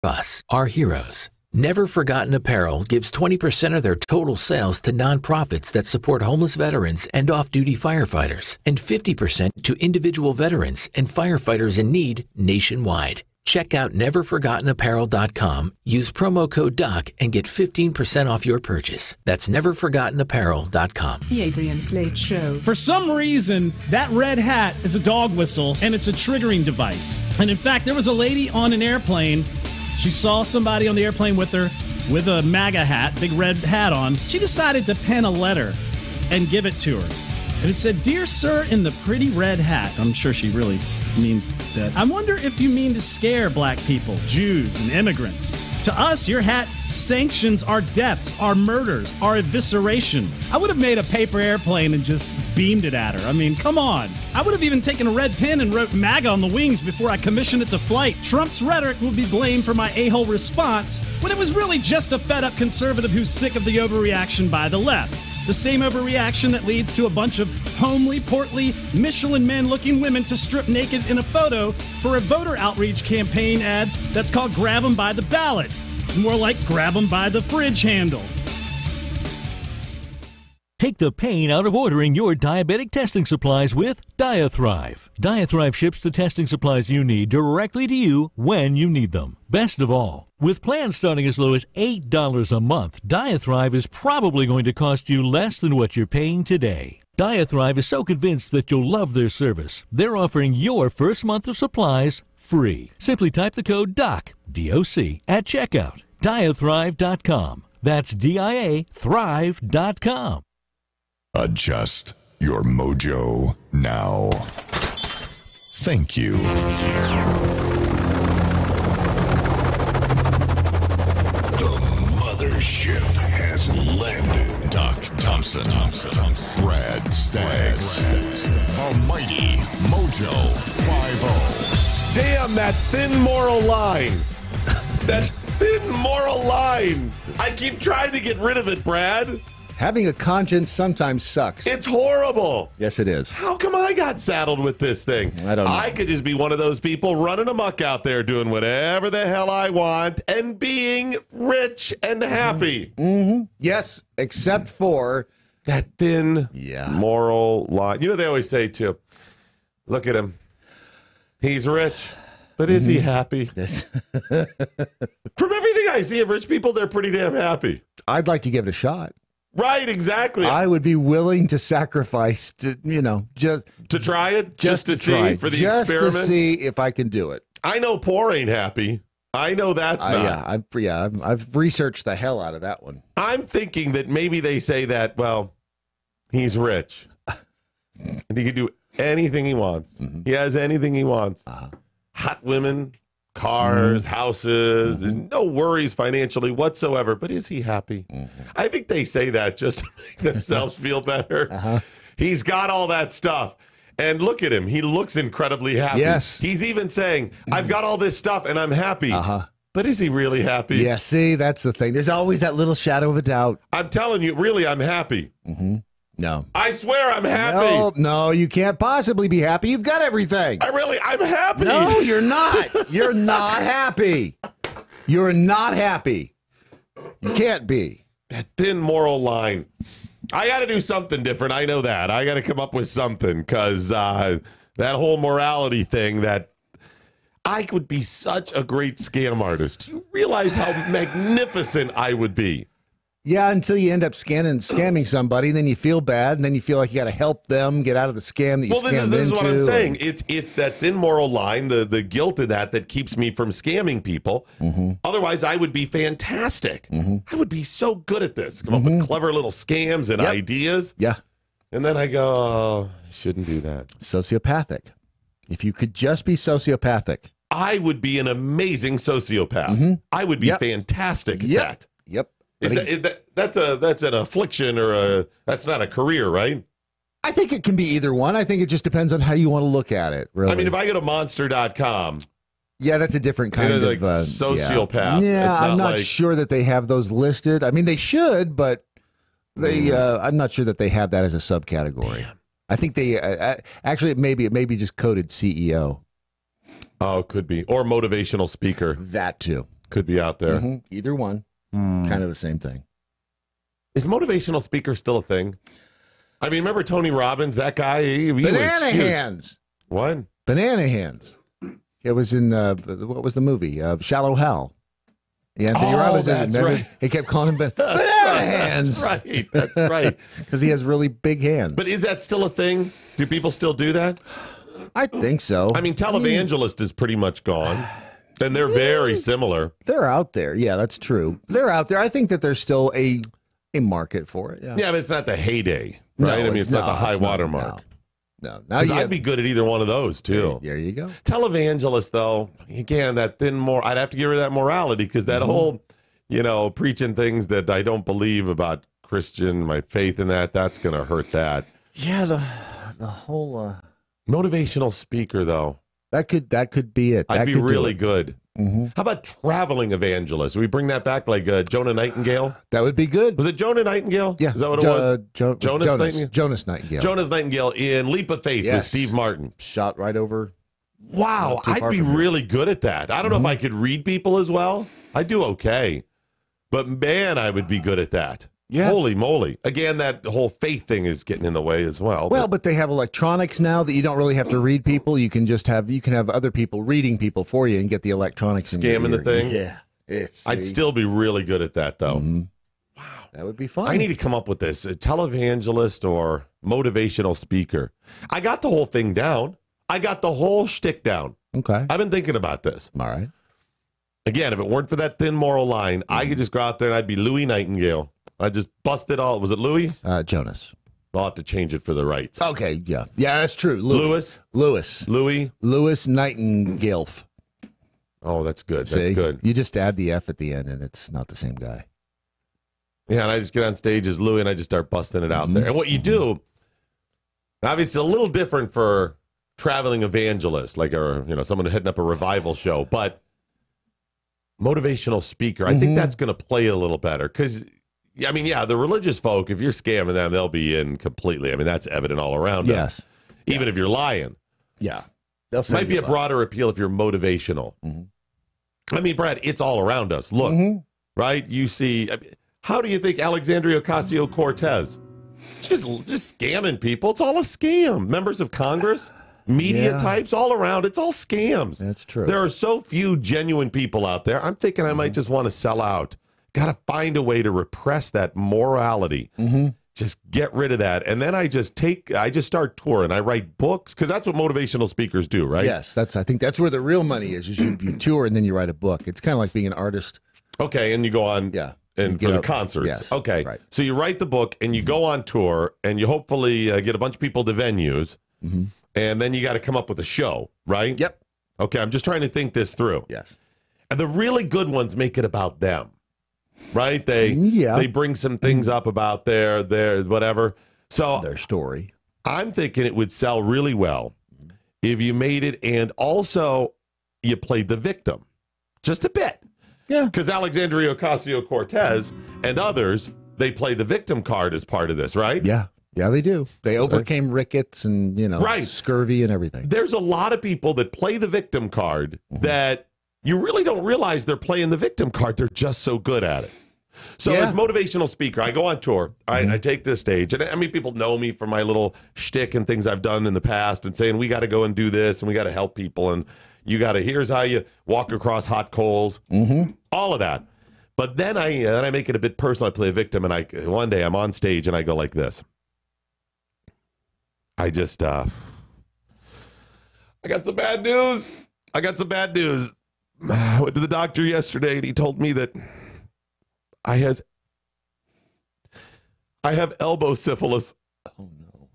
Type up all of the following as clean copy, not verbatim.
us, our heroes. Never Forgotten Apparel gives 20% of their total sales to nonprofits that support homeless veterans and off-duty firefighters, and 50% to individual veterans and firefighters in need nationwide. Check out neverforgottenapparel.com, use promo code DOC, and get 15% off your purchase. That's neverforgottenapparel.com. The Adrian Slate Show. For some reason, that red hat is a dog whistle, and it's a triggering device. And in fact, there was a lady on an airplane. She saw somebody on the airplane with her with a MAGA hat, big red hat on. She decided to pen a letter and give it to her. And it said, "Dear Sir in the pretty red hat." I'm sure she really means that. "I wonder if you mean to scare black people, Jews, and immigrants. To us, your hat sanctions our deaths, our murders, our evisceration." I would have made a paper airplane and just beamed it at her. I mean, come on. I would have even taken a red pen and wrote MAGA on the wings before I commissioned it to flight. Trump's rhetoric will be blamed for my a-hole response when it was really just a fed-up conservative who's sick of the overreaction by the left. The same overreaction that leads to a bunch of homely, portly, Michelin men-looking women to strip naked in a photo for a voter outreach campaign ad that's called Grab 'em by the Ballot. More like Grab 'em by the fridge handle. Take the pain out of ordering your diabetic testing supplies with Diathrive. Diathrive ships the testing supplies you need directly to you when you need them. Best of all, with plans starting as low as $8 a month, Diathrive is probably going to cost you less than what you're paying today. Diathrive is so convinced that you'll love their service, they're offering your first month of supplies free. Simply type the code DOC, D-O-C, at checkout. Diathrive.com. That's D-I-A Thrive.com. Adjust your mojo now. Thank you. The mothership has landed. Doc Thompson. Brad Staggs. The mighty Mojo 50. Damn, that thin moral line. That thin moral line. I keep trying to get rid of it, Brad. Having a conscience sometimes sucks. It's horrible. Yes, it is. How come I got saddled with this thing? I don't know. I could just be one of those people running amok out there doing whatever the hell I want and being rich and happy. Mm-hmm. Yes, except for that thin moral line. You know, they always say, too, look at him. He's rich, but is he happy? Yes. From everything I see of rich people, they're pretty damn happy. I'd like to give it a shot. Right, exactly. I would be willing to sacrifice to, just to try it, just to see for the experiment, to see if I can do it. I know poor ain't happy. I know that's not. I've researched the hell out of that one. I'm thinking that maybe they say that, well, he's rich and he can do anything he wants. Mm-hmm. He has anything he wants. Hot women, cars, houses, no worries financially whatsoever. But is he happy? I think they say that just to make themselves feel better. He's got all that stuff. And look at him. He looks incredibly happy. Yes. He's even saying, I've got all this stuff and I'm happy. But is he really happy? Yeah, see, that's the thing. There's always that little shadow of a doubt. I'm telling you, really, I'm happy. No. I swear I'm happy. No, you can't possibly be happy. You've got everything. I'm happy. No, you're not. You're not happy. You're not happy. You can't be. That thin moral line. I got to do something different. I know that. I got to come up with something because that whole morality thing, that I would be such a great scam artist. Do you realize how magnificent I would be? Yeah, until you end up scamming somebody, then you feel bad, and then you feel like you got to help them get out of the scam that you scammed into. This is what I'm saying. It's that thin moral line, the guilt of that keeps me from scamming people. Otherwise, I would be fantastic. I would be so good at this. Come up with clever little scams and ideas. Yeah. And then I go, oh, I shouldn't do that. Sociopathic. If you could just be sociopathic. I would be an amazing sociopath. I would be fantastic at that. Yep. That's an affliction or that's not a career, right? I think it can be either one. I think it just depends on how you want to look at it, really. I mean, if I go to monster.com. Yeah, that's a different kind of sociopath. Yeah, I'm not sure that they have those listed. I mean, they should, but they I'm not sure that they have that as a subcategory. Damn. I think they actually it may be just coded CEO. Oh, it could be. Or motivational speaker. That too. Could be out there. Either one. Kind of the same thing. Is motivational speaker still a thing? I mean, remember Tony Robbins, that guy? He Banana was huge. Hands. What? Banana Hands. It was in, what was the movie? Shallow Hal. Yeah, Anthony Robbins. That's right. He kept calling him Banana Hands. That's right. That's right. Because he has really big hands. But is that still a thing? Do people still do that? I think so. I mean, televangelist is pretty much gone. And they're very similar. They're out there. Yeah, that's true. They're out there. I think that there's still a market for it. Yeah, but it's not the heyday, right? I mean, it's not the high water mark. No. Because I'd be good at either one of those, too. There you go. Televangelist, though, again, I'd have to get rid of that morality because that whole, preaching things that I don't believe about Christian, my faith in that's going to hurt that. Yeah, the whole... Motivational speaker, though. That could be it. I'd be really good. How about traveling evangelist? We bring that back like Jonah Nightingale? That would be good. Was it Jonah Nightingale? Yeah. Is that what it was? Jonas Nightingale. Jonas Nightingale. Jonas Nightingale in Leap of Faith with Steve Martin. Shot right over. Wow, I'd be really good at that. I don't know if I could read people as well. I do okay. But man, I would be good at that. Yeah. Holy moly. Again, that whole faith thing is getting in the way as well. Well, but they have electronics now that you don't really have to read people. You can just have other people reading people for you and get the electronics. Scamming the thing? Yeah. I'd still be really good at that, though. Wow. That would be fun. I need to come up with this, a televangelist or motivational speaker. I got the whole thing down. I got the whole shtick down. Okay. I've been thinking about this. All right. Again, if it weren't for that thin moral line, I could just go out there and I'd be Louis Nightingale. I just busted all. Was it Louis? Jonas. I'll have to change it for the rights. Okay, yeah. Yeah, that's true. Louis. Louis Nightingale. Oh, that's good. That's good. You just add the F at the end and it's not the same guy. Yeah, and I just get on stage as Louis and I just start busting it out there. And what you do, obviously, it's a little different for traveling evangelists, like someone heading up a revival show, but motivational speaker, I think that's going to play a little better because, I mean, the religious folk, if you're scamming them, they'll be in completely. I mean, that's evident all around us. Even if you're lying. Yeah. Might be a broader appeal if you're motivational. I mean, Brad, it's all around us. Look, right? You see, how do you think Alexandria Ocasio-Cortez? Just scamming people. It's all a scam. Members of Congress, media types, all around. It's all scams. That's true. There are so few genuine people out there. I'm thinking I might just want to sell out. Got to find a way to repress that morality. Just get rid of that. And then I just start touring. I write books because that's what motivational speakers do, right? Yes, I think that's where the real money is. You tour and then you write a book. It's kind of like being an artist. Okay, and you go on and for the concerts. Yes, okay, right. So you write the book and you go on tour and you hopefully get a bunch of people to venues. And then you got to come up with a show, right? Yep. Okay, I'm just trying to think this through. Yes. And the really good ones make it about them. Right? They bring some things up about their whatever. So their story. I'm thinking it would sell really well if you made it and also you played the victim. Just a bit. Yeah. Because Alexandria Ocasio-Cortez and others, they play the victim card as part of this, right? Yeah. Yeah, they do. They overcame rickets and, scurvy and everything. There's a lot of people that play the victim card that you really don't realize they're playing the victim card. They're just so good at it. So as motivational speaker, I go on tour. I take this stage. And I mean, people know me for my little shtick and things I've done in the past and saying, we got to go and do this and we got to help people. And here's how you walk across hot coals. All of that. But then I make it a bit personal. I play a victim. And one day I'm on stage and I go like this. I got some bad news. I went to the doctor yesterday and he told me that I have elbow syphilis. Oh no.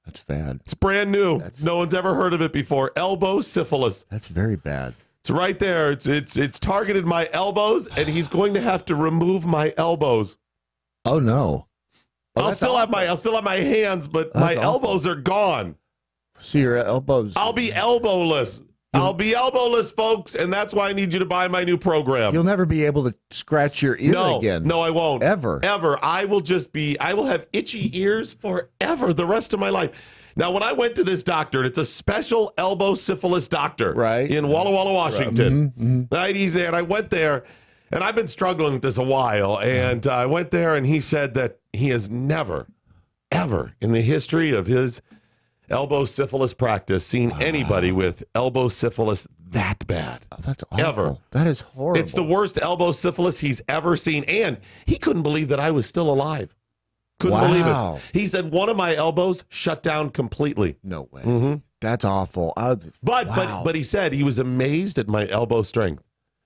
That's bad. It's brand new. No one's ever heard of it before. Elbow syphilis. That's very bad. It's right there. It's targeted my elbows and he's going to have to remove my elbows. Oh no. I'll still have my hands, but my elbows are gone. So your elbows. I'll be elbowless. I'll be elbowless, folks, and that's why I need you to buy my new program. You'll never be able to scratch your ear again. No, I won't. Ever. I will have itchy ears forever, the rest of my life. Now, when I went to this doctor, and it's a special elbow syphilis doctor Right. in Walla Walla, Washington. Right, he's there, and I went there, and I've been struggling with this a while, and I went there, and he said that he has never, ever in the history of his elbow syphilis practice seen anybody with elbow syphilis that bad. Oh, that's awful. Ever. That is horrible. It's the worst elbow syphilis he's ever seen, and he couldn't believe that I was still alive. Couldn't believe it. He said one of my elbows shut down completely. No way. That's awful. But he said he was amazed at my elbow strength.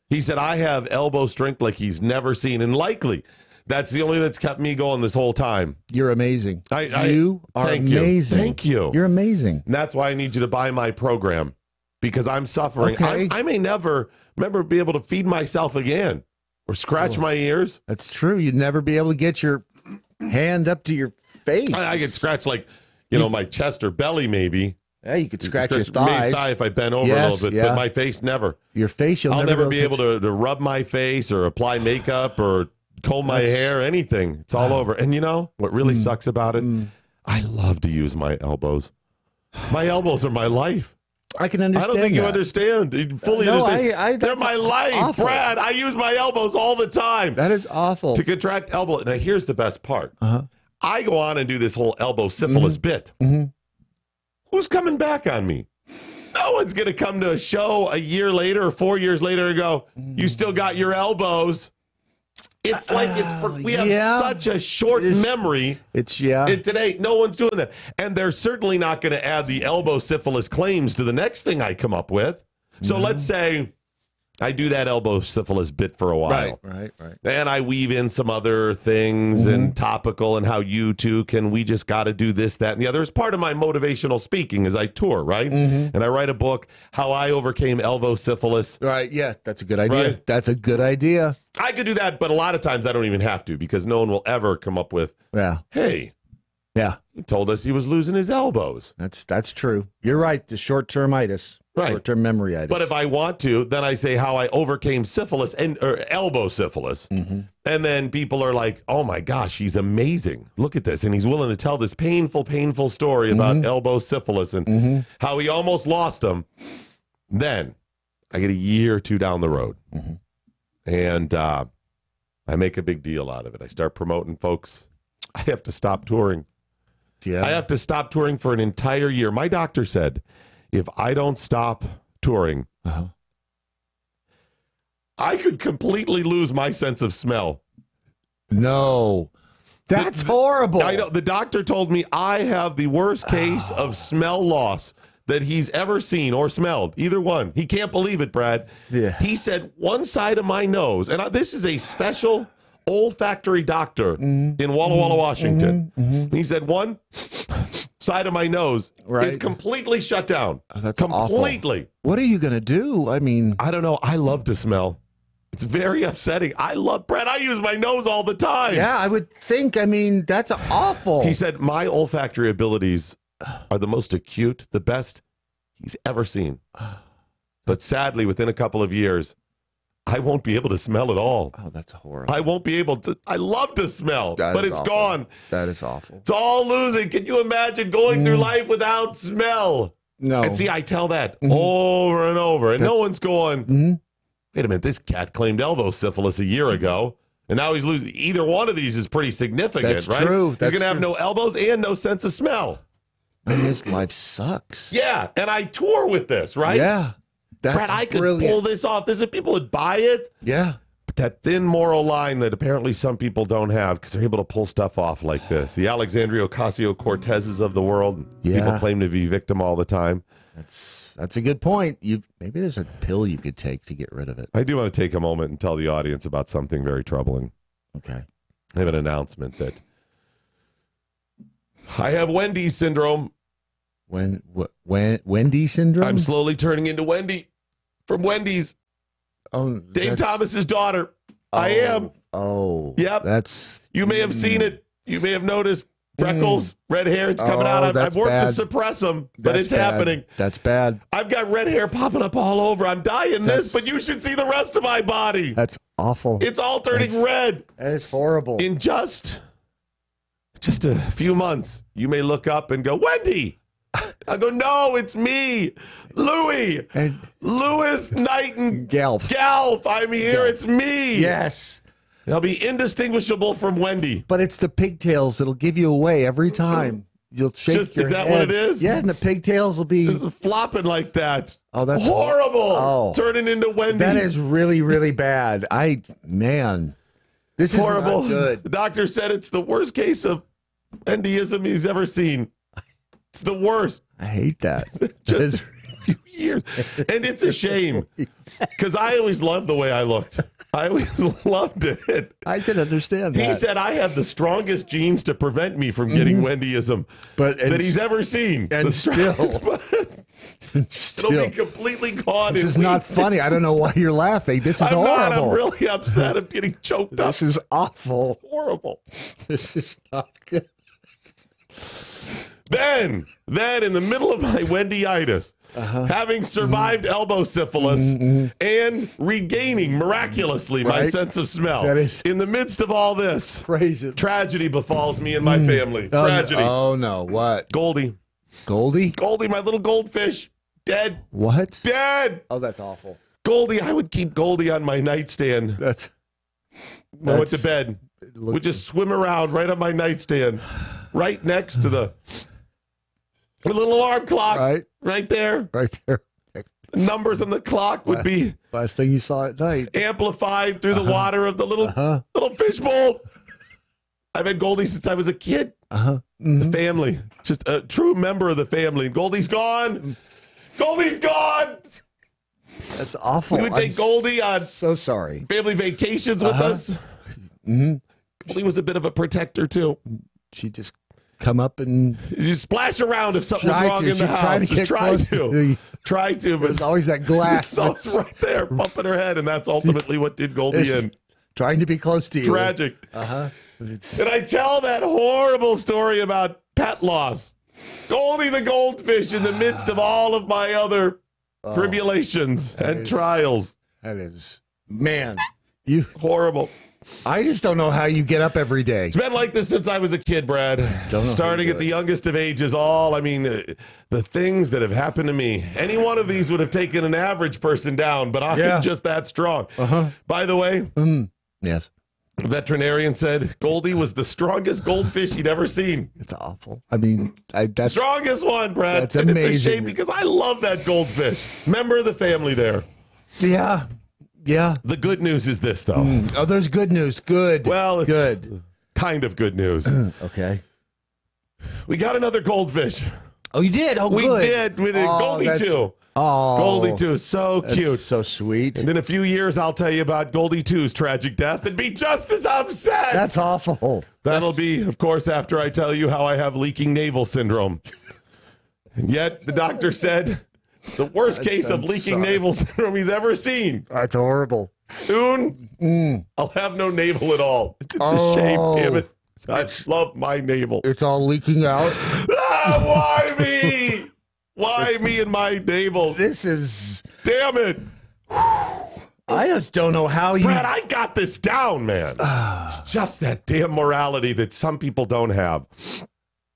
He said I have elbow strength like he's never seen, and likely that's the only that's kept me going this whole time. You're amazing. You are thank amazing. You. Thank you. You're amazing. And that's why I need you to buy my program, because I'm suffering. Okay. I may never be able to feed myself again or scratch my ears. That's true. You'd never be able to get your hand up to your face. I could scratch my chest or belly maybe. Yeah, you could scratch your Maybe thighs. thigh if I bend over a little bit, but my face never. Your face, I'll never be able to rub my face or apply makeup or comb my hair, anything. It's all over. And you know what really sucks about it? I love to use my elbows. My elbows are my life. I can understand. I don't think that. you understand. You fully understand. They're my life, awful. Brad. I use my elbows all the time. That is awful. To contract elbow. Now, here's the best part. I go on and do this whole elbow syphilis bit. Who's coming back on me? No one's going to come to a show a year later or 4 years later and go, you still got your elbows. It's like we have such a short memory. And today, no one's doing that. And they're certainly not going to add the elbow syphilis claims to the next thing I come up with. So let's say I do that elbow syphilis bit for a while. Right. And I weave in some other things and topical and how you two we just got to do this, that, and the other. It's part of my motivational speaking as I tour, right? And I write a book, How I Overcame Elbow Syphilis. Right, yeah, that's a good idea. Right. That's a good idea. I could do that, but a lot of times I don't even have to, because no one will ever come up with, hey, he told us he was losing his elbows. That's true. You're right, the short-termitis. Right. Short-term memoryitis. But if I want to, then I say how I overcame syphilis or elbow syphilis. And then people are like, oh my gosh, he's amazing. Look at this. And he's willing to tell this painful, painful story about elbow syphilis and how he almost lost them. Then I get a year or two down the road. And I make a big deal out of it. I start promoting folks. I have to stop touring. I have to stop touring for an entire year. My doctor said, if I don't stop touring, I could completely lose my sense of smell. No. That's horrible. I know. The doctor told me I have the worst case of smell loss that he's ever seen or smelled. Either one. He can't believe it, Brad. Yeah. He said one side of my nose, and this is a special olfactory doctor in Walla Walla, Washington. He said one side of my nose is completely shut down. That's completely. Awful. What are you going to do? I mean, I don't know. I love to smell. It's very upsetting. Brad, I use my nose all the time. Yeah, I would think. I mean, that's awful. He said my olfactory abilities are the most acute, the best he's ever seen. But sadly, within a couple of years, I won't be able to smell at all. Oh, that's horrible. I won't be able to. I love to smell, but it's awful. Gone. That is awful. It's all losing. Can you imagine going through life without smell? No. And see, I tell that over and over, and no one's going, wait a minute, this cat claimed elbow syphilis a year ago, and now he's losing. Either one of these is pretty significant, That's right? True. He's going to have no elbows and no sense of smell. And his life sucks. Yeah, and I tour with this, right? Yeah. That's Brad, I could brilliant. pull this off. There's people would buy it. Yeah. But that thin moral line that apparently some people don't have because they're able to pull stuff off like this. The Alexandria Ocasio-Cortezes of the world. People claim to be victim all the time. That's a good point. Maybe there's a pill you could take to get rid of it. I do want to take a moment and tell the audience about something very troubling. Okay. I have an announcement that I have Wendy's syndrome. Wendy syndrome? I'm slowly turning into Wendy from Wendy's. Oh, Dave Thomas's daughter. I am. Oh. Yep. You may have seen it. You may have noticed freckles, red hair. It's coming out. I've worked to suppress them, but it's happening. That's bad. I've got red hair popping up all over. I'm dying but you should see the rest of my body. That's awful. It's all turning red. That is horrible. In just a few months, you may look up and go, Wendy, I go, no, it's me, Louis. And Louis Nightingale. Gelf. I'm here. It's me. Yes. I'll be indistinguishable from Wendy. But it's the pigtails that'll give you away every time. You'll shake your Is that head. what it is? Yeah, and the pigtails will be... Just flopping like that. Oh, that's horrible. Oh. Turning into Wendy. That is really, really bad. Man, this is horrible. not good. The doctor said it's the worst case of Wendyism he's ever seen. It's the worst. I hate that. Just a few years. And it's a shame because I always loved the way I looked. I always loved it. I can understand that. He said I have the strongest genes to prevent me from getting Wendyism that he's ever seen. And still, it'll be completely gone. This is not funny. I don't know why you're laughing. This is horrible. I'm really upset. I'm getting choked up. This is awful. Horrible. This is not good. Then in the middle of my Wendy-itis, having survived elbow syphilis and regaining miraculously my sense of smell, in the midst of all this, praise it. Tragedy befalls me and my family. Tragedy. Oh no! What? Goldie, my little goldfish, dead. What? Dead. Oh, that's awful. Goldie, I would keep Goldie on my nightstand. That's I went to bed. Would just swim around right on my nightstand, right next to the little alarm clock, right there. Right there. The numbers on the clock would be last thing you saw at night, amplified through the water of the little fishbowl. I've had Goldie since I was a kid. The family, just a true member of the family. Goldie's gone. Goldie's gone. That's awful. We would take Goldie on so sorry family vacations with us. Goldie was a bit of a protector too. She just come up and you splash around if something's wrong in the house. Just try to. But there's always that glass. It's always right there, bumping her head, and that's ultimately what did Goldie in. Trying to be close to you. Tragic. And I tell that horrible story about pet loss. Goldie the goldfish in the midst of all of my other tribulations and trials. That is, man, horrible. I just don't know how you get up every day. It's been like this since I was a kid, Brad. Starting at the youngest of ages, the things that have happened to me. Any one of these would have taken an average person down, but I'm just that strong. By the way, yes, the veterinarian said Goldie was the strongest goldfish he'd ever seen. It's awful. I mean, that's strongest one, Brad. That's amazing. It's a shame because I love that goldfish. Member of the family there. Yeah. Yeah. The good news is this, though. Oh, there's good news. Good. Well, it's good. Kind of good news. Okay. We got another goldfish. Oh, you did? Oh, we good. did. We did. Goldie 2. Oh. Goldie 2 is so cute. So sweet. And in a few years, I'll tell you about Goldie 2's tragic death and be just as upset. That's awful. That'll be, of course, after I tell you how I have leaking navel syndrome. And yet, the doctor said it's the worst case of leaking navel syndrome he's ever seen. That's horrible. Soon, I'll have no navel at all. It's a shame, damn it. I love my navel. It's all leaking out. Why me? Why me and my navel? This is... Damn it. I just don't know how you... Brad, I got this down, man. It's just that damn morality that some people don't have.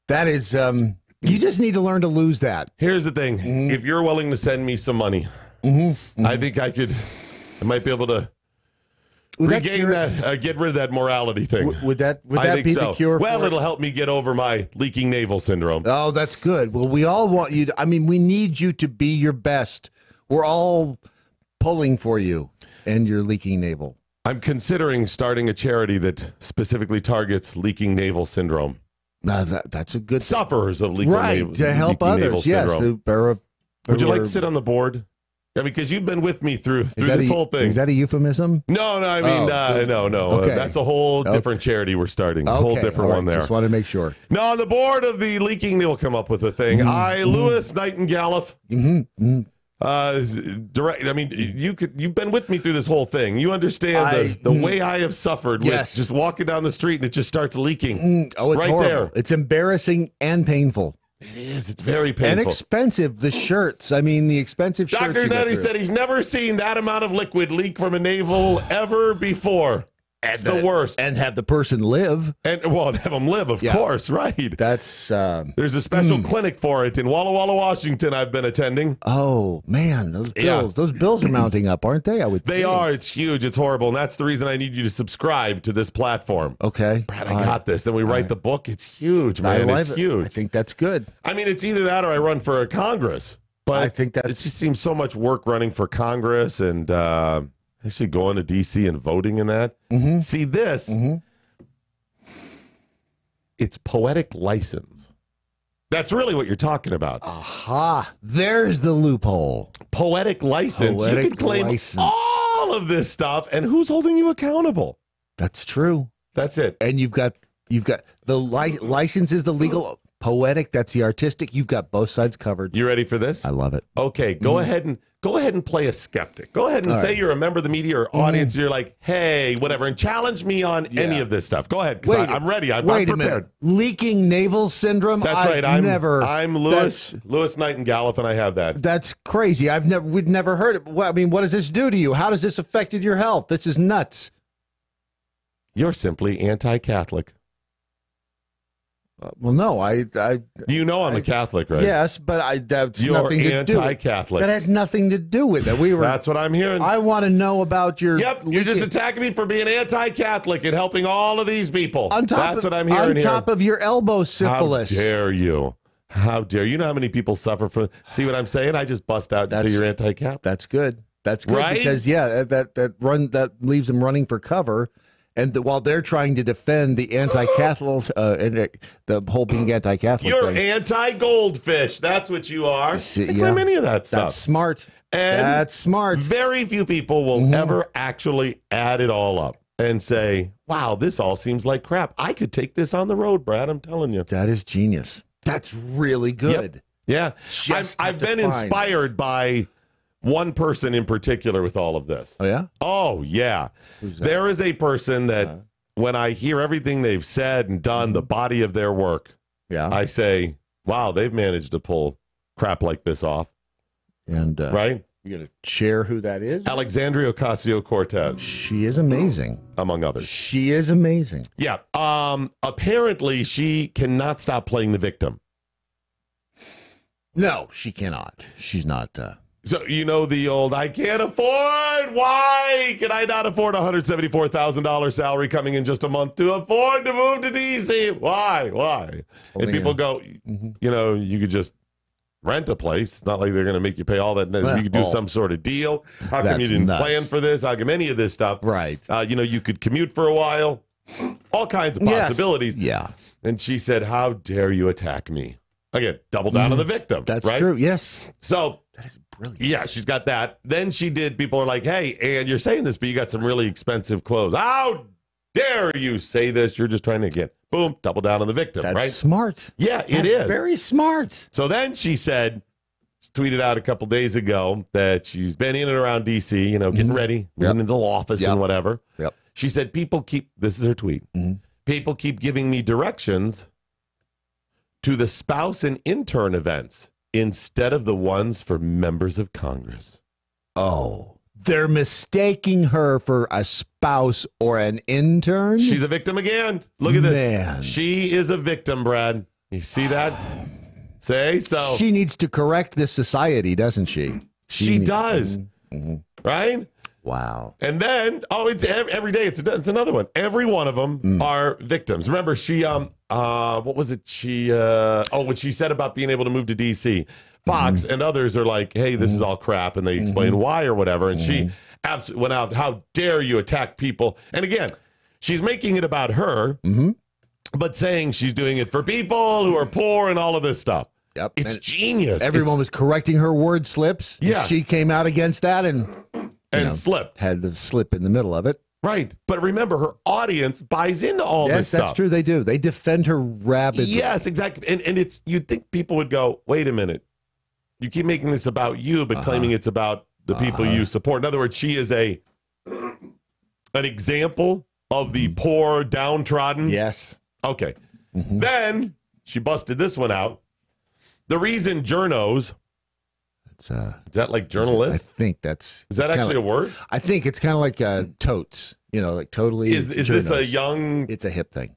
That is... You just need to learn to lose that. Here's the thing. If you're willing to send me some money, I think I might be able to regain that, get rid of that morality thing. Would that be the cure? Well, it'll help me get over my leaking navel syndrome. Oh, that's good. Well, we all want you to, we need you to be your best. We're all pulling for you and your leaking navel. I'm considering starting a charity that specifically targets leaking navel syndrome. Now that's a good sufferers of leaking navel, to help others. Yes, would you like to sit on the board? Because you've been with me through this whole thing. Is that a euphemism? No. I mean, no. Okay. That's a whole different charity we're starting. A whole different one there. Just want to make sure. No, on the board of the leaking, they'll come up with a thing. Louis Nightingale. Direct. I mean, you've been with me through this whole thing. You understand the way I have suffered with just walking down the street and it just starts leaking. Oh, it's right horrible. there. It's embarrassing and painful. It is. It's very painful. And expensive. The shirts. The expensive shirts. Dr. Nettie said he's never seen that amount of liquid leak from a navel ever before. It's the worst. And have the person live. And have them live, of course, right? That's there's a special clinic for it in Walla Walla, Washington. I've been attending. Oh man, those bills are mounting up, aren't they? They are. It's huge. It's horrible, and that's the reason I need you to subscribe to this platform. Okay, Brad, I got this. Then we write the book. It's huge, man. It's huge. I think that's good. I mean, it's either that or I run for Congress. But I think it just seems so much work running for Congress and actually going to D.C. and voting in that. Mm-hmm. See this? Mm-hmm. It's poetic license. That's really what you're talking about. Aha. There's the loophole. Poetic license. You can claim all of this stuff, and who's holding you accountable? That's true. That's it. And you've got the license is the legal. Poetic, that's the artistic. You've got both sides covered. You ready for this? I love it. Okay, go ahead and play a skeptic. Go ahead and say you're a member of the media or audience. You're like, hey, whatever, and challenge me on any of this stuff. Go ahead, because I'm ready. I'm prepared. A minute. Leaking navel syndrome. That's right. I'm Louis Nightingale, and I have that. That's crazy. We'd never heard it. Well, I mean, what does this do to you? How does this affect your health? This is nuts. You're simply anti-Catholic. Well, no, I'm a Catholic, right? Yes, but that's You're nothing to do. Anti-Catholic. That has nothing to do with it. That's what I'm hearing. I want to know about your. Yep, you're just attacking me for being anti-Catholic and helping all of these people. That's what I'm hearing. On top of your elbow syphilis. How dare you? How dare you? You know how many people suffer from? See what I'm saying? I just bust out and say you're anti-Catholic. That's good. That's good, right? Because that leaves them running for cover. And while they're trying to defend the anti-Catholic, and the whole being anti-Catholic, you're thing. Anti-goldfish. That's what you are. Claim any of that stuff. That's smart. And that's smart. Very few people will ever actually add it all up and say, "Wow, this all seems like crap. I could take this on the road, Brad." I'm telling you, that is genius. That's really good. Yep. Yeah, I've been inspired by one person in particular with all of this. Oh, yeah? Oh, yeah. There is a person that when I hear everything they've said and done, the body of their work, I say, wow, they've managed to pull crap like this off. And right? You going to share who that is? Alexandria Ocasio-Cortez. She is amazing. Among others. She is amazing. Yeah. Apparently, she cannot stop playing the victim. No, she cannot. She's not... So, you know the old, I can't afford, why can I not afford a $174,000 salary coming in just a month to afford to move to D.C.? Why? And people go, you know, you could just rent a place. It's not like they're going to make you pay all that. You could do some sort of deal. How come you didn't plan for this? How come any of this stuff? Right. You know, you could commute for a while. All kinds of possibilities. Yeah. And she said, how dare you attack me? Again, double down on the victim. That's right? true. Yes. So that is brilliant. Yeah, she's got that. Then she did. People are like, hey, and you're saying this, but you got some really expensive clothes. How dare you say this? You're just trying to get, boom, double down on the victim, That's right? Smart. Yeah, it is. Very smart. So then she said, she tweeted out a couple days ago that she's been in and around D.C., you know, getting ready, moving into the office and whatever. Yep. She said, this is her tweet, people keep giving me directions to the spouse and intern events instead of the ones for members of Congress. Oh, they're mistaking her for a spouse or an intern? She's a victim again. Look at this. Man. She is a victim, Brad. You see that? So she needs to correct this society, doesn't she? She does. Right? Wow. And then, it's every day. It's another one. Every one of them are victims. Remember, she, what was it? She, what she said about being able to move to D.C. Fox and others are like, hey, this is all crap. And they explain why or whatever. And she absolutely went out, how dare you attack people? And again, she's making it about her, but saying she's doing it for people who are poor and all of this stuff. Yep. It's genius. Everyone was correcting her word slips. Yeah. She came out against that and slipped. Had the slip in the middle of it. Right. But remember, her audience buys into all this stuff. Yes, that's true. They do. They defend her rapidly. Yes, exactly. And it's, you'd think people would go, wait a minute. You keep making this about you, but claiming it's about the people you support. In other words, she is an example of the poor, downtrodden. Yes. Okay. Then she busted this one out. The reason journos, is that like journalists? I think that's... Is that actually a word? I think it's kind of like totes. like totally. Is this a young? It's a hip thing.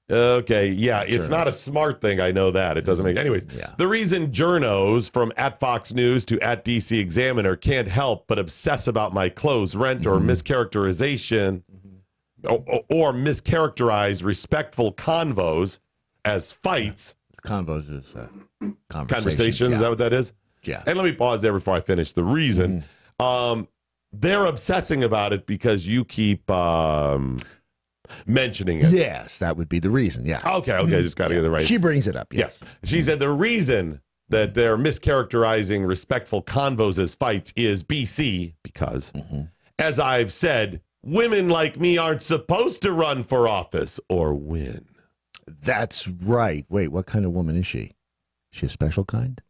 Okay, yeah, it's not a smart thing. I know that. It doesn't make... Anyways, the reason journos from @Fox News to @DC Examiner can't help but obsess about my clothes, rent, or mischaracterization, or mischaracterize respectful convos as fights. Convos is conversations. Is that what that is? Yeah. And let me pause there before I finish. The reason they're obsessing about it because you keep... mentioning it. Yes, that would be the reason. Yeah. Okay, just got to get it right. She brings it up. Yes. Yeah. She said the reason that they're mischaracterizing respectful convos as fights is BC because, as I've said, women like me aren't supposed to run for office or win. That's right. Wait, what kind of woman is she? Is she a special kind?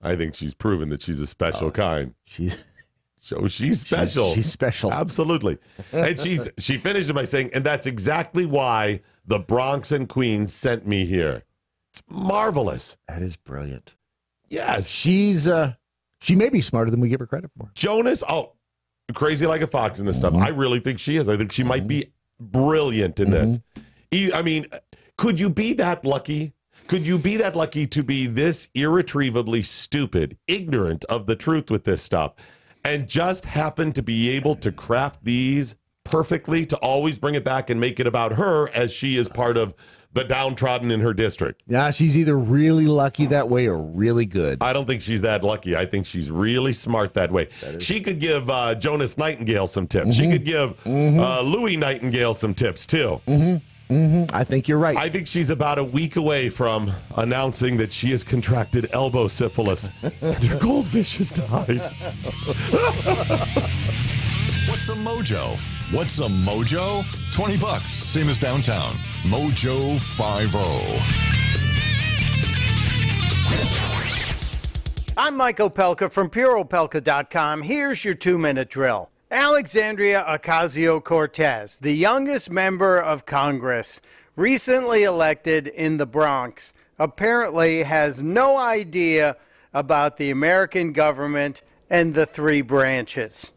I think she's proven that she's a special kind. So she's special. She's special. Absolutely. And she finished it by saying, and that's exactly why the Bronx and Queens sent me here. It's marvelous. That is brilliant. Yes. She may be smarter than we give her credit for. Jonas, crazy like a fox in this stuff. I really think she is. I think she might be brilliant in this. I mean, could you be that lucky? Could you be that lucky to be this irretrievably stupid, ignorant of the truth with this stuff? And just happen to be able to craft these perfectly to always bring it back and make it about her as she is part of the downtrodden in her district. Yeah, she's either really lucky that way or really good. I don't think she's that lucky. I think she's really smart that way. She could give Jonas Nightingale some tips. She could give Louis Nightingale some tips, too. I think you're right. I think she's about a week away from announcing that she has contracted elbow syphilis and her goldfish has died. What's a MoJo? What's a MoJo? $20, same as downtown. MoJo 50. I'm Mike Opelka from PureOpelka.com. Here's your 2-minute drill. Alexandria Ocasio-Cortez, the youngest member of Congress, recently elected in the Bronx, apparently has no idea about the American government and the 3 branches.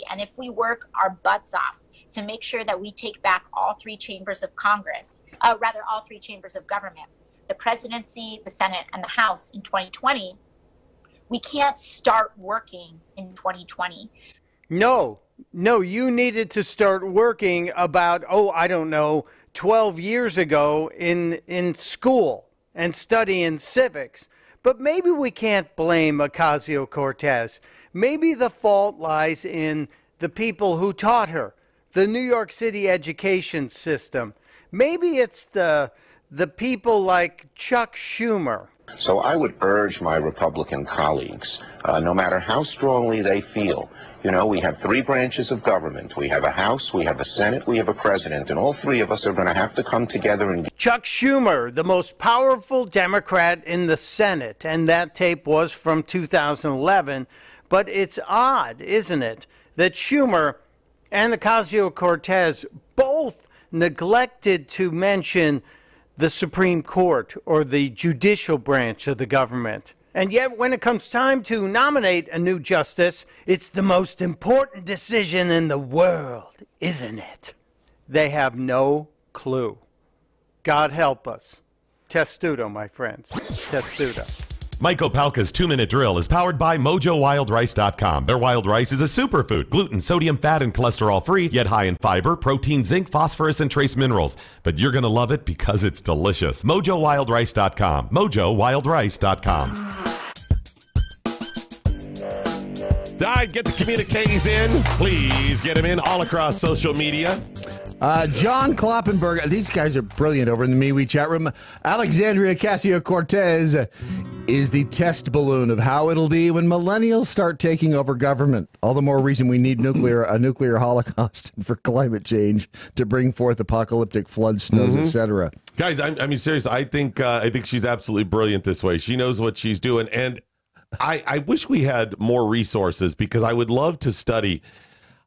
And if we work our butts off to make sure that we take back all 3 chambers of Congress, all 3 chambers of government, the presidency, the Senate, and the House in 2020, we can't start working in 2020. No, you needed to start working about, 12 years ago in school and studying civics. But maybe we can't blame Ocasio-Cortez. Maybe the fault lies in the people who taught her, the New York City education system. Maybe it's the people like Chuck Schumer. So I would urge my Republican colleagues, no matter how strongly they feel, we have 3 branches of government. We have a House, we have a Senate, we have a president, and all 3 of us are going to have to come together and... Chuck Schumer, the most powerful Democrat in the Senate, and that tape was from 2011. But it's odd, isn't it, that Schumer and Ocasio-Cortez both neglected to mention the Supreme Court or the judicial branch of the government. And yet, when it comes time to nominate a new justice, it's the most important decision in the world, isn't it? They have no clue. God help us. Testudo, my friends. Testudo. Mike Opelka's 2-minute drill is powered by MoJoWildRice.com. Their wild rice is a superfood, gluten, sodium, fat, and cholesterol-free, yet high in fiber, protein, zinc, phosphorus, and trace minerals. But you're going to love it because it's delicious. MoJoWildRice.com. MoJoWildRice.com. Get the communiques in. Please get them in all across social media. John Kloppenberg, these guys are brilliant over in the MeWe chat room. Alexandria Ocasio-Cortez is the test balloon of how it'll be when millennials start taking over government. All the more reason we need a nuclear holocaust for climate change to bring forth apocalyptic floods, snows, etc. Guys, I mean, seriously, I think she's absolutely brilliant this way. She knows what she's doing, and I wish we had more resources because I would love to study.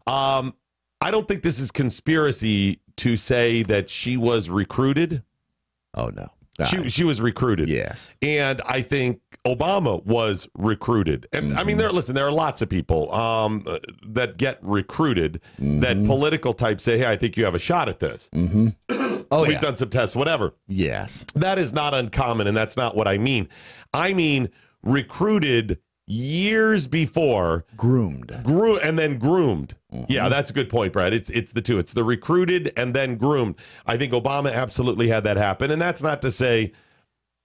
I don't think this is conspiracy to say that she was recruited. Oh, no. She was recruited. Yes. And I think Obama was recruited. And I mean, there are lots of people that get recruited that political types say, hey, I think you have a shot at this. We've done some tests, whatever. Yes. That is not uncommon, and that's not what I mean. I mean recruited years before. Groomed. And then groomed. Yeah, that's a good point, Brad. It's the two. It's the recruited and then groomed. I think Obama absolutely had that happen. And that's not to say,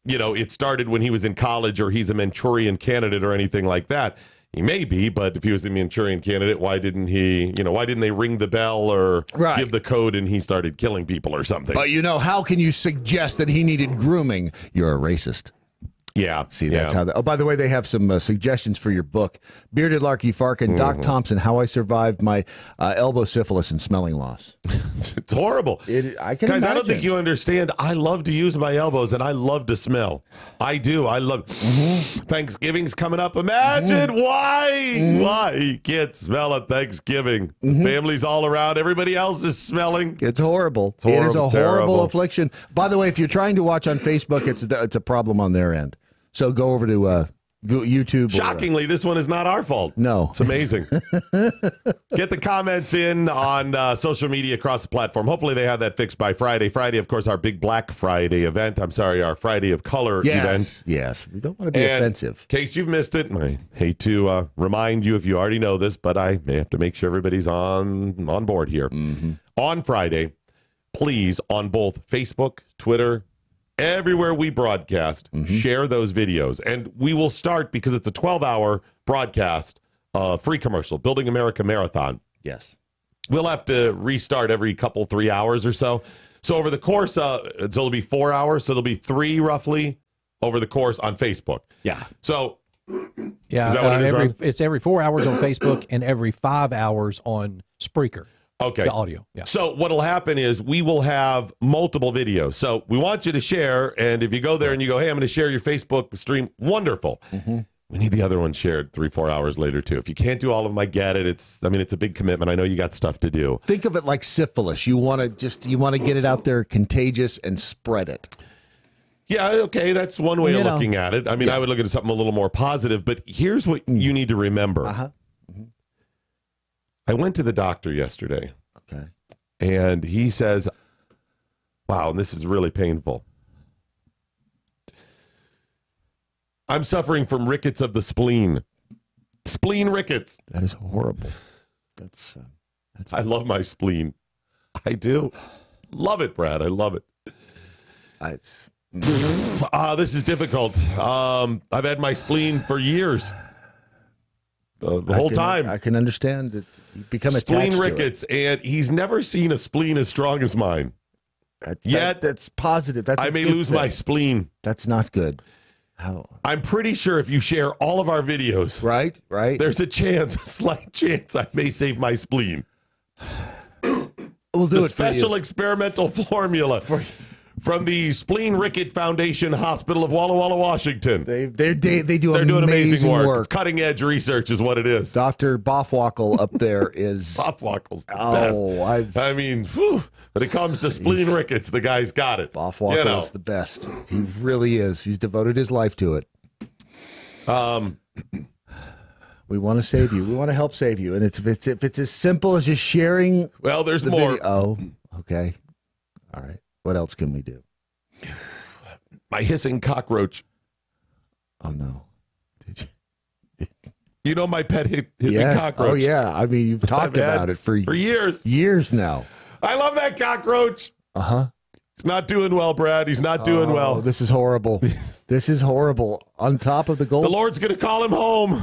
it started when he was in college or he's a Manchurian candidate or anything like that. He may be, but if he was a Manchurian candidate, why didn't they ring the bell or give the code and he started killing people or something? But how can you suggest that he needed grooming? You're a racist. Yeah. See, that's how. By the way, they have some suggestions for your book. Bearded Larky Fark and Doc Thompson, How I Survived My Elbow Syphilis and Smelling Loss. It's horrible. I can Guys, imagine. I don't think you understand. I love to use my elbows, and I love to smell. I do. I love Thanksgiving's coming up. Imagine why you can't smell at Thanksgiving. Family's all around. Everybody else is smelling. It's horrible. It's horrible, it is a terrible. horrible affliction. By the way, if you're trying to watch on Facebook, it's a problem on their end. So go over to YouTube. Shockingly, this one is not our fault. No. It's amazing. Get the comments in on social media across the platform. Hopefully they have that fixed by Friday. Friday, of course, our big Black Friday event. I'm sorry, our Friday of Color event. Yes, we don't want to be offensive. In case you've missed it, I hate to remind you if you already know this, but I may have to make sure everybody's on board here. On Friday, please, on both Facebook, Twitter, everywhere we broadcast, share those videos. And we will start, because it's a 12-hour broadcast, free commercial, Building America Marathon. Yes. We'll have to restart every 3 hours or so. So over the course, so it'll be 4 hours. So there'll be 3 roughly over the course on Facebook. Yeah. So yeah, is that what it is, Ron? It's every 4 hours on Facebook and every 5 hours on Spreaker. Okay. The audio. Yeah. So what'll happen is we will have multiple videos. So we want you to share. And if you go there and you go, hey, I'm going to share your Facebook stream, wonderful. We need the other one shared 3-4 hours later, too. If you can't do all of them, I get it. It's a big commitment. I know you got stuff to do. Think of it like syphilis. You want to get it out there, contagious, and spread it. Yeah, okay, that's one way of looking at it. I mean, I would look at something a little more positive, but here's what you need to remember. I went to the doctor yesterday. Okay. And he says, wow, and this is really painful. I'm suffering from rickets of the spleen. Spleen rickets. That is horrible. That's I love my spleen. I do. Love it, Brad. I love it. This is difficult. I've had my spleen for years. The whole time. I can understand that you become spleen attached rickets, to it. and he's never seen a spleen as strong as mine. That's positive. I may lose my spleen. That's not good. How? I'm pretty sure if you share all of our videos, right, there's a slight chance I may save my spleen. We'll do the it special for you. experimental formula from the Spleen Ricket Foundation Hospital of Walla Walla, Washington. They do doing amazing work. It's work. cutting edge research is what it is. Dr. Boffwackel up there is Boffwackel's the best. I mean, when it comes to spleen rickets, the guy's got it. Boffwackel is the best. He really is. He's devoted his life to it. We want to save you. We want to help save you. And if it's as simple as just sharing. Well, there's more. Video. Oh, okay. All right. What else can we do? My hissing cockroach. Oh, no. Did you? You know my pet hissing cockroach. Oh, yeah. I mean, you've talked about it for years. Years now. I love that cockroach. Uh-huh. He's not doing well, Brad. He's not doing well. This is horrible. This is horrible. On top of the gold. The Lord's going to call him home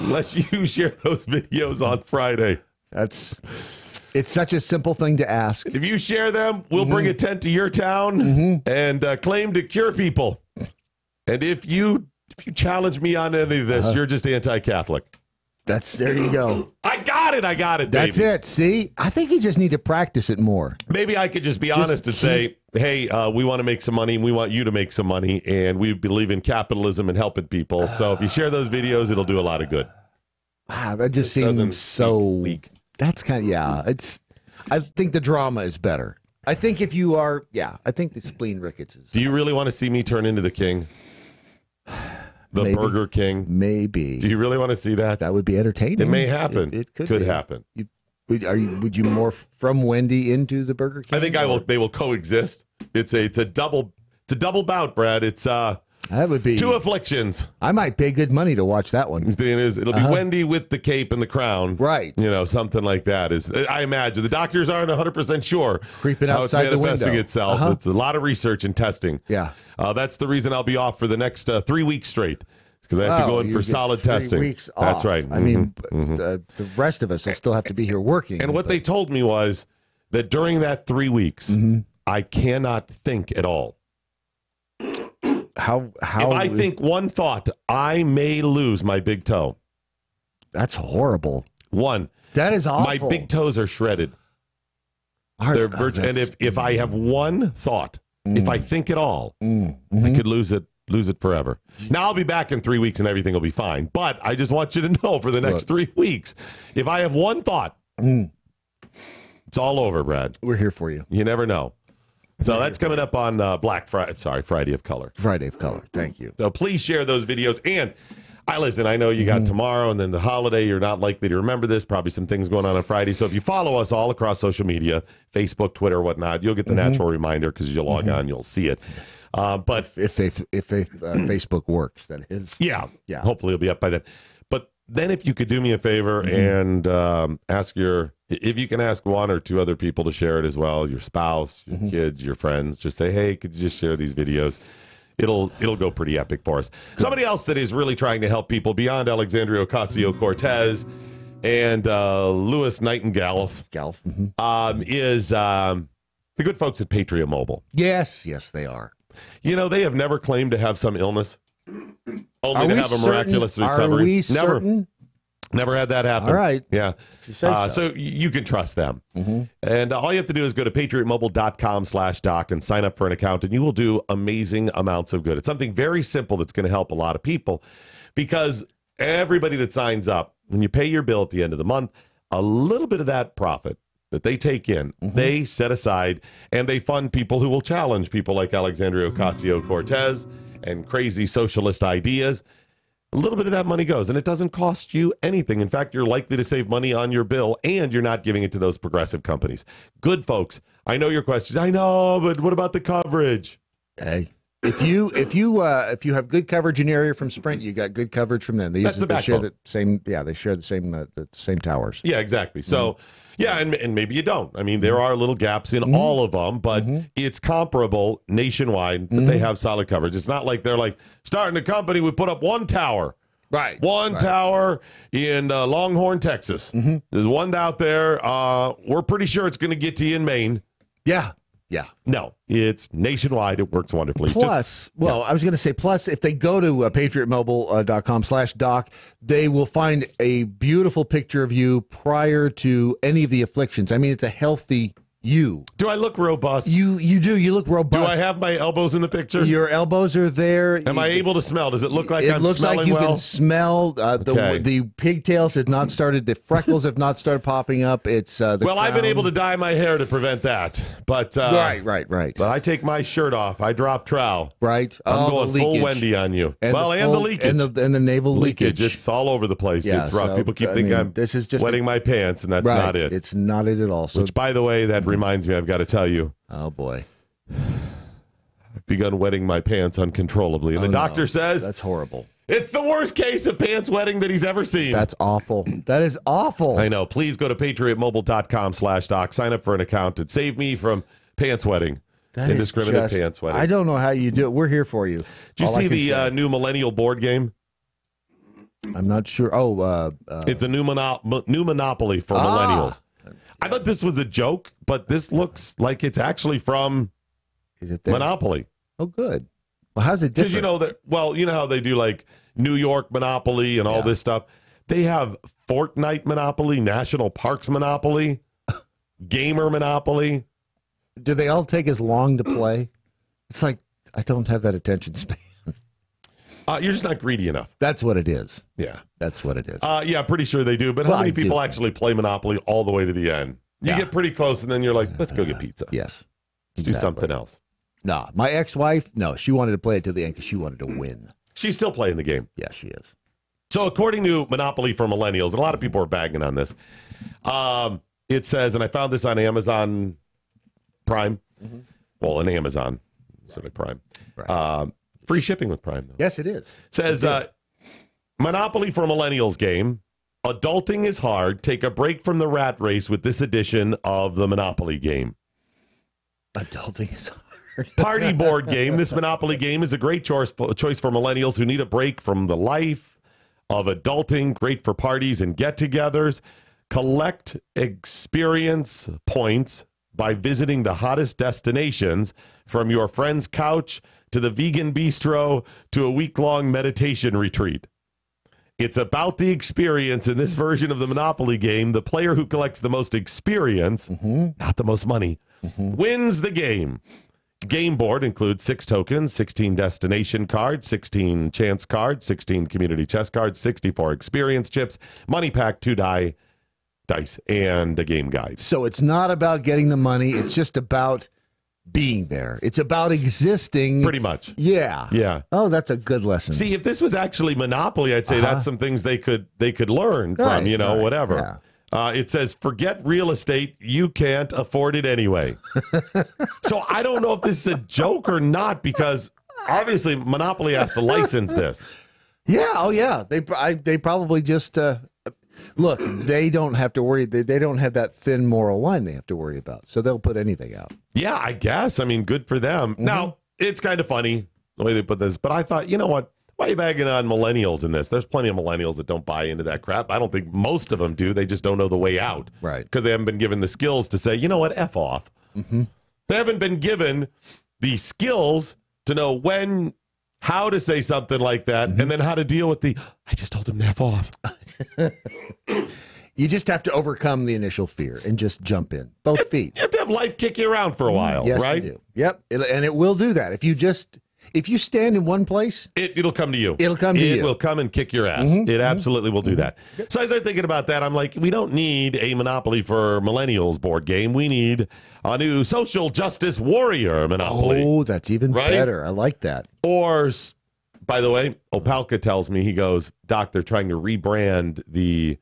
unless you share those videos on Friday. It's such a simple thing to ask. If you share them, we'll bring a tent to your town and claim to cure people. And if you challenge me on any of this, you're just anti-Catholic. There you go. I got it, baby. That's it. See, I think you just need to practice it more. Maybe I could just be honest and say, hey, we want to make some money, and we want you to make some money, and we believe in capitalism and helping people. So if you share those videos, it'll do a lot of good. Wow, that just seems so weak. That's kind of, I think the drama is better. I think if you are, I think the spleen rickets is. Do you really want to see me turn into the king? The maybe. Burger King. Maybe. Do you really want to see that? That would be entertaining. It may happen. It could happen. Would you morph from Wendy into the Burger King? I think I will. They will coexist. It's a double bout, Brad. It's that would be 2 afflictions. I might pay good money to watch that one. It'll be Wendy with the cape and the crown, right? Something like that. Is I imagine the doctors aren't 100% sure creeping how it's outside the manifesting window. itself. It's a lot of research and testing. Yeah, that's the reason I'll be off for the next 3 weeks straight. Because I have to go in for solid 3 testing. Weeks off. That's right. I mean, the rest of us will still have to be here working. And what they told me was that during that 3 weeks, I cannot think at all. How if I think one thought, I may lose my big toe. That's horrible. One. That is awful. My big toes are shredded. They're and if I have one thought, if I think at all, I could lose it forever. Now I'll be back in 3 weeks and everything will be fine. But I just want you to know for the next 3 weeks, if I have one thought, it's all over, Brad. We're here for you. You never know. So that's coming up on Friday of Color. Friday of Color. Thank you. So please share those videos. And I know you got tomorrow and then the holiday. You're not likely to remember this. Probably some things going on Friday. So if you follow us all across social media, Facebook, Twitter, whatnot, you'll get the natural reminder because you log on, you'll see it. But if Facebook works, that is. Yeah. Hopefully it'll be up by then. But then if you could do me a favor and if you can ask 1 or 2 other people to share it as well, your spouse, your kids, your friends, just say, hey, could you just share these videos? It'll go pretty epic for us. Good. Somebody else that is really trying to help people beyond Alexandria Ocasio-Cortez and Louis Nightingale is the good folks at Patriot Mobile. Yes, they are. They have never claimed to have some illness, only to have a miraculous recovery. Are we certain? Never had that happen. All right. Yeah. So you can trust them. And all you have to do is go to patriotmobile.com/doc and sign up for an account, and you will do amazing amounts of good. It's something very simple that's going to help a lot of people because everybody that signs up, when you pay your bill at the end of the month, a little bit of that profit that they take in, they set aside, and they fund people who will challenge people like Alexandria Ocasio-Cortez and crazy socialist ideas. A little bit of that money goes, and it doesn't cost you anything. In fact, you're likely to save money on your bill, and you're not giving it to those progressive companies. Good folks. I know your questions. I know, but what about the coverage? Hey, if you have good coverage in your area from Sprint, you got good coverage from them. They share the same towers. Yeah, exactly. So, and maybe you don't. I mean, there are little gaps in all of them, but it's comparable nationwide that they have solid coverage. It's not like they're like starting a company, we put up one tower. Right. One tower in Longhorn, Texas. There's one out there. We're pretty sure it's going to get to you in Maine. Yeah. No, it's nationwide. It works wonderfully. Plus, I was going to say, if they go to patriotmobile.com/doc, they will find a beautiful picture of you prior to any of the afflictions. I mean, it's a healthy you. Do I look robust? You do. You look robust. Do I have my elbows in the picture? Your elbows are there. Am I able to smell? Does it look like I'm smelling well? It looks like you can smell. The pigtails have not started. The freckles have not started popping up. It's I've been able to dye my hair to prevent that. But right. But I take my shirt off. I drop trowel. Right. I'm going full Wendy on you. And the leakage and the naval leakage. It's all over the place. Yeah, it's rough. People keep thinking I'm wetting my pants, and that's not it. It's not it at all. So, which, by the way, that reminds me, I've got to tell you. Oh, boy. I've begun wetting my pants uncontrollably. And the doctor says... That's horrible. It's the worst case of pants wetting that he's ever seen. That's awful. That is awful. I know. Please go to patriotmobile.com/doc. Sign up for an account and save me from pants wetting. Indiscriminate pants wetting. I don't know how you do it. We're here for you. Did you see the new Millennial board game? I'm not sure. It's a new Monopoly for millennials. I thought this was a joke, but this looks like it's actually from Monopoly. Oh, good. Well, how's it different? Because you know how they do like New York Monopoly and all this stuff? They have Fortnite Monopoly, National Parks Monopoly, Gamer Monopoly. Do they all take as long to play? It's like, I don't have that attention span. You're just not greedy enough. That's what it is. Yeah. That's what it is. Pretty sure they do. But how many people actually play Monopoly all the way to the end? You get pretty close, and then you're like, let's go get pizza. Yes. Let's do something else. No, my ex-wife, she wanted to play it to the end because she wanted to win. she's still playing the game. Yeah, she is. So according to Monopoly for Millennials, and a lot of people are bagging on this, it says, and I found this on Amazon Prime. Well, on Amazon, Civic Prime. Right. Free shipping with Prime, though. Yes, it is. Says, Monopoly for Millennials game. Adulting is hard. Take a break from the rat race with this edition of the Monopoly game. Adulting is hard. Party board game. This Monopoly game is a great choice for millennials who need a break from the life of adulting. Great for parties and get-togethers. Collect experience points by visiting the hottest destinations, from your friend's couch to the vegan bistro to a week-long meditation retreat. It's about the experience. In this version of the Monopoly game, the player who collects the most experience, not the most money, wins the game. Game board includes 6 tokens, 16 destination cards, 16 chance cards, 16 community chess cards, 64 experience chips, money pack, 2 dice, and a game guide. So it's not about getting the money. It's just about being there. It's about existing. Pretty much. Yeah. Yeah. Oh, that's a good lesson. See, if this was actually Monopoly, I'd say that's some things they could learn from, whatever. Yeah. It says, forget real estate. You can't afford it anyway. So I don't know if this is a joke or not, because obviously Monopoly has to license this. Yeah. Oh, yeah. They probably just look. They don't have to worry. They don't have that thin moral line they have to worry about. So they'll put anything out. Yeah, I guess. I mean, good for them. Now, it's kind of funny the way they put this, but I thought, you know what? Why are you bagging on millennials in this? There's plenty of millennials that don't buy into that crap. I don't think most of them do. They just don't know the way out. Right. Because they haven't been given the skills to say, you know what, F off. They haven't been given the skills to know how to say something like that, and then how to deal with I just told him to F off. You just have to overcome the initial fear and just jump in. Both feet. You have to have life kick you around for a while, yes, right? You do. Yep. And it will do that. If you stand in one place, it'll come to you. It'll come to you. It will come and kick your ass. It absolutely will do that. So as I'm thinking about that, I'm like, we don't need a Monopoly for Millennials board game. We need a new social justice warrior Monopoly. Oh, that's even better. I like that. Or, by the way, Opalka tells me, he goes, Doc, they're trying to rebrand the...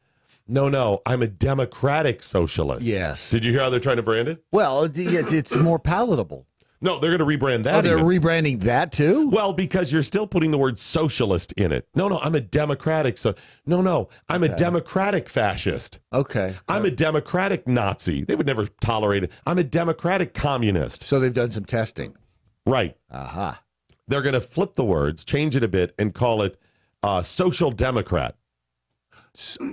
No, I'm a democratic socialist. Yes. Did you hear how they're trying to brand it? Well, it's more palatable. No, they're going to rebrand that. Oh, they're rebranding that too? Well, because you're still putting the word socialist in it. No, I'm a democratic. I'm a democratic fascist. Okay. I'm a democratic Nazi. They would never tolerate it. I'm a democratic communist. So they've done some testing. Right. Aha. They're going to flip the words, change it a bit, and call it social democrat.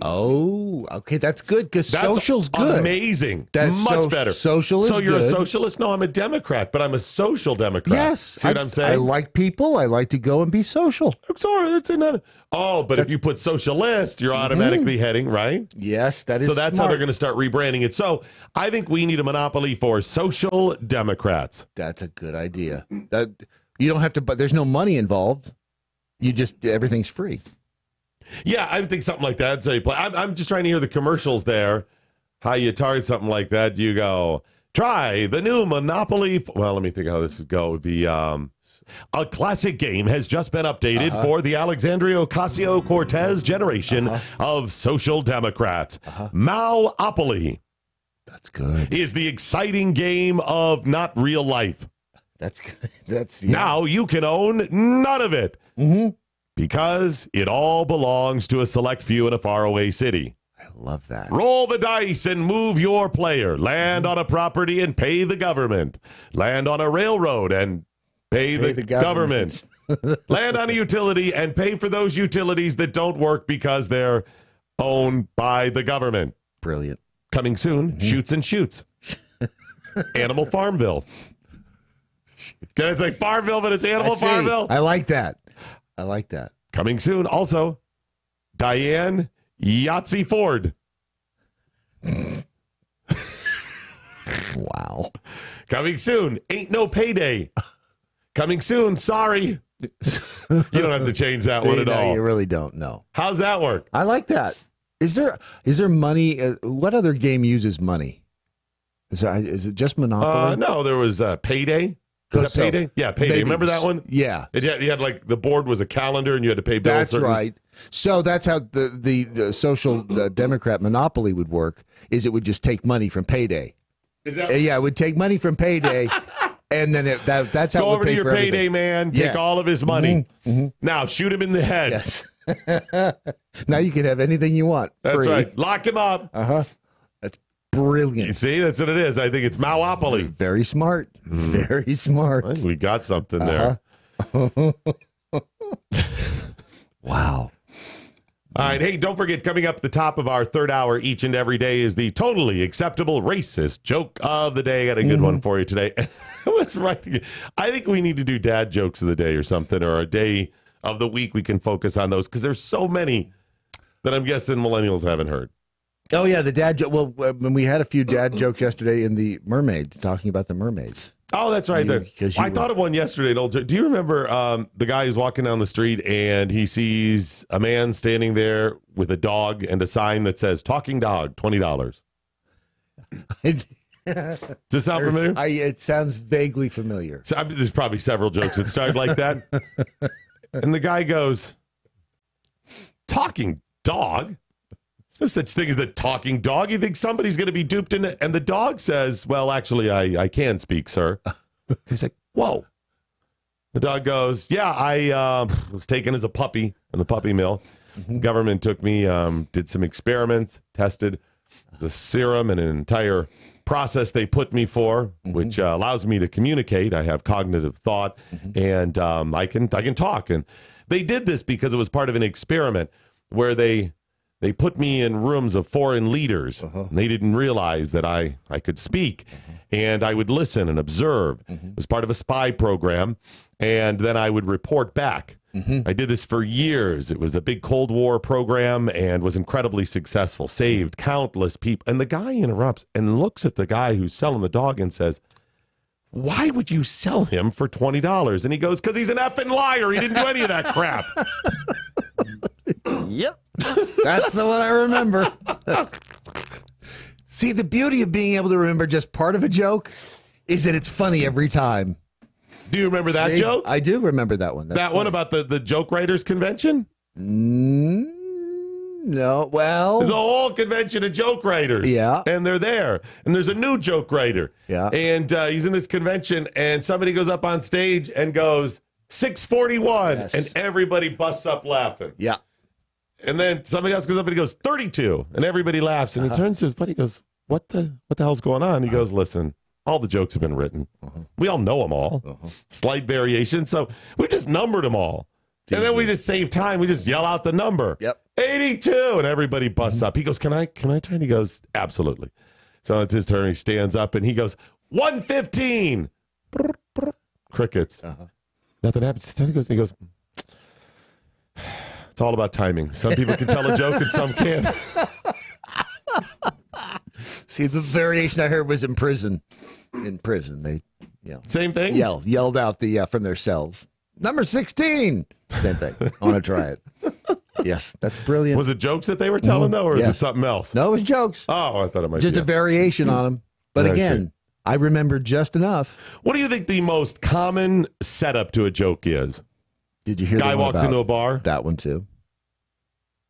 Oh, okay, that's good, because social's good. Amazing. That's much better. Social is so you're good. A socialist? No, I'm a Democrat, but I'm a social Democrat. Yes. See what I'm saying? I like people. I like to go and be social. I'm sorry, that's another. Oh, but if you put socialist, you're automatically heading, right? Yes, that is So that's smart. how they're going to start rebranding it. So I think we need a monopoly for social Democrats. That's a good idea. That you don't have to, but there's no money involved. Everything's free. Yeah, I would think something like that. So I'm just trying to hear the commercials there. How you target something like that? You go, try the new Monopoly. Well, let me think how this would go. It would be a classic game has just been updated for the Alexandria Ocasio-Cortez generation of social democrats. Malopoly. That's good. Is the exciting game of not real life. That's good. Now you can own none of it. Because it all belongs to a select few in a faraway city. I love that. Roll the dice and move your player. Land on a property and pay the government. Land on a railroad and pay the government. Land on a utility and pay for those utilities that don't work because they're owned by the government. Brilliant. Coming soon, Shoots and Shoots. Animal Farmville. Can I say Farmville, but it's Animal Farmville? I like that. I like that. Coming soon, also, Diane Yahtzee Ford. Wow. Coming soon, Ain't No Payday. Coming soon, sorry. You don't have to change that one at all. You really don't, no. How's that work? I like that. Is there money? What other game uses money? Is it just Monopoly? No, there was Payday. Is that Payday? Yeah, Payday. Maybe. Remember that one? Yeah. You had like the board was a calendar and you had to pay bills. That's right. So that's how the social Democrat monopoly would work, is it would just take money from Payday. Is that Yeah, it would take money from Payday, and then that's how go it would over pay to your for Payday everything. man, take all of his money. Now shoot him in the head. Yes. Now you can have anything you want. That's free. right. Lock him up. That's brilliant. You see, that's what it is. I think it's Maopoly. Very smart. Very smart. I think we got something there. Wow. All right. Hey, don't forget, coming up at the top of our third hour each and every day is the totally acceptable racist joke of the day. Got a good one for you today. What's right? I think we need to do dad jokes of the day or something, or a day of the week we can focus on those, because there's so many that I'm guessing millennials haven't heard. Oh, yeah, the dad joke. Well, when we had a few dad jokes yesterday in the mermaids, talking about the mermaids. Oh, that's right. I thought of one yesterday. Do you remember the guy who's walking down the street and he sees a man standing there with a dog and a sign that says "Talking Dog, $20." Does this sound familiar? It sounds vaguely familiar. So, there's probably several jokes that start like that. And the guy goes, "Talking dog? There's no such thing as a talking dog. You think somebody's going to be duped into?" And the dog says, "Well, actually, I can speak, sir." He's like, "Whoa." The dog goes, "Yeah, I was taken as a puppy in the puppy mill. Government took me, did some experiments, tested the serum and an entire process they put me for, which allows me to communicate. I have cognitive thought, and I can talk." And they did this because it was part of an experiment where they put me in rooms of foreign leaders. And they didn't realize that I could speak, and I would listen and observe. It was part of a spy program, and then I would report back. I did this for years. It was a big Cold War program and was incredibly successful, saved countless people. And the guy interrupts and looks at the guy who's selling the dog and says, "Why would you sell him for $20? And he goes, "Because he's an effing liar. He didn't do any of that crap." Yep. That's the one I remember. See, the beauty of being able to remember just part of a joke is that it's funny every time. Do you remember that joke? I do remember that one. That one about the joke writers convention? No. Well, there's a whole convention of joke writers. Yeah. And they're there. And there's a new joke writer. Yeah. And he's in this convention, and somebody goes up on stage and goes, 641. Yes. And everybody busts up laughing. Yeah. And then somebody else goes up and he goes, 32. And everybody laughs. And he turns to his buddy and goes, what the hell's going on? He goes, "Listen, all the jokes have been written. We all know them all. Slight variation. So we just numbered them all. And then we just save time. We just yell out the number. Yep. 82. And everybody busts up. He goes, Can I turn? He goes, "Absolutely." So it's his turn. He stands up and he goes, 115. Crickets. Nothing happens. He goes, "It's all about timing. Some people can tell a joke and some can't." See, the variation I heard was in prison. In prison, they same thing. Yelled out the from their cells. Number 16. Same thing. I want to try it. Yes, that's brilliant. Was it jokes that they were telling though, or is it something else? No, it was jokes. Oh, I thought it might just be a variation on them. But again, I remember just enough. What do you think the most common setup to a joke is? Did you hear? Guy walks into a bar. That one too.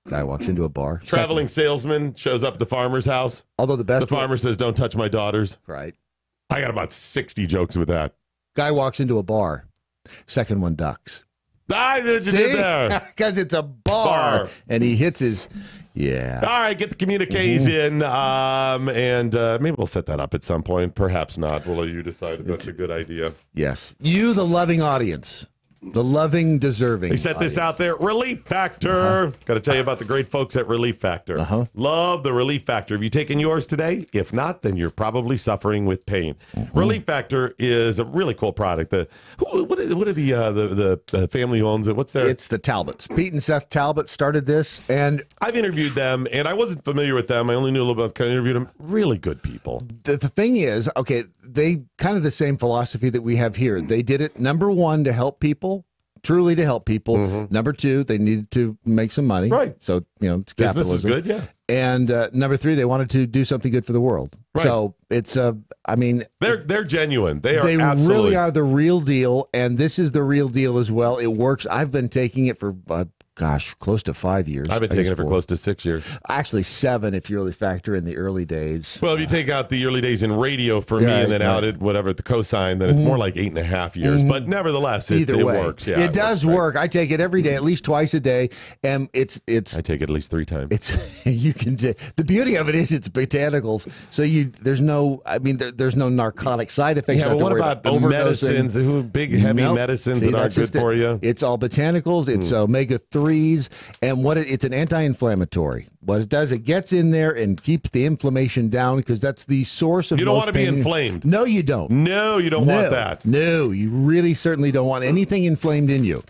Guy walks into a bar. Traveling salesman shows up at the farmer's house. Although the farmer says, "Don't touch my daughters." Right. I got about 60 jokes with that. Guy walks into a bar. Second one ducks. Did there. Because it's a bar. And he hits his... Yeah. All right, get the communiques in, and maybe we'll set that up at some point. Perhaps not. Will you decide if that's a good idea? Yes. You, the loving audience. The loving, deserving. They set this out there. Relief Factor. Got to tell you about the great folks at Relief Factor. Love the Relief Factor. Have you taken yours today? If not, then you're probably suffering with pain. Relief Factor is a really cool product. What are the family who owns it? What's their? It's the Talbots. Pete and Seth Talbot started this, and I've interviewed them, and I wasn't familiar with them. I only knew a little bit. Kind of interviewed them. Really good people. The thing is, okay, they kind of the same philosophy that we have here. They did it, number one, to help people truly to help people. Number two, they needed to make some money. Right. So, it's Business capitalism. is good, yeah. And number three, they wanted to do something good for the world. Right. So it's they're genuine. They really are the real deal, and this is the real deal as well. It works. I've been taking it for close to 5 years. I've been taking it for close to 6 years. Actually 7 if you really factor in the early days. Well, if you take out the early days in radio for me and then out at whatever the cosine, then it's more like 8.5 years. But nevertheless, it works. Yeah, it does work. I take it every day, at least twice a day, and it's. I take it at least 3 times. It's you can. The beauty of it is it's botanicals, so there's no narcotic side effects. Yeah, but what about the medicines? Big heavy medicines that aren't good for you? It's all botanicals. It's omega-3s, and it's an anti-inflammatory. What it does, it gets in there and keeps the inflammation down because that's the source of. You don't want to be pain. inflamed. No, you don't. No, you don't want that. No, you really certainly don't want anything inflamed in you.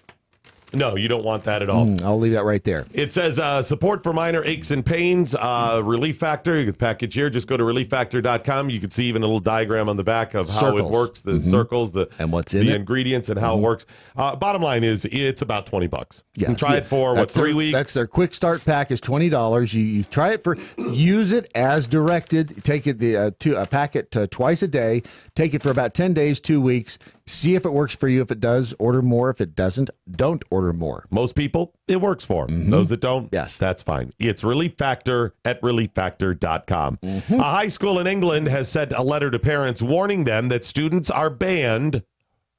No, you don't want that at all. I'll leave that right there. It says support for minor aches and pains, Relief Factor. You can package here. Just go to relieffactor.com. You can see even a little diagram on the back of how it works, the circles, and what's in the ingredients and how it works. Bottom line is it's about $20. Yes. You can try it for 3 weeks? That's their quick start pack is $20. You try it use it as directed. Take it a packet twice a day. Take it for about 10 days, 2 weeks. See if it works for you. If it does, order more. If it doesn't, don't order more. Most people, it works for. Those that don't, that's fine. It's Relief Factor at relieffactor.com. A high school in England has sent a letter to parents warning them that students are banned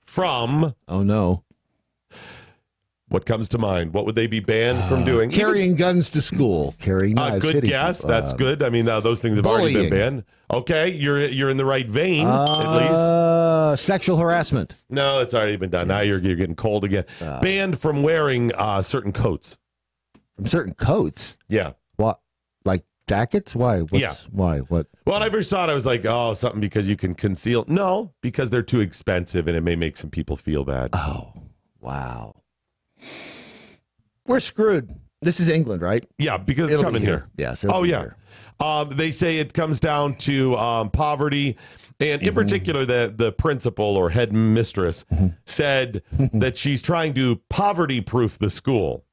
from... Oh, no. What comes to mind? What would they be banned from doing? Carrying guns to school. Carrying knives. Good guess. That's good. I mean, those things have already been banned. Okay, you're in the right vein, at least. Sexual harassment. No, it's already been done. Now you're getting cold again. Banned from wearing certain coats. From certain coats? Yeah. What? Like jackets? Why? Why? What? Well, when I first saw it, I was like, something because you can conceal. No, because they're too expensive and it may make some people feel bad. Oh, wow. We're screwed. This is England, right? Yeah, because it's coming here. Yes. Here. They say it comes down to poverty. And in particular, the principal or head mistress said that she's trying to poverty-proof the school.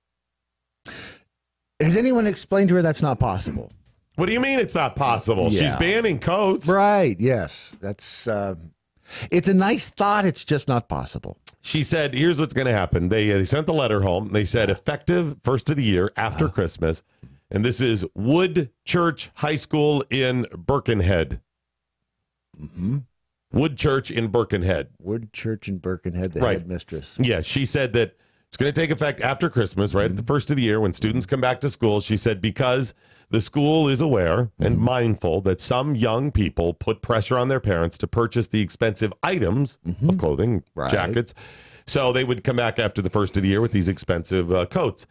Has anyone explained to her that's not possible? What do you mean it's not possible? Yeah. She's banning coats. Right, yes. That's it's a nice thought. It's just not possible. She said, here's what's going to happen. They sent the letter home. They said effective first of the year after Christmas. And this is Wood Church High School in Birkenhead. Wood Church in Birkenhead. Wood Church in Birkenhead, the headmistress. Yeah, she said that it's going to take effect after Christmas, right at the first of the year when students come back to school. She said because the school is aware and mindful that some young people put pressure on their parents to purchase the expensive items of clothing, jackets. So they would come back after the first of the year with these expensive coats.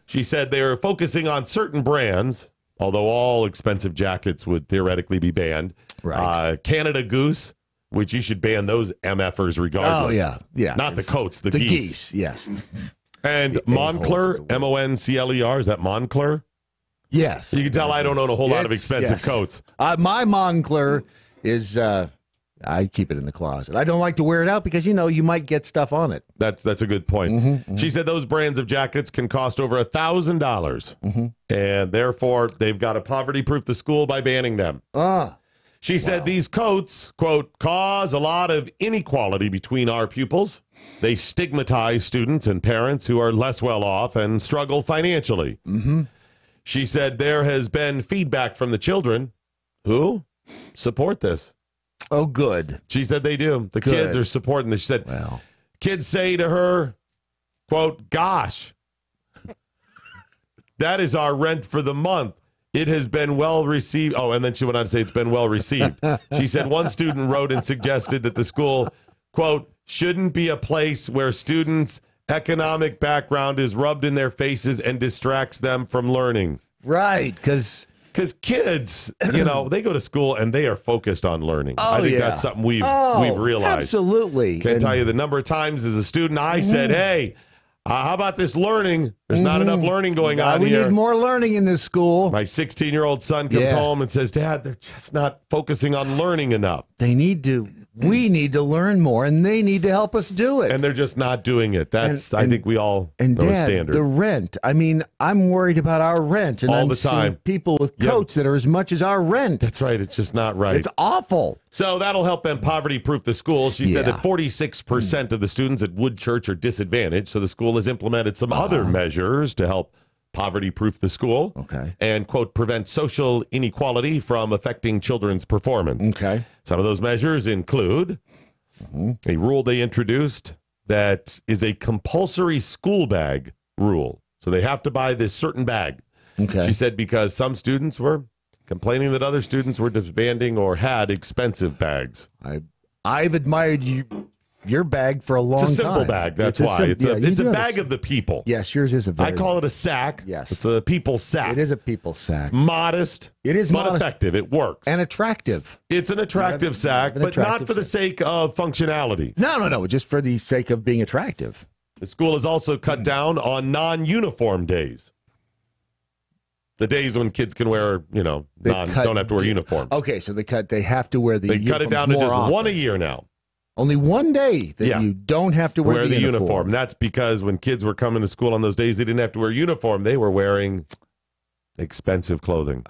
She said they're focusing on certain brands, although all expensive jackets would theoretically be banned. Right. Canada Goose, which you should ban those MFers regardless. Oh, yeah. Not the coats, the geese. Yes. And Moncler, Moncler. Is that Moncler? Yes. You can tell I don't own a whole lot of expensive coats. My Moncler is... I keep it in the closet. I don't like to wear it out because, you might get stuff on it. That's a good point. She said those brands of jackets can cost over $1,000. And therefore, they've got to poverty-proof the school by banning them. She said these coats, quote, cause a lot of inequality between our pupils. They stigmatize students and parents who are less well off and struggle financially. She said there has been feedback from the children who support this. Oh, good. She said they do. The kids are supporting this. She said, kids say to her, quote, gosh, that is our rent for the month. It has been well received. Oh, and then she went on to say it's been well received. She said one student wrote and suggested that the school, quote, shouldn't be a place where students' economic background is rubbed in their faces and distracts them from learning. Right, because kids, they go to school and they are focused on learning. I think that's something we've realized. Absolutely. Can't tell you the number of times as a student I said, hey, how about this learning? There's not enough learning going on here. We need more learning in this school. My 16-year-old son comes home and says, Dad, they're just not focusing on learning enough. They need to We need to learn more, and they need to help us do it. And they're just not doing it. That's, I think we all and know Dad, standard. The rent. I mean, I'm worried about our rent. And all I'm the time. seeing people with coats that are as much as our rent. That's right. It's just not right. It's awful. So that'll help them poverty-proof the schools. She said that 46% of the students at Woodchurch are disadvantaged, so the school has implemented some other measures to help poverty-proof the school. Okay. And, quote, prevent social inequality from affecting children's performance. Okay. Some of those measures include a rule they introduced that is a compulsory school bag rule. So they have to buy this certain bag. Okay. She said because some students were complaining that other students were disbanding or had expensive bags. I've admired your bag for a long time. It's a simple bag. That's why. It's a bag of the people. Yes, yours is a very... I call it a sack. Yes. It's a people's sack. It is a people's sack. It's modest. It is but modest. effective. It works. And attractive. It's an attractive sack, but not for the sake of functionality. No. Just for the sake of being attractive. The school has also cut down on non-uniform days. The days when kids can wear, don't have to wear uniforms. Okay, so they have to wear the They uniforms cut it down to just often. one a year now. Only one day that you don't have to wear the uniform. That's because when kids were coming to school on those days, they didn't have to wear uniform. They were wearing expensive clothing.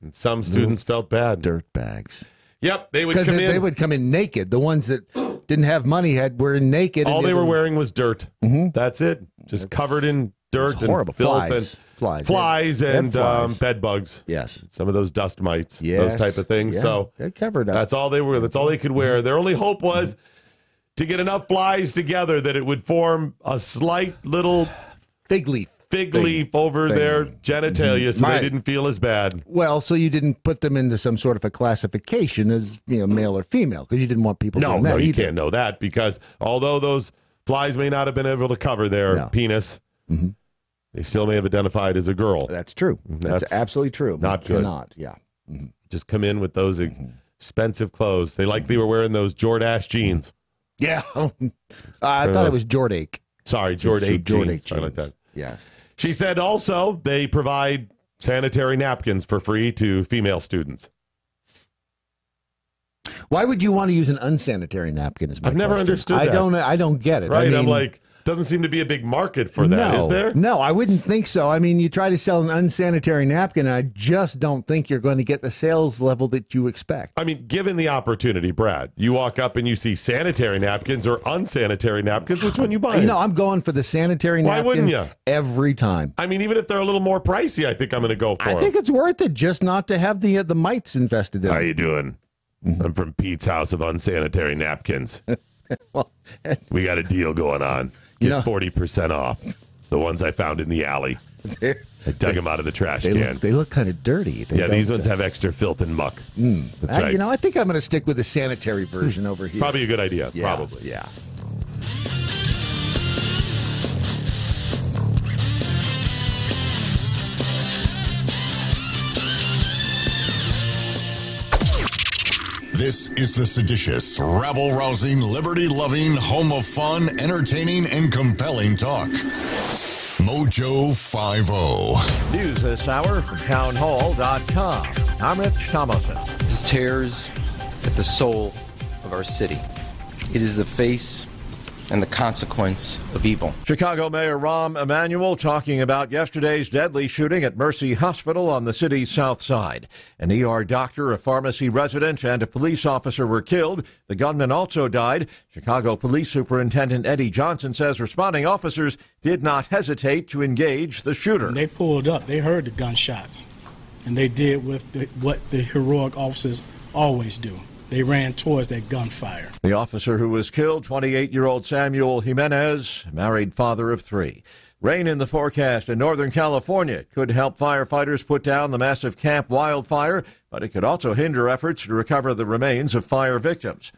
And some students felt bad. Dirt bags. Yep, they would come in. They would come in naked. The ones that didn't have money were naked. All they were wearing was dirt. Mm-hmm. That's it. Just covered in dirt and horrible. filth and flies and bed bugs. Yes, some of those dust mites. Yes. Those type of things. Yeah, so they covered up. That's all they were. That's all they could wear. Their only hope was to get enough flies together that it would form a slight little fig leaf over their genitalia, so they didn't feel as bad. Well, so you didn't put them into some sort of a classification as male or female because you didn't want people doing that. No, you can't know that because although those flies may not have been able to cover their penis, they still may have identified as a girl. That's true. That's absolutely true. Not good. Cannot. Yeah. Just come in with those expensive clothes. They likely were wearing those Jordache jeans. Yeah. I thought it was Jordake. Sorry, Jordache jeans. Something like that. Yes. She said also they provide sanitary napkins for free to female students. Why would you want to use an unsanitary napkin? I've never understood that. I don't get it. Right. I'm like, doesn't seem to be a big market for that, is there? No, I wouldn't think so. I mean, you try to sell an unsanitary napkin, and I just don't think you're going to get the sales level that you expect. I mean, given the opportunity, Brad, you walk up and you see sanitary napkins or unsanitary napkins, which one you buy? I'm going for the sanitary napkin. Why wouldn't you? Every time. I mean, even if they're a little more pricey, I think I'm going to go for it. I think it's worth it just not to have the mites invested in. How you doing? I'm from Pete's House of Unsanitary Napkins. Well, we got a deal going on. Get 40% off. The ones I found in the alley. I dug them out of the trash can. They look kind of dirty. These ones have extra filth and muck. That's right. I think I'm going to stick with the sanitary version over here. Probably a good idea. Yeah, Probably. Yeah. This is the seditious, rabble-rousing, liberty-loving, home of fun, entertaining, and compelling talk. MoJo 50. News this hour from townhall.com. I'm Rich Thompson. This tears at the soul of our city. It is the face and the consequence of evil. Chicago Mayor Rahm Emanuel talking about yesterday's deadly shooting at Mercy Hospital on the city's south side. An ER doctor, a pharmacy resident, and a police officer were killed. The gunman also died. Chicago Police Superintendent Eddie Johnson says responding officers did not hesitate to engage the shooter. When they pulled up, they heard the gunshots, and they did what the heroic officers always do. They ran towards that gunfire. The officer who was killed, 28-year-old Samuel Jimenez, married father of 3. Rain in the forecast in Northern California could help firefighters put down the massive Camp Wildfire, but it could also hinder efforts to recover the remains of fire victims.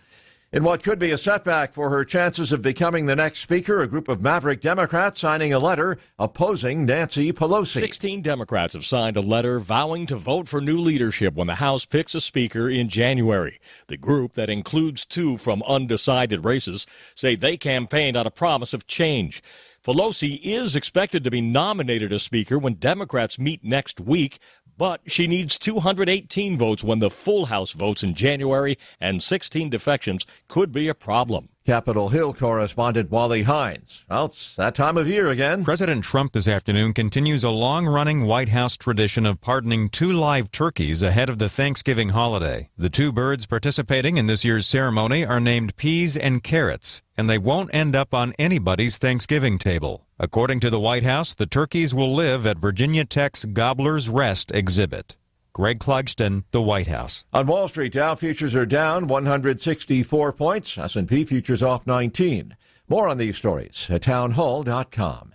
In what could be a setback for her chances of becoming the next speaker, a group of maverick Democrats signing a letter opposing Nancy Pelosi. 16 Democrats have signed a letter vowing to vote for new leadership when the House picks a speaker in January. The group, that includes 2 from undecided races, say they campaigned on a promise of change. Pelosi is expected to be nominated as speaker when Democrats meet next week, But she needs 218 votes when the full House votes in January, and 16 defections could be a problem. Capitol Hill correspondent Wally Hines. Well, it's that time of year again. President Trump this afternoon continues a long-running White House tradition of pardoning 2 live turkeys ahead of the Thanksgiving holiday. The 2 birds participating in this year's ceremony are named Peas and Carrots, and they won't end up on anybody's Thanksgiving table. According to the White House, the turkeys will live at Virginia Tech's Gobbler's Rest exhibit. Greg Clugston, the White House. On Wall Street, Dow futures are down 164 points. S&P futures off 19. More on these stories at townhall.com.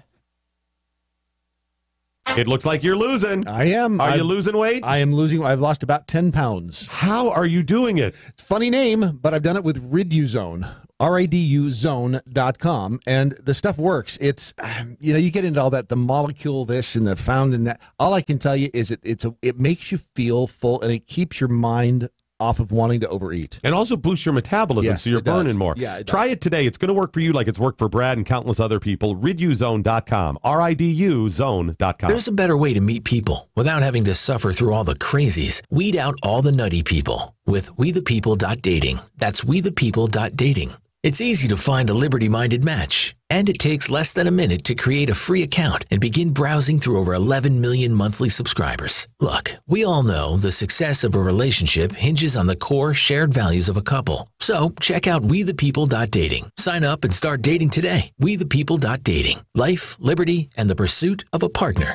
It looks like you're losing. I am. Are you losing weight? I am losing. I've lost about 10 pounds. How are you doing it? Funny name, but I've done it with Riduzone. RADUzone.com, and the stuff works. It's, you get into all that, the molecule this and the found in that. All I can tell you is it makes you feel full, and it keeps your mind off of wanting to overeat. And also boosts your metabolism, so you're burning more. Yeah, Try it today. It's going to work for you like it's worked for Brad and countless other people. Riduzone.com. RIDUzone.com. There's a better way to meet people without having to suffer through all the crazies. Weed out all the nutty people with WeThePeople.dating. That's WeThePeople.dating. It's easy to find a liberty-minded match, and it takes less than a minute to create a free account and begin browsing through over 11 million monthly subscribers. Look, we all know the success of a relationship hinges on the core shared values of a couple. So check out WeThePeople.dating. Sign up and start dating today. WeThePeople.dating. Life, liberty, and the pursuit of a partner.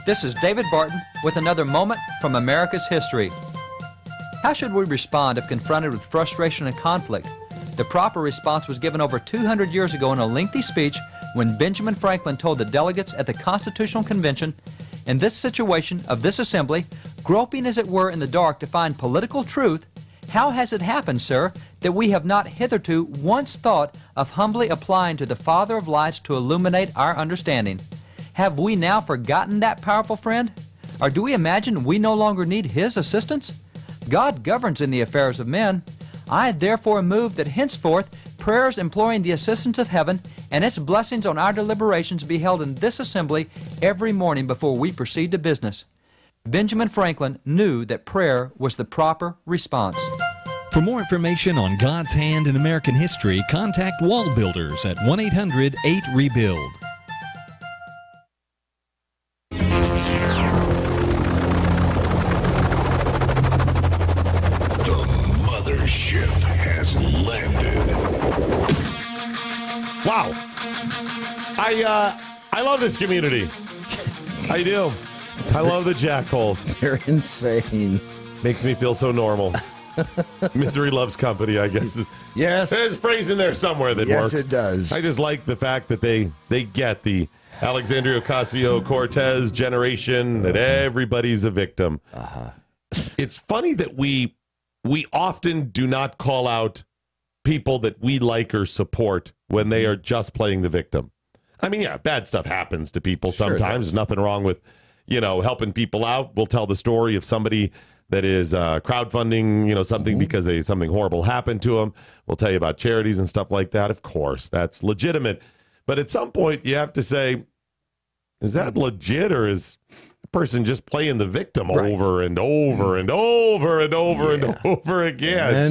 This is David Barton with another moment from America's history. How should we respond if confronted with frustration and conflict? The proper response was given over 200 years ago in a lengthy speech when Benjamin Franklin told the delegates at the Constitutional Convention, "In this situation of this assembly, groping as it were in the dark to find political truth, how has it happened, sir, that we have not hitherto once thought of humbly applying to the Father of lights to illuminate our understanding? Have we now forgotten that powerful friend? Or do we imagine we no longer need his assistance? God governs in the affairs of men. I therefore move that henceforth prayers imploring the assistance of heaven and its blessings on our deliberations be held in this assembly every morning before we proceed to business." Benjamin Franklin knew that prayer was the proper response. For more information on God's hand in American history, contact Wall Builders at 1-800-8-REBUILD. Ship has landed. Wow. I love this community. I do. I love the jackholes. They're insane. Makes me feel so normal. Misery loves company, I guess. Yes. There's a phrase in there somewhere that works. Yes, it does. I just like the fact that they get the Alexandria Ocasio-Cortez generation, that everybody's a victim. It's funny that we often do not call out people that we like or support when they are just playing the victim. I mean, yeah, bad stuff happens to people sometimes. There's nothing wrong with, helping people out. We'll tell the story of somebody that is crowdfunding, something because something horrible happened to them. We'll tell you about charities and stuff like that. Of course, that's legitimate. But at some point, you have to say, is that legit, or is person just playing the victim over and over and over and over and over again?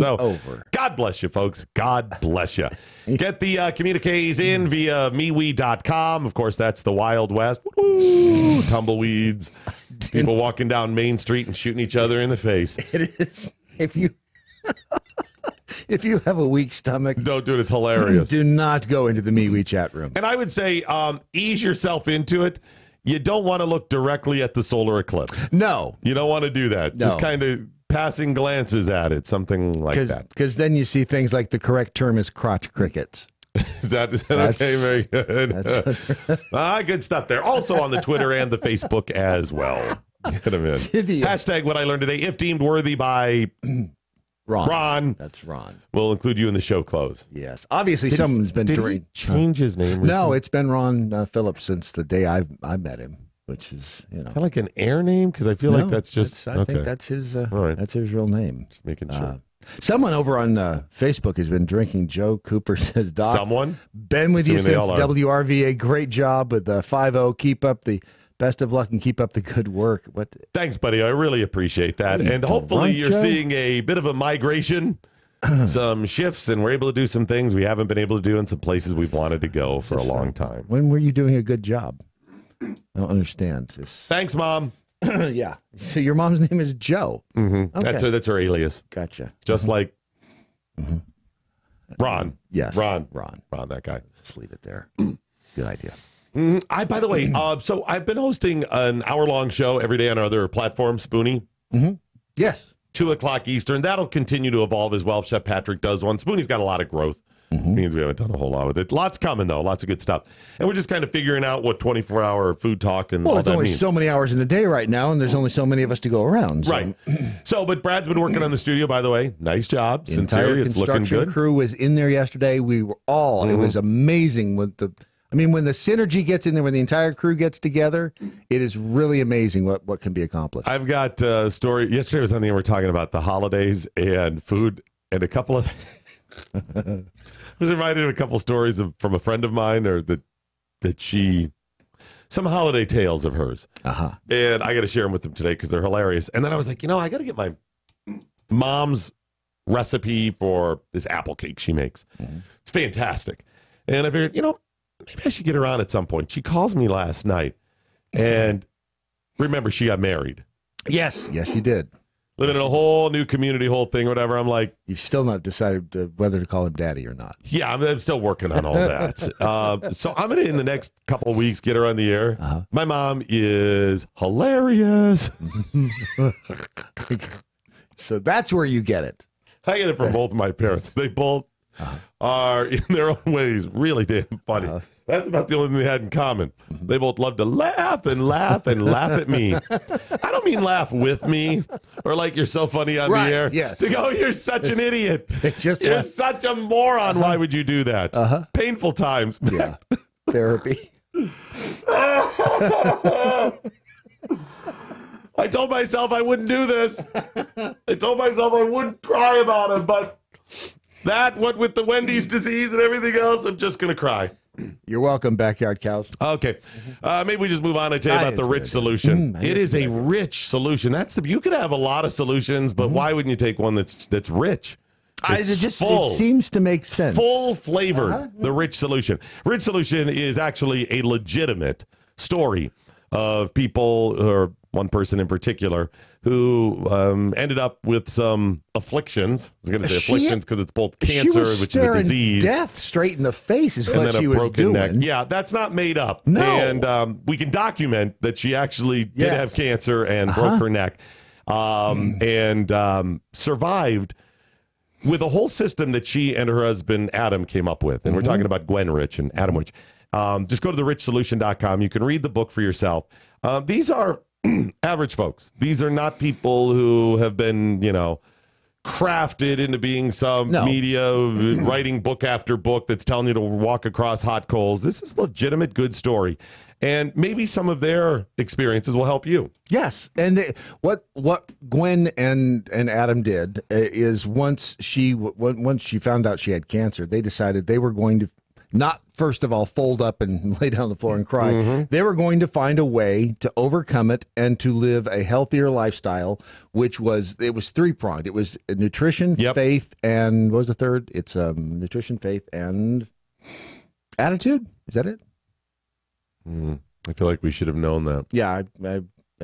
God bless you, folks. God bless you. Get the communiques in via MeWe.com. Of course, that's the Wild West. Woo, tumbleweeds, people walking down Main Street and shooting each other in the face. It is. If you have a weak stomach, don't do it. It's hilarious. Do not go into the MeWe chat room. And I would say ease yourself into it. You don't want to look directly at the solar eclipse. No. You don't want to do that. No. Just kind of passing glances at it, something like that. Because then you see things like the correct term is crotch crickets. Is that okay? Very good. Good stuff there. Also on the Twitter and the Facebook as well. Get them in. Hashtag what I learned today. If deemed worthy by Ron. That's Ron. We'll include you in the show close. Yes. Obviously, someone's been Did he change his name recently? No, it's been Ron Phillips since the day I met him, which is, Is that like an air name? Because I feel like that's just... I think that's his that's his real name. Just making sure. Someone over on Facebook has been drinking. Joe Cooper says, Doc. Someone? Been with you since WRVA. Great job with the 5-0. Keep up the Best of luck and keep up the good work. What? Thanks, buddy. I really appreciate that. And hopefully you're seeing a bit of a migration, some shifts, and we're able to do some things we haven't been able to do in some places we've wanted to go for a long time. When were you doing a good job? I don't understand this. Thanks, Mom. Yeah. So your mom's name is Joe. Mm-hmm. Okay. That's her alias. Gotcha. Just like Ron. Yes. Ron, that guy. Just leave it there. Good idea. By the way, so I've been hosting an hour-long show every day on our other platform, Spoonie. Yes. 2 o'clock Eastern. That'll continue to evolve as well. Chef Patrick does one. Spoonie's got a lot of growth. Means we haven't done a whole lot with it. Lots coming, though. Lots of good stuff. And we're just kind of figuring out what 24-hour food talk and all that means. Well, it's only so many hours in a day right now, and there's only so many of us to go around. So. Right. So, but Brad's been working on the studio, by the way. Nice job. The entire Sincerely, it's looking construction good. crew was in there yesterday. We were all, it was amazing when the synergy gets in there, when the entire crew gets together, it is really amazing what can be accomplished. I've got a story. Yesterday I was on the air, we're talking about the holidays and food, and a couple of I was reminded of a couple stories from a friend of mine, or some holiday tales of hers. And I got to share them with them today because they're hilarious. And then I was like, I got to get my mom's recipe for this apple cake she makes. It's fantastic. And I figured, maybe I should get her on at some point. She calls me last night, and remember, she got married. Yes, she did. Living in a whole new community, whole thing, whatever. I'm like, you've still not decided whether to call him daddy or not. Yeah, I'm still working on all that. So I'm going to, in the next couple of weeks, get her on the air. My mom is hilarious. So that's where you get it. I get it from both of my parents. They both are, in their own ways, really damn funny. That's about the only thing they had in common. They both love to laugh and laugh and laugh at me. I don't mean laugh with me or like you're so funny on the air. Yes. To go, you're such an idiot. You're such a moron. Why would you do that? Painful times. Yeah. Therapy. I told myself I wouldn't do this. I told myself I wouldn't cry about it, but what with the Wendy's disease and everything else, I'm just going to cry. You're welcome, Backyard Cows. Okay. Maybe we just move on and tell you about the rich solution. It is a rich solution. You could have a lot of solutions, but why wouldn't you take one that's rich? It seems to make sense. Full flavored, the rich solution. Rich solution is actually a legitimate story of people, or one person in particular, who ended up with some afflictions. I was going to say afflictions because it's both cancer, which is a disease. Death straight in the face is and what then she a was broken doing. neck. Yeah, that's not made up. No. And we can document that she actually did have cancer and broke her neck and survived with a whole system that she and her husband, Adam, came up with. And we're talking about Gwen Rich and Adam Rich. Just go to therichsolution.com. You can read the book for yourself. These are average folks. These are not people who have been, crafted into being some media writing book after book that's telling you to walk across hot coals. This is legitimate good story. And maybe some of their experiences will help you. Yes. And what Gwen and Adam did is once she found out she had cancer, they decided they were going to not, first of all, fold up and lay down on the floor and cry. They were going to find a way to overcome it and to live a healthier lifestyle, it was three-pronged. It was nutrition, faith, and what was the third? It's nutrition, faith, and attitude. Is that it? I feel like we should have known that. Yeah,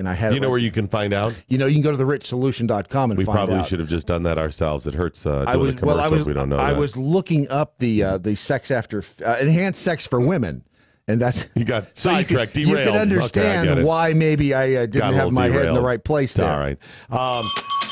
I had. You know where you can find out? You can go to therichsolution.com and we find out. We probably should have just done that ourselves. It hurts doing a commercial if we don't know I that. was looking up the sex after enhanced sex for women, and that's you got sidetracked, derailed. You can understand why maybe I didn't have my head in the right place there. All right.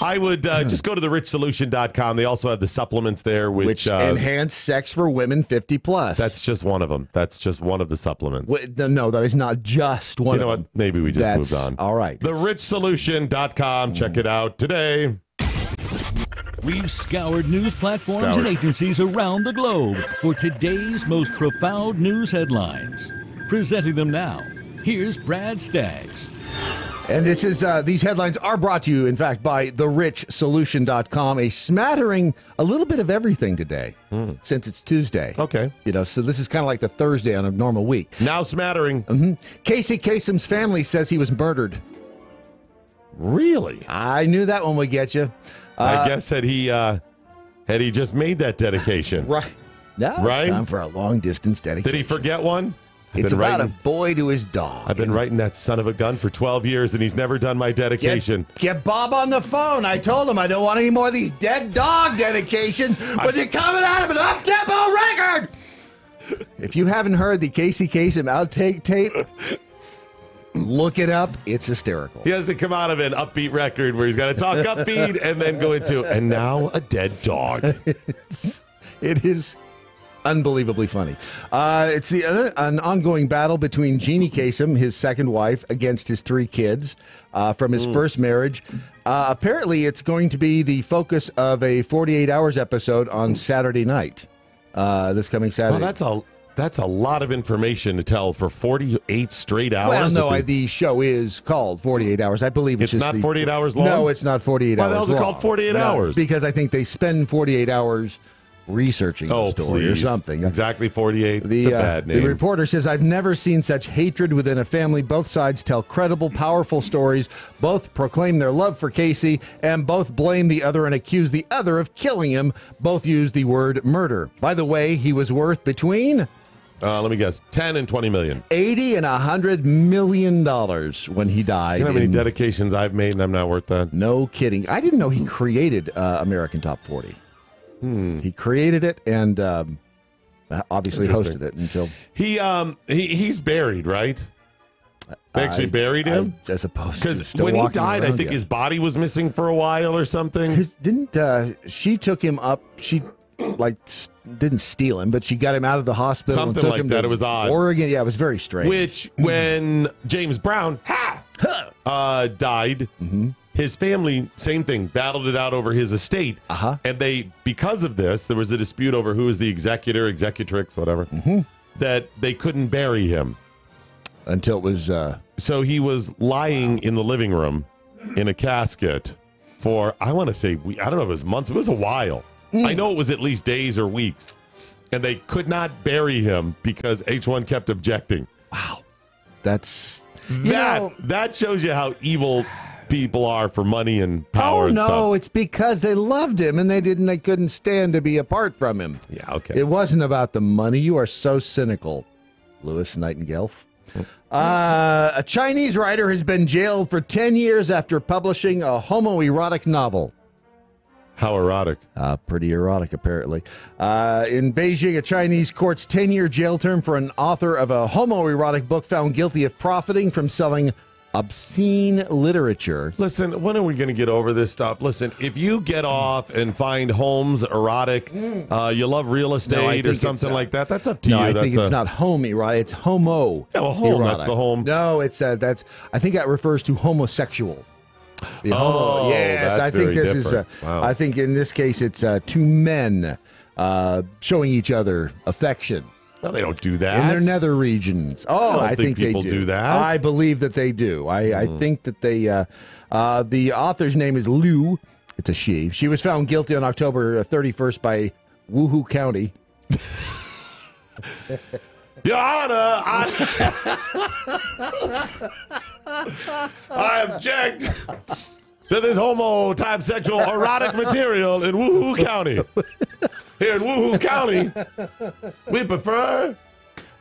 I would just go to therichsolution.com. They also have the supplements there, which enhanced sex for women 50+. That's just one of them. That's just one of the supplements. No, that is not just one of them. You know what? Maybe we just moved on. All right. Therichsolution.com. Check it out today. We've scoured news platforms and agencies around the globe for today's most profound news headlines. Presenting them now, here's Brad Staggs. And this is these headlines are brought to you, in fact, by therichsolution.com. A smattering, a little bit of everything today, since it's Tuesday. Okay. So this is kind of like the Thursday on a normal week. Now smattering. Casey Kasem's family says he was murdered. Really? I knew that one would get you. I guess had he just made that dedication. Right. Now it's time for a long-distance dedication. Did he forget one? It's about a boy to his dog. I've been writing that son of a gun for 12 years, and he's never done my dedication. Get Bob on the phone. I told him I don't want any more of these dead dog dedications, but you're coming out of an up-tempo record! If you haven't heard the Casey Kasem outtake tape, look it up. It's hysterical. He has to come out of an upbeat record where he's got to talk upbeat and then go into, and now a dead dog. It is unbelievably funny. It's an ongoing battle between Jeannie Kasem, his second wife, against his 3 kids from his first marriage. Apparently, it's going to be the focus of a 48 Hours episode on Saturday night, this coming Saturday. Well, that's a lot of information to tell for 48 straight hours. Well, no, the show is called 48 Hours. I believe it's not 48 hours long? No, it's not 48 hours long. Why the hell is it called 48 hours? Because I think they spend 48 hours researching the story or something. Exactly 48. It's a bad name. The reporter says, I've never seen such hatred within a family. Both sides tell credible, powerful stories. Both proclaim their love for Casey, and both blame the other and accuse the other of killing him. Both use the word murder. By the way, he was worth between... let me guess, 10 and 20 million. 80 and $100 million when he died. You know how many dedications I've made and I'm not worth that? No kidding. I didn't know he created American Top 40. He created it and obviously hosted it until he's buried, right? They actually buried him, I suppose. Because when he died, I think his body was missing for a while or something. She took him up? She didn't steal him, but she got him out of the hospital. Something and took like him that. To it was odd. Oregon, yeah, it was very strange. Which when James Brown died. His family, same thing, battled it out over his estate. And because of this, there was a dispute over who was the executrix, whatever, that they couldn't bury him. Until it was... So he was lying in the living room in a casket for, I want to say, I don't know if it was months, it was a while. I know it was at least days or weeks. And they could not bury him because H1 kept objecting. Wow. That's... That shows you how evil... people are for money and power and stuff. Oh, no, it's because they loved him and they couldn't stand to be apart from him. Yeah, okay. It wasn't about the money. You are so cynical, Louis Nightingale. A Chinese writer has been jailed for 10 years after publishing a homoerotic novel. How erotic? Pretty erotic, apparently. In Beijing, a Chinese court's 10-year jail term for an author of a homoerotic book found guilty of profiting from selling obscene literature. Listen, when are we going to get over this stuff? Listen, if you get off and find homes erotic, you love real estate or something like that, that's up to you. I think it's not home-erotic, it's homo. Yeah, well, home, that's the home. No, it's I think that refers to homosexual. Yes, that's I think this different. is. I think in this case, it's two men showing each other affection. No, they don't do that in their nether regions. Oh, I think people they do that. I believe that they do. I think that they. The author's name is Liu. It's a she. She was found guilty on October 31st by Wuhu County. Your Honor, I object to this homo-type sexual erotic material in Wuhu County. Here in Wuhu County, we prefer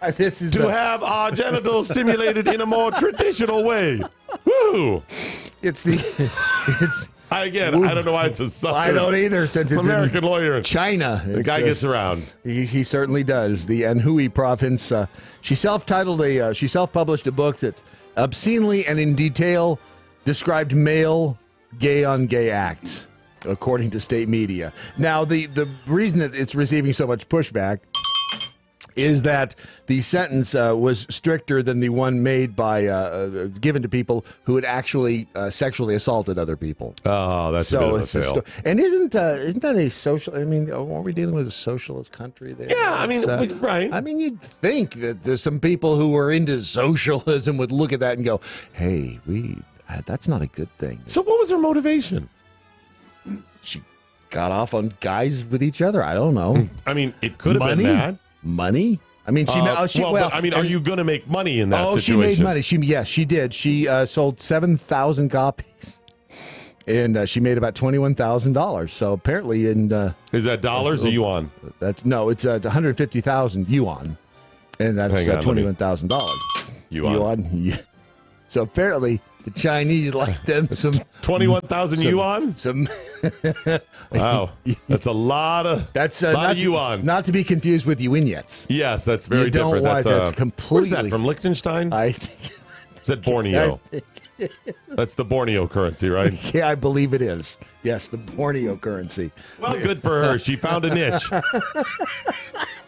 to have our genitals stimulated in a more traditional way. Woo! I don't know why it's a sucker. I don't either, since it's American lawyer in China. The guy gets around. He certainly does. The Anhui province. She self-published a book that obscenely and in detail described male gay-on-gay acts, according to state media. Now, the reason that it's receiving so much pushback is that the sentence was stricter than the one made by given to people who had actually sexually assaulted other people. Oh, that's a bit of a fail. And isn't that a social? I mean, aren't we dealing with a socialist country there? Yeah, I mean, right. I mean, you'd think that there's some people who are into socialism would look at that and go, "Hey, That's not a good thing. So what was her motivation? She got off on guys with each other. I don't know. I mean, it could have been that. Money? I mean, are you going to make money in that situation? She made money. She did. She sold 7,000 copies, and she made about $21,000. So apparently, is that dollars or yuan? It's 150,000 yuan, and that's $21,000 yuan. Yeah. So apparently, the Chinese like them some 21,000 yuan. Wow, that's a lot of yuan. Not to be confused with yuanyets. Yes, that's very different. That's completely. What is that from Liechtenstein? Is that Borneo? That's the Borneo currency, right? Yeah, I believe it is. Yes, the Borneo currency. Well, good for her. She found a niche,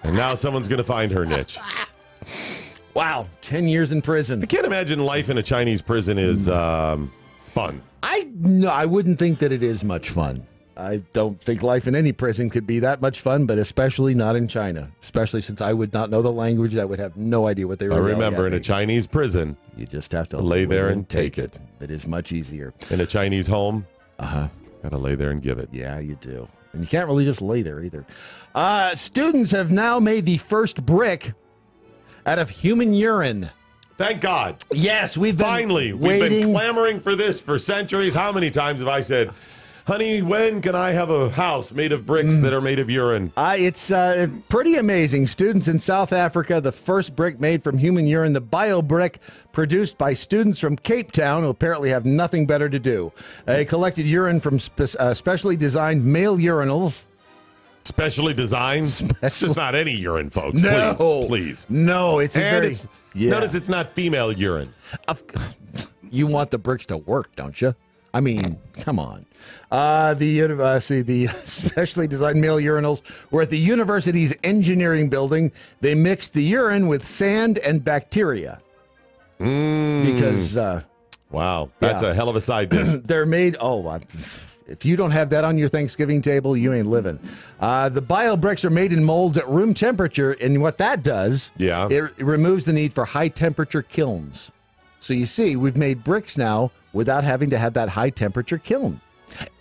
and now someone's going to find her niche. Wow, 10 years in prison. I can't imagine life in a Chinese prison is fun. I wouldn't think that it is much fun. I don't think life in any prison could be that much fun, but especially not in China. Especially since I would not know the language. I would have no idea what they were. I remember in a Chinese prison, you just have to lay there and take it. It is much easier. In a Chinese home, gotta lay there and give it. Yeah, you do. And you can't really just lay there either. Students have now made the first brick out of human urine. Thank God. Yes, we've been clamoring for this for centuries. How many times have I said, honey, when can I have a house made of bricks that are made of urine? It's pretty amazing. Students in South Africa, the first brick made from human urine, the bio brick produced by students from Cape Town who apparently have nothing better to do. They collected urine from specially designed male urinals. Specially designed? It's just not any urine, folks. No. Please. No, it's notice it's not female urine. You want the bricks to work, don't you? I mean, come on. The specially designed male urinals were at the university's engineering building. They mixed the urine with sand and bacteria. Because, wow, that's a hell of a side dish. They're made, if you don't have that on your Thanksgiving table, you ain't living. The bio bricks are made in molds at room temperature, and what that does, it removes the need for high temperature kilns. So you see, we've made bricks now without having to have that high temperature kiln.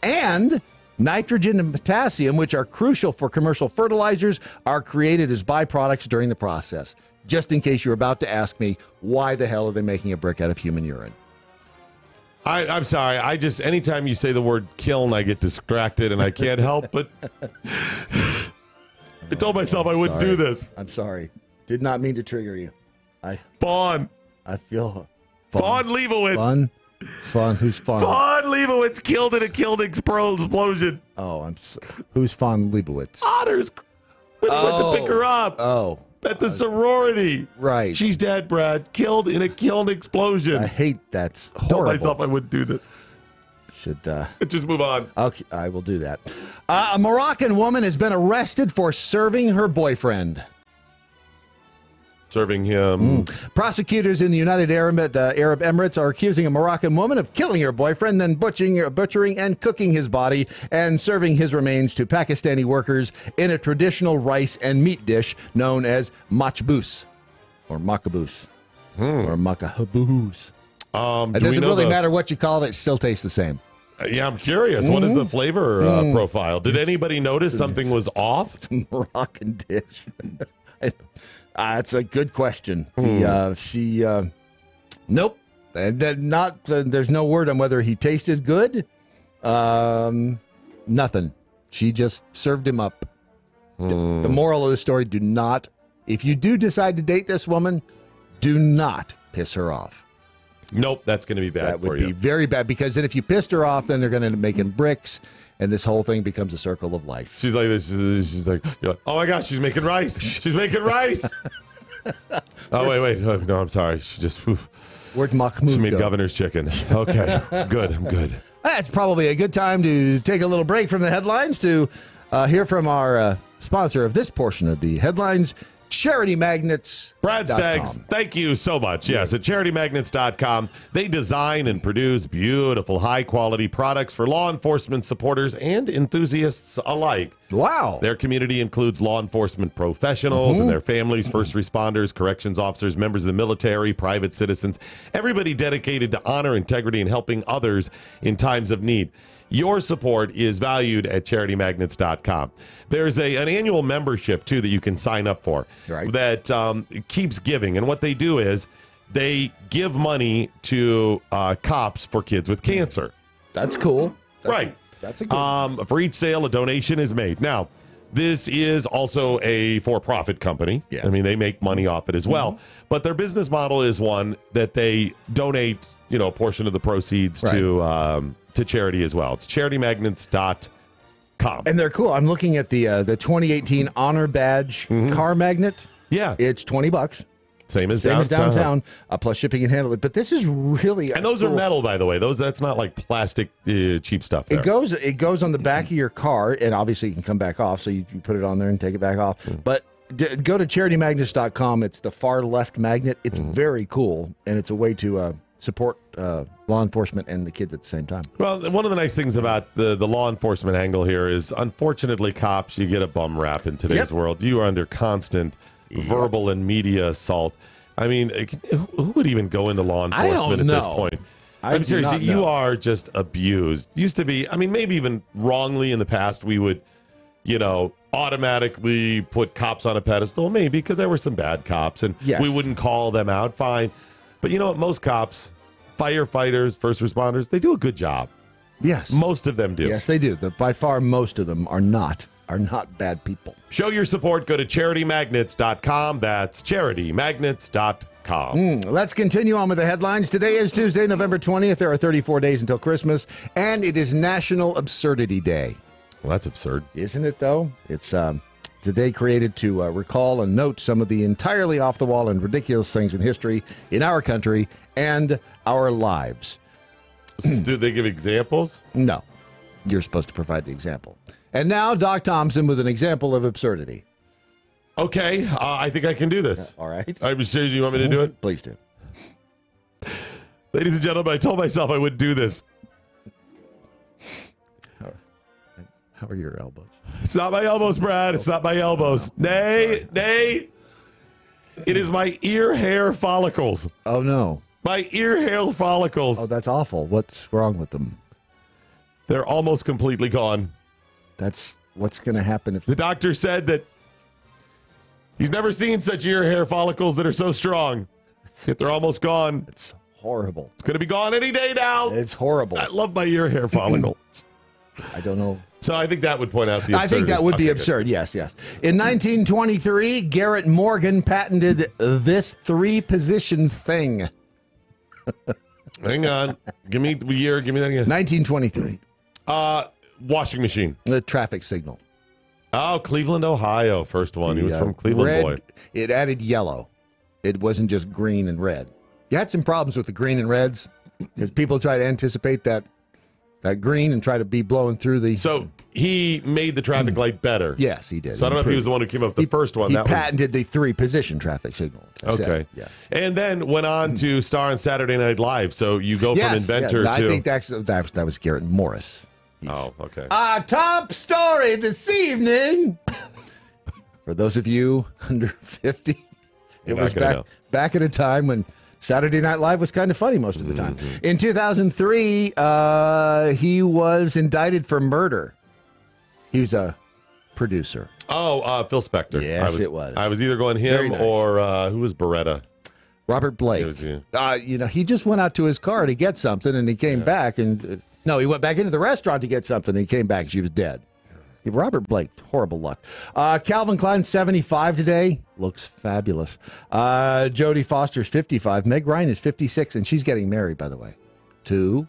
And nitrogen and potassium, which are crucial for commercial fertilizers, are created as byproducts during the process. Just in case you're about to ask me, why the hell are they making a brick out of human urine? I'm sorry. Anytime you say the word kiln, I get distracted and I can't help but. I told myself I wouldn't do this. I'm sorry. Did not mean to trigger you. Fawn. I feel. Fawn Leibowitz. Fawn. Who's Fawn? Fawn Leibowitz killed in a kiln explosion. Oh, who's Fawn Leibowitz? Otters went to pick her up. Oh. At the sorority. Right. She's dead, Brad. Killed in a kiln explosion. I hate that. I told myself I wouldn't do this. Should just move on. Okay, I will do that. A Moroccan woman has been arrested for serving her boyfriend. Serving him. Prosecutors in the United Arab Emirates are accusing a Moroccan woman of killing her boyfriend, then butchering and cooking his body and serving his remains to Pakistani workers in a traditional rice and meat dish known as machbous or makabous or makahabous. It doesn't really matter what you call it; it still tastes the same. Yeah, I'm curious. What is the flavor profile? Did anybody notice something was off? It's a Moroccan dish. It's a good question. Nope. There's no word on whether he tasted good. Nothing. She just served him up. The moral of the story: if you do decide to date this woman, do not piss her off. Nope, that's going to be bad. That would be very bad, because then if you pissed her off, then they're going to end up making bricks, and this whole thing becomes a circle of life. She's like this. She's like, oh my gosh, she's making rice. She's making rice. Oh wait. No, I'm sorry. She just. Where'd Mahmoud She made go? governor's chicken. Okay, good. I'm good. That's probably a good time to take a little break from the headlines to hear from our sponsor of this portion of the headlines, Charity Magnets. Brad Staggs, thank you so much. Yes, at charitymagnets.com, they design and produce beautiful, high-quality products for law enforcement supporters and enthusiasts alike. Wow. Their community includes law enforcement professionals and their families, first responders, corrections officers, members of the military, private citizens, everybody dedicated to honor, integrity, and helping others in times of need. Your support is valued at charitymagnets.com. There's an annual membership, too, that you can sign up for that keeps giving. And what they do is they give money to cops for kids with cancer. That's cool. That's a good for each sale, a donation is made. Now, this is also a for-profit company. I mean, they make money off it as well. But their business model is one that they donate, a portion of the proceeds to charity as well. It's charitymagnets.com. And they're cool. I'm looking at the 2018 Honor Badge car magnet. Yeah. It's $20. Same as downtown. Plus shipping and handling. But this is really and those cool. are metal, by the way. That's not like plastic cheap stuff there. It goes on the back of your car, and obviously it can come back off, so you put it on there and take it back off. But go to charitymagnets.com. It's the far left magnet. It's very cool, and it's a way to support law enforcement and the kids at the same time. Well, one of the nice things about the law enforcement angle here is, unfortunately, cops, you get a bum rap in today's world. You are under constant verbal and media assault. I mean, who would even go into law enforcement at this point? I'm serious. You are just abused. Used to be, I mean, maybe even wrongly in the past, we would, automatically put cops on a pedestal, maybe because there were some bad cops, and we wouldn't call them out, fine. But you know what? Most cops, firefighters, first responders, they do a good job. Yes. Most of them do. Yes, they do. By far, most of them are not bad people. Show your support. Go to charitymagnets.com. That's charitymagnets.com. Let's continue on with the headlines. Today is Tuesday, November 20th. There are 34 days until Christmas, and it is National Absurdity Day. Well, that's absurd. Isn't it, though? It's a day created to recall and note some of the entirely off-the-wall and ridiculous things in history in our country and our lives. Do they give examples? No. You're supposed to provide the example. And now, Doc Thompson with an example of absurdity. Okay, I think I can do this. All right. I'm sure you want me to do it? Please do. Ladies and gentlemen, I told myself I wouldn't do this. How are your elbows? It's not my elbows, Brad. It's not my elbows. Nay. It is my ear hair follicles. Oh, no. My ear hair follicles. Oh, that's awful. What's wrong with them? They're almost completely gone. That's what's going to happen if the doctor said that he's never seen such ear hair follicles that are so strong. Yet they're almost gone. It's horrible. It's going to be gone any day now. It's horrible. I love my ear hair follicle. I don't know. So I think that would point out the absurdity. I think that would be absurd. Yes. In 1923, Garrett Morgan patented this three-position thing. Hang on. Give me the year. Give me that again. 1923. Washing machine. The traffic signal. Oh, Cleveland, Ohio. First one. He was from Cleveland, red, boy. It added yellow. It wasn't just green and red. You had some problems with the green and reds because people try to anticipate that green and try to be blowing through the... So he made the traffic light better. Yes, he did. So I don't know if he was the one who came up with the first one. He patented the three-position traffic signal. Okay. Yeah. And then went on to star on Saturday Night Live. So you go from inventor to... I think that was Garrett Morris. Oh, okay. Our top story this evening. For those of you under 50, it was back at a time when Saturday Night Live was kind of funny most of the time. In 2003, he was indicted for murder. He was a producer. Oh, Phil Spector. Yes, it was. I was either going him or who was Beretta? Robert Blake. He just went out to his car to get something, and he came back and... No, he went back into the restaurant to get something, and he came back and she was dead. Robert Blake, horrible luck. Calvin Klein, 75 today. Looks fabulous. Jodie Foster's 55. Meg Ryan is 56, and she's getting married, by the way. To...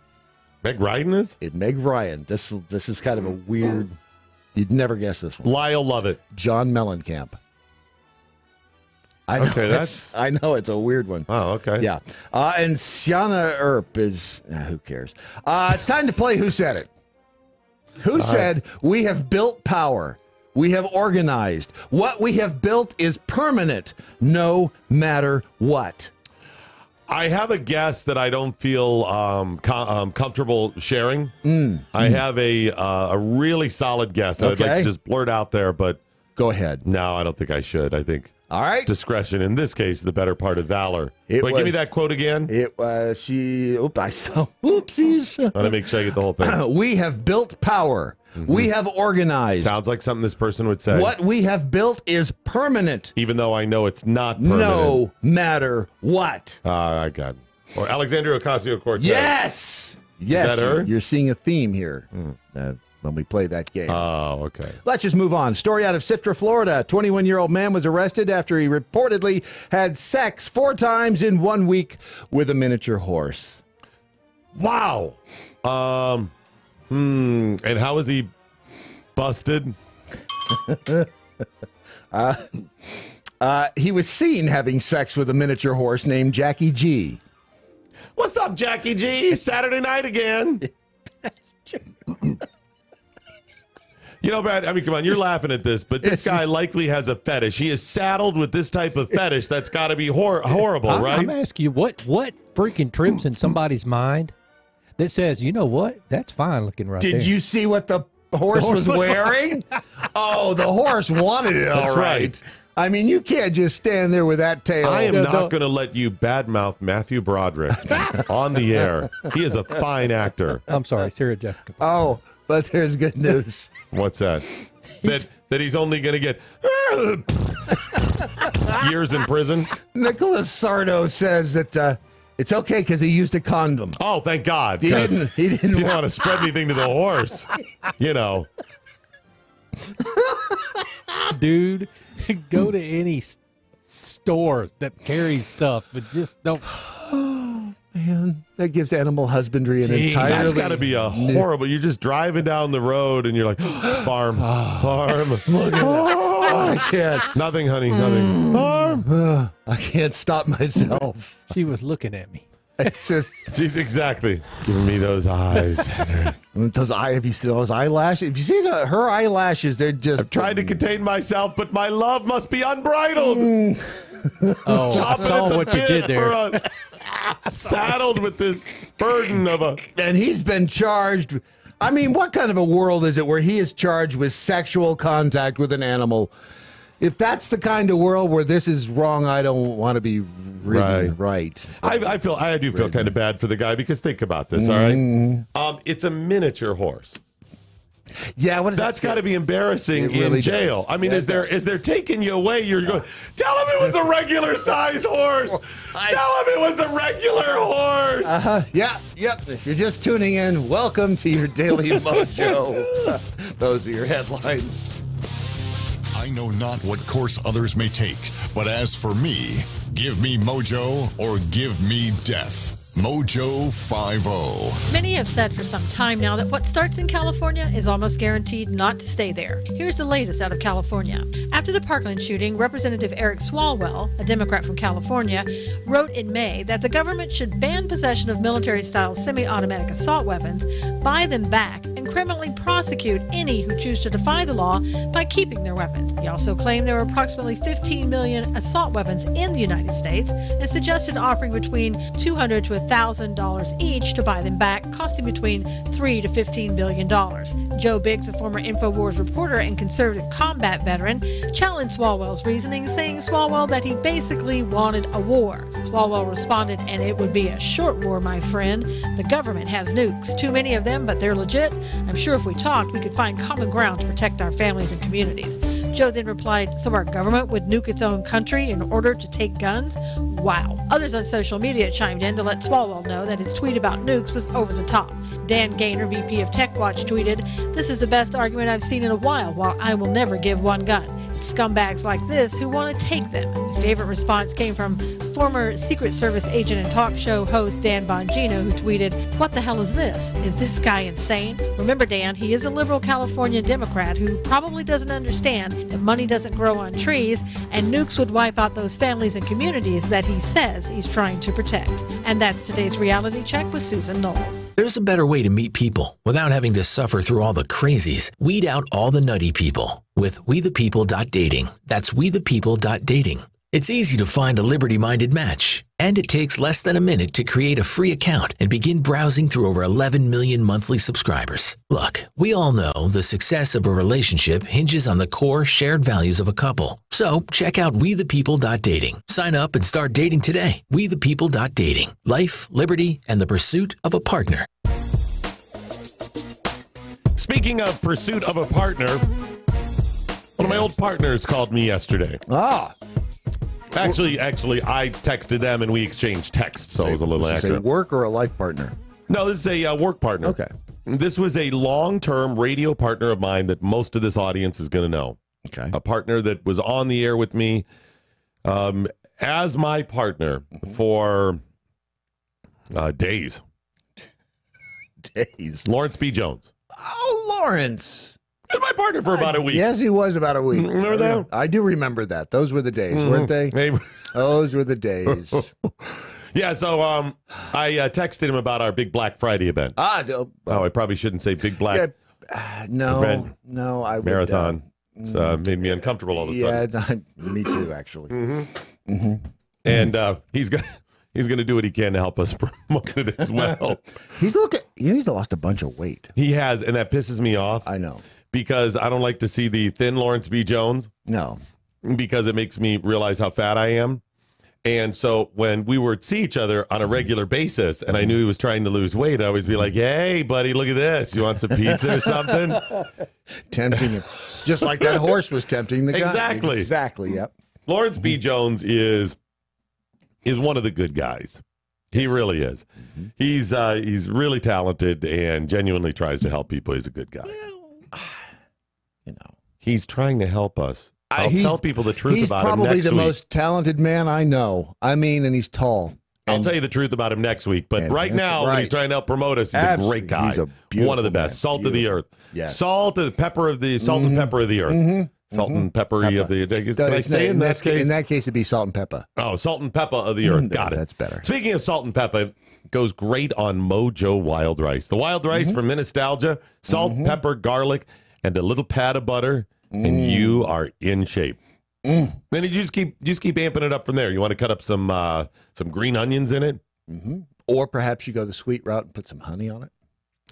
Meg Ryan is? Meg Ryan. This is kind of a weird... You'd never guess this one. Lyle Lovett. John Mellencamp. I know it's a weird one. Oh, okay. Yeah. And Sienna Earp is... who cares? It's time to play Who Said It. Who said, we have built power. We have organized. What we have built is permanent, no matter what. I have a guess that I don't feel comfortable sharing. I have a really solid guess that I'd like to just blurt out there, but go ahead. No, I don't think I should. I think discretion in this case is the better part of valor. Wait, give me that quote again. It was oopsies. I want to make sure I get the whole thing. We have built power. We have organized. Sounds like something this person would say. What we have built is permanent. Even though I know it's not permanent. No matter what. I got it. Or Alexandria Ocasio-Cortez. Yes! Yes. Is that her? You're seeing a theme here when we play that game. Oh, okay. Let's just move on. Story out of Citra, Florida. A 21-year-old man was arrested after he reportedly had sex 4 times in 1 week with a miniature horse. Wow. And how is he busted? He was seen having sex with a miniature horse named Jackie G. What's up, Jackie G? Saturday night again. You know, Brad, I mean, come on, you're laughing at this, but this guy likely has a fetish. He is saddled with this type of fetish. That's got to be horrible, right? I'm asking you, what freaking trips in somebody's mind that says, you know what, that's fine looking right there. Did you see what the horse was wearing? Oh, the horse wanted it, all right. I mean, you can't just stand there with that tail. I am not going to let you badmouth Matthew Broderick on the air. He is a fine actor. I'm sorry, Sarah Jessica. Oh, but there's good news. What's that? That he's only going to get years in prison? Nicholas Sardo says that it's okay because he used a condom. Oh, thank God. He didn't want to spread anything to the horse. You know. Dude, go to any store that carries stuff, but just don't. Oh, man. That gives animal husbandry an entirely... That's got to be a horrible... You're just driving down the road and you're like, farm. Look at that. I can't. Nothing, honey, nothing. Farm. I can't stop myself. She was looking at me. It's just... She's exactly giving me those eyes. Have you seen those eyelashes? If you see her eyelashes, they're just... I've tried to contain myself, but my love must be unbridled. Oh, I saw what you did there. Saddled with this burden of a... And he's been charged... I mean, what kind of a world is it where he is charged with sexual contact with an animal? If that's the kind of world where this is wrong, I don't want to be right. I do feel kind of bad for the guy because think about this, all right? It's a miniature horse. Yeah, what is that's got to be embarrassing in jail. Does. I mean, is there taking you away? You're going, tell him it was a regular size horse. Tell him it was a regular horse. Yep. If you're just tuning in, welcome to your daily MoJo. Those are your headlines. I know not what course others may take, but as for me, give me MoJo or give me death. MoJo 50. Many have said for some time now that what starts in California is almost guaranteed not to stay there. Here's the latest out of California. After the Parkland shooting, Representative Eric Swalwell, a Democrat from California, wrote in May that the government should ban possession of military-style semi-automatic assault weapons, buy them back, and criminally prosecute any who choose to defy the law by keeping their weapons. He also claimed there were approximately 15 million assault weapons in the United States and suggested offering between $200 to $1,000 each to buy them back, costing between $3 to $15 billion. Joe Biggs, a former InfoWars reporter and conservative combat veteran, challenged Swalwell's reasoning, saying Swalwell that he basically wanted a war. Swalwell responded, and it would be a short war, my friend. The government has nukes, too many of them, but they're legit. I'm sure if we talked, we could find common ground to protect our families and communities. Joe then replied, so our government would nuke its own country in order to take guns? Wow. Others on social media chimed in to let Swalwell know that his tweet about nukes was over the top. Dan Gaynor, VP of TechWatch, tweeted, this is the best argument I've seen in a while I will never give one gun. It's scumbags like this who want to take them. My favorite response came from former Secret Service agent and talk show host Dan Bongino, who tweeted, what the hell is this? Is this guy insane? Remember, Dan, he is a liberal California Democrat who probably doesn't understand that money doesn't grow on trees and nukes would wipe out those families and communities that he says he's trying to protect. And that's today's Reality Check with Susan Knowles. There's a better way to meet people without having to suffer through all the crazies. Weed out all the nutty people. with wethepeople.dating. That's wethepeople.dating. It's easy to find a liberty-minded match, and it takes less than a minute to create a free account and begin browsing through over 11 million monthly subscribers. Look, we all know the success of a relationship hinges on the core shared values of a couple. So check out wethepeople.dating. Sign up and start dating today. Wethepeople.dating. Life, liberty, and the pursuit of a partner. Speaking of pursuit of a partner, one of my old partners called me yesterday. Actually, I texted them and we exchanged texts, so it was a little accurate. Is this a work or a life partner? No, this is a work partner. Okay. This was a long-term radio partner of mine that most of this audience is going to know. Okay. A partner that was on the air with me as my partner for days. Days. Lawrence B. Jones. Oh, Lawrence. He was my partner for about a week. Yes, he was about a week. Remember that? I do remember that. Those were the days, weren't they? Those were the days. Yeah, so I texted him about our big Black Friday event. Oh, I probably shouldn't say big black event. No, I would. Marathon. It's made me uncomfortable all of a sudden. Yeah, me too, actually. And he's going to do what he can to help us promote it as well. He's lost a bunch of weight. He has, and that pisses me off. I know. Because I don't like to see the thin Lawrence B. Jones. No. Because it makes me realize how fat I am. And so when we would see each other on a regular basis and I knew he was trying to lose weight, I'd always be like, hey, buddy, look at this. You want some pizza or something? Tempting him. Just like that horse was tempting the guy. Exactly. Exactly, yep. Lawrence B. Jones is one of the good guys. He really is. He's really talented and genuinely tries to help people. He's a good guy. He's trying to help us. I'll tell people the truth about him next week. He's probably the most talented man I know. I mean, and he's tall. I'll tell you the truth about him next week. But right now, when he's trying to help promote us, he's a great guy. He's one of the best. Salt of the earth. Yes. Salt and pepper of the earth. Salt and peppery of the. Did I say in that case? In that case, it'd be salt and pepper. Oh, salt and pepper of the earth. Got it. That's better. Speaking of salt and pepper, goes great on MoJo wild rice. The wild rice for nostalgia, salt, pepper, garlic, and a little pat of butter, and you are in shape. Then you just keep amping it up from there. You want to cut up some green onions in it, or perhaps you go the sweet route and put some honey on it.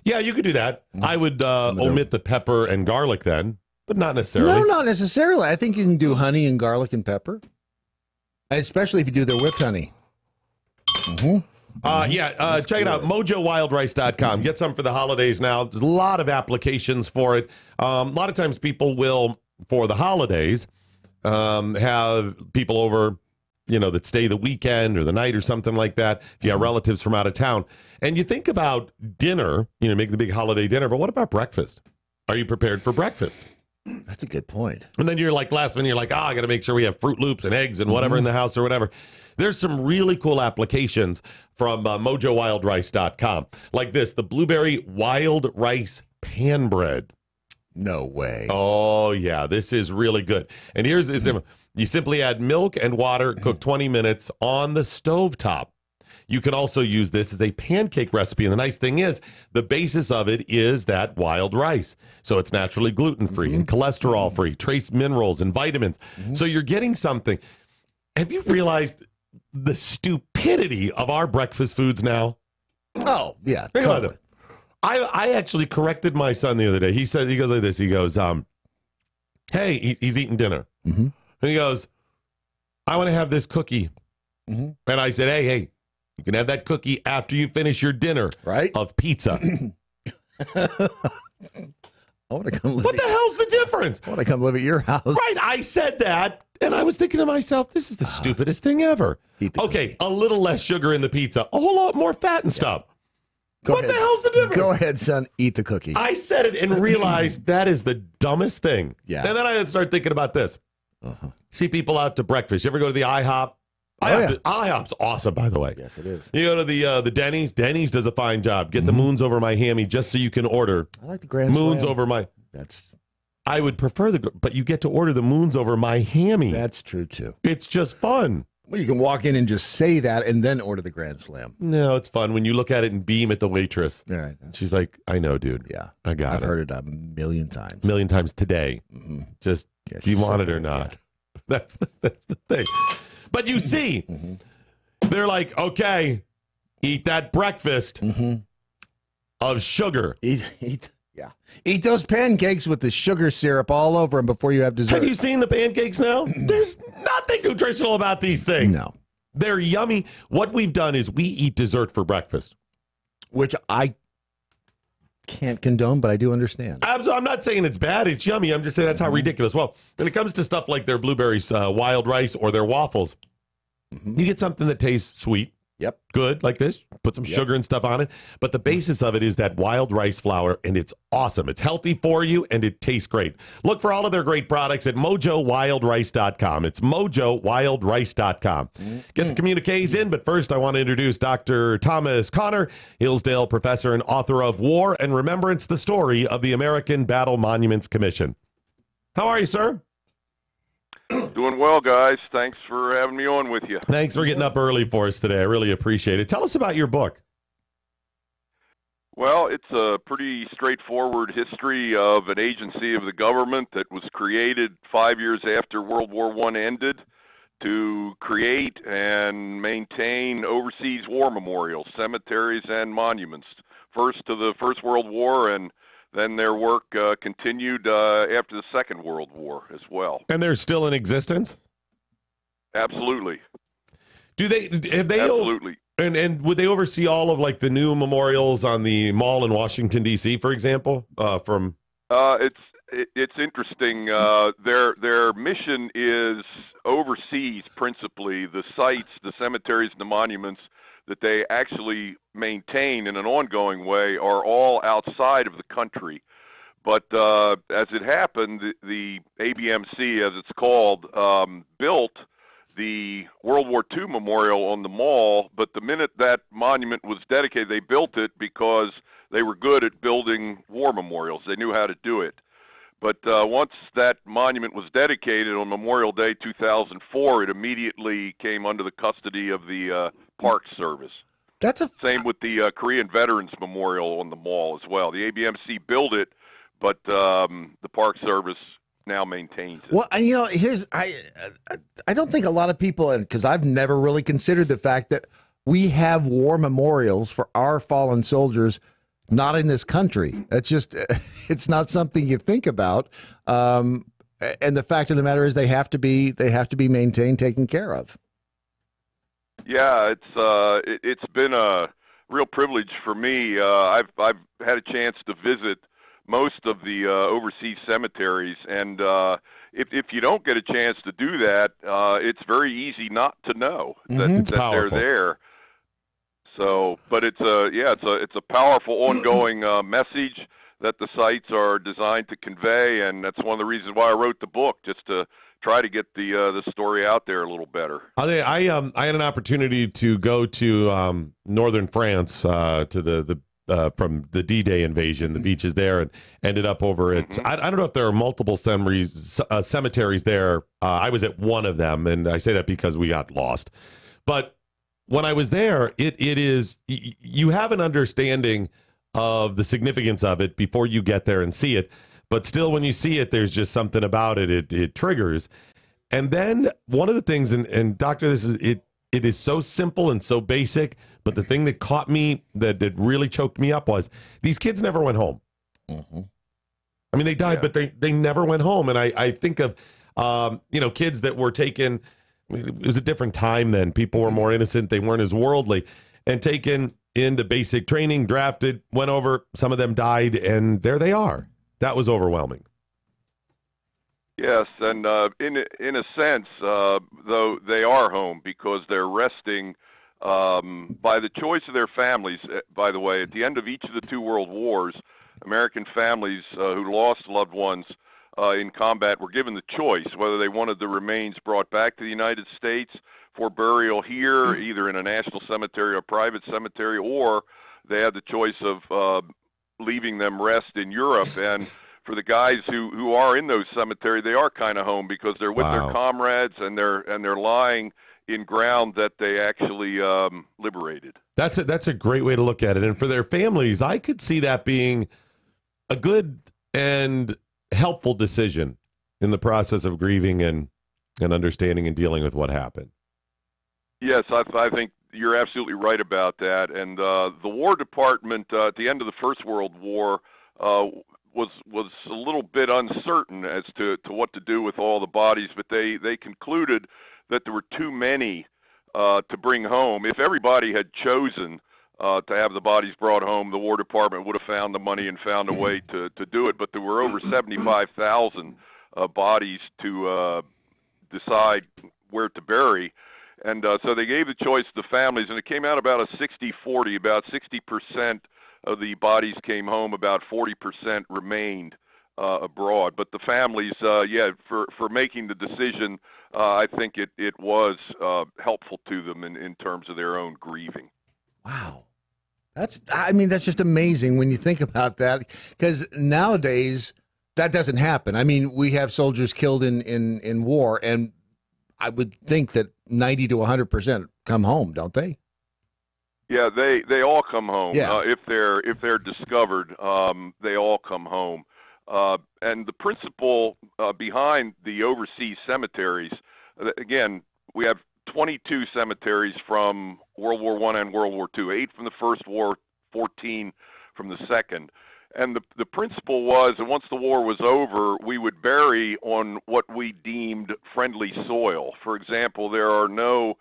Yeah, you could do that. I would omit the pepper and garlic then, but not necessarily. No, not necessarily. I think you can do honey and garlic and pepper, especially if you do their whipped honey. Check it out, MoJoWildRice.com. Get some for the holidays now. There's a lot of applications for it. A lot of times people will, for the holidays, have people over, that stay the weekend or the night or something like that. If you have relatives from out of town. And you think about dinner, make the big holiday dinner, but what about breakfast? Are you prepared for breakfast? That's a good point. And then you're like, last minute, you're like, I got to make sure we have Fruit Loops and eggs and whatever in the house or whatever. There's some really cool applications from MoJoWildRice.com. Like this, the blueberry wild rice pan bread. No way. Oh, yeah. This is really good. And here's this. You simply add milk and water, cook 20 minutes on the stovetop. You can also use this as a pancake recipe. And the nice thing is, the basis of it is that wild rice. So it's naturally gluten-free and cholesterol-free, trace minerals and vitamins. So you're getting something. Have you realized the stupidity of our breakfast foods now? Oh, yeah. Totally. I actually corrected my son the other day. He goes like this. He goes, hey, he's eating dinner. And he goes, I want to have this cookie. And I said, hey, you can have that cookie after you finish your dinner of pizza. What the hell's the difference? I want to come live at your house. Right, I said that, and I was thinking to myself, this is the stupidest thing ever. Okay, a little less sugar in the pizza, a whole lot more fat and stuff. What the hell's the difference? Go ahead, son, eat the cookie. I said it and realized that is the dumbest thing. Yeah. And then I started thinking about this. See people out to breakfast. You ever go to the IHOP? IHOP's awesome, by the way. Yes, it is. You go to the Denny's. Denny's does a fine job. Get the moons over my hammy just so you can order. I like the Grand moons Slam. over my. That's. I would prefer but you get to order the moons over my hammy. That's true too. It's just fun. Well, you can walk in and just say that and then order the Grand Slam. No, it's fun when you look at it and beam at the waitress. All right. She's like, I know, dude. Yeah. I got I've it. heard it a million times. Million times today. Just, Yeah, do you she's want so it or good, not? That's the thing. But you see, they're like, okay, eat that breakfast of sugar. Eat those pancakes with the sugar syrup all over them before you have dessert. Have you seen the pancakes now? There's nothing nutritional about these things. No. They're yummy. What we've done is we eat dessert for breakfast. Which I can't condone, but I do understand. I'm not saying it's bad. It's yummy. I'm just saying that's how ridiculous. Well, when it comes to stuff like their blueberries, wild rice, or their waffles, you get something that tastes sweet. Yep. Good, like this. Put some sugar and stuff on it. But the basis of it is that wild rice flour, and it's awesome. It's healthy for you, and it tastes great. Look for all of their great products at MoJoWildRice.com. It's MoJoWildRice.com. Get the communiques in, but first I want to introduce Dr. Thomas Connor, Hillsdale professor and author of War and Remembrance, the Story of the American Battle Monuments Commission. How are you, sir? Doing well, guys. Thanks for having me on with you. Thanks for getting up early for us today. I really appreciate it. Tell us about your book. Well, it's a pretty straightforward history of an agency of the government that was created 5 years after World War I ended to create and maintain overseas war memorials, cemeteries, and monuments. First to the First World War, and then their work continued after the Second World War as well. And they're still in existence? Absolutely. Have they Absolutely. And would they oversee all of like the new memorials on the mall in Washington D.C., for example? It's interesting. Their mission is overseas, principally the sites, the cemeteries, and the monuments that they actually maintain in an ongoing way are all outside of the country. But as it happened, the ABMC, as it's called, built the World War II memorial on the mall, but the minute that monument was dedicated, they built it because they were good at building war memorials. They knew how to do it. But once that monument was dedicated on Memorial Day 2004, it immediately came under the custody of the Park Service. Same with the Korean Veterans Memorial on the mall as well. The ABMC built it, but the Park Service now maintains it. Well, I don't think a lot of people, and because I've never really considered the fact that we have war memorials for our fallen soldiers not in this country. It's just, it's not something you think about. And the fact of the matter is they have to be maintained, taken care of. Yeah, it's been a real privilege for me. I've had a chance to visit most of the overseas cemeteries, and if you don't get a chance to do that, it's very easy not to know that they're there. So, but it's a powerful ongoing message that the sites are designed to convey, and that's one of the reasons why I wrote the book, just to try to get the story out there a little better. I had an opportunity to go to northern France to the from the D-Day invasion, the beaches there, and ended up over at, I don't know if there are multiple cemeteries there. I was at one of them, and I say that because we got lost. But when I was there, it is, you have an understanding of the significance of it before you get there and see it. But still, when you see it, there's just something about it. It triggers. And then one of the things, and Doctor, it is so simple and so basic, but the thing that caught me, that really choked me up, was these kids never went home. I mean, they died, but they never went home. And I think of, kids that were taken, it was a different time then. People were more innocent. They weren't as worldly, and taken into basic training, drafted, went over. Some of them died, and there they are. That was overwhelming. Yes, and in a sense, though, they are home because they're resting by the choice of their families. By the way, at the end of each of the two world wars, American families who lost loved ones in combat were given the choice whether they wanted the remains brought back to the United States for burial here, either in a national cemetery or private cemetery, or they had the choice of leaving them rest in Europe. And for the guys who are in those cemeteries, they are kind of home because they're with Wow. their comrades and they're lying in ground that they actually liberated. That's a great way to look at it. And for their families, I could see that being a good and helpful decision in the process of grieving and understanding and dealing with what happened. Yes, I think you're absolutely right about that. And the War Department at the end of the First World War was a little bit uncertain as to what to do with all the bodies, but they concluded that there were too many to bring home. If everybody had chosen to have the bodies brought home, the War Department would have found the money and found a way to do it. But there were over 75,000 bodies to decide where to bury. And so they gave the choice to the families, and it came out about a 60-40. About 60% of the bodies came home, about 40% remained abroad. But the families, for making the decision, I think it was helpful to them in terms of their own grieving. Wow. That's just amazing when you think about that, because nowadays that doesn't happen. I mean, we have soldiers killed in war, and I would think that 90 to 100% come home, don't they? Yeah, they all come home. Yeah. If they're discovered, they all come home. And the principle behind the overseas cemeteries, again, we have 22 cemeteries from World War I and World War II, 8 from the First War, 14 from the Second. And the principle was that once the war was over, we would bury on what we deemed friendly soil. For example, there are no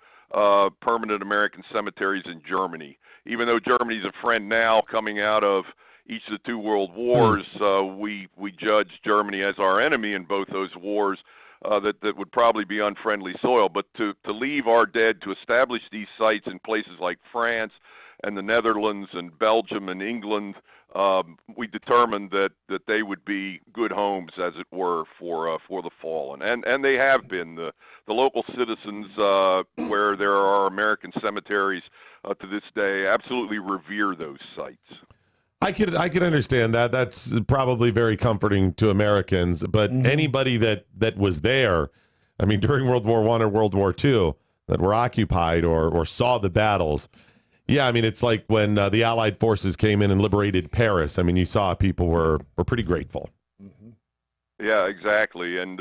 permanent American cemeteries in Germany. Even though Germany's a friend now coming out of each of the two world wars, we judge Germany as our enemy in both those wars. That would probably be unfriendly soil. But to leave our dead to establish these sites in places like France and the Netherlands and Belgium and England, we determined that they would be good homes, as it were, for the fallen. And they have been. The local citizens, where there are American cemeteries to this day, absolutely revere those sites. I could understand that. That's probably very comforting to Americans, but anybody that was there, I mean, during World War I or World War II, that were occupied or saw the battles. Yeah, I mean, it's like when the Allied forces came in and liberated Paris. I mean, you saw people were pretty grateful. Yeah, exactly. And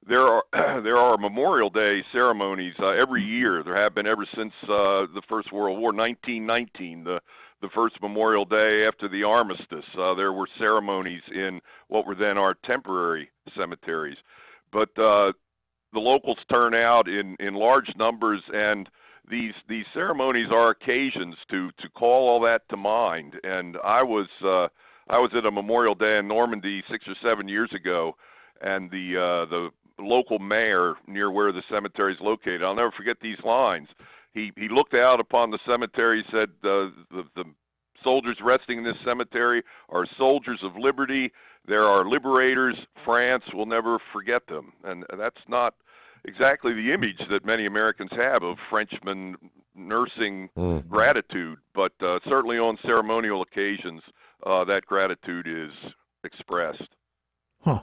there are Memorial Day ceremonies every year. There have been ever since the First World War, 1919, the first Memorial Day after the armistice. There were ceremonies in what were then our temporary cemeteries. But the locals turn out in large numbers, and these ceremonies are occasions to call all that to mind. And I was at a Memorial Day in Normandy 6 or 7 years ago, and the local mayor near where the cemetery is located, I'll never forget these lines. He looked out upon the cemetery, said the soldiers resting in this cemetery are soldiers of liberty. There are liberators. France will never forget them. And that's not exactly the image that many Americans have of Frenchmen nursing gratitude, but certainly on ceremonial occasions, that gratitude is expressed. Huh.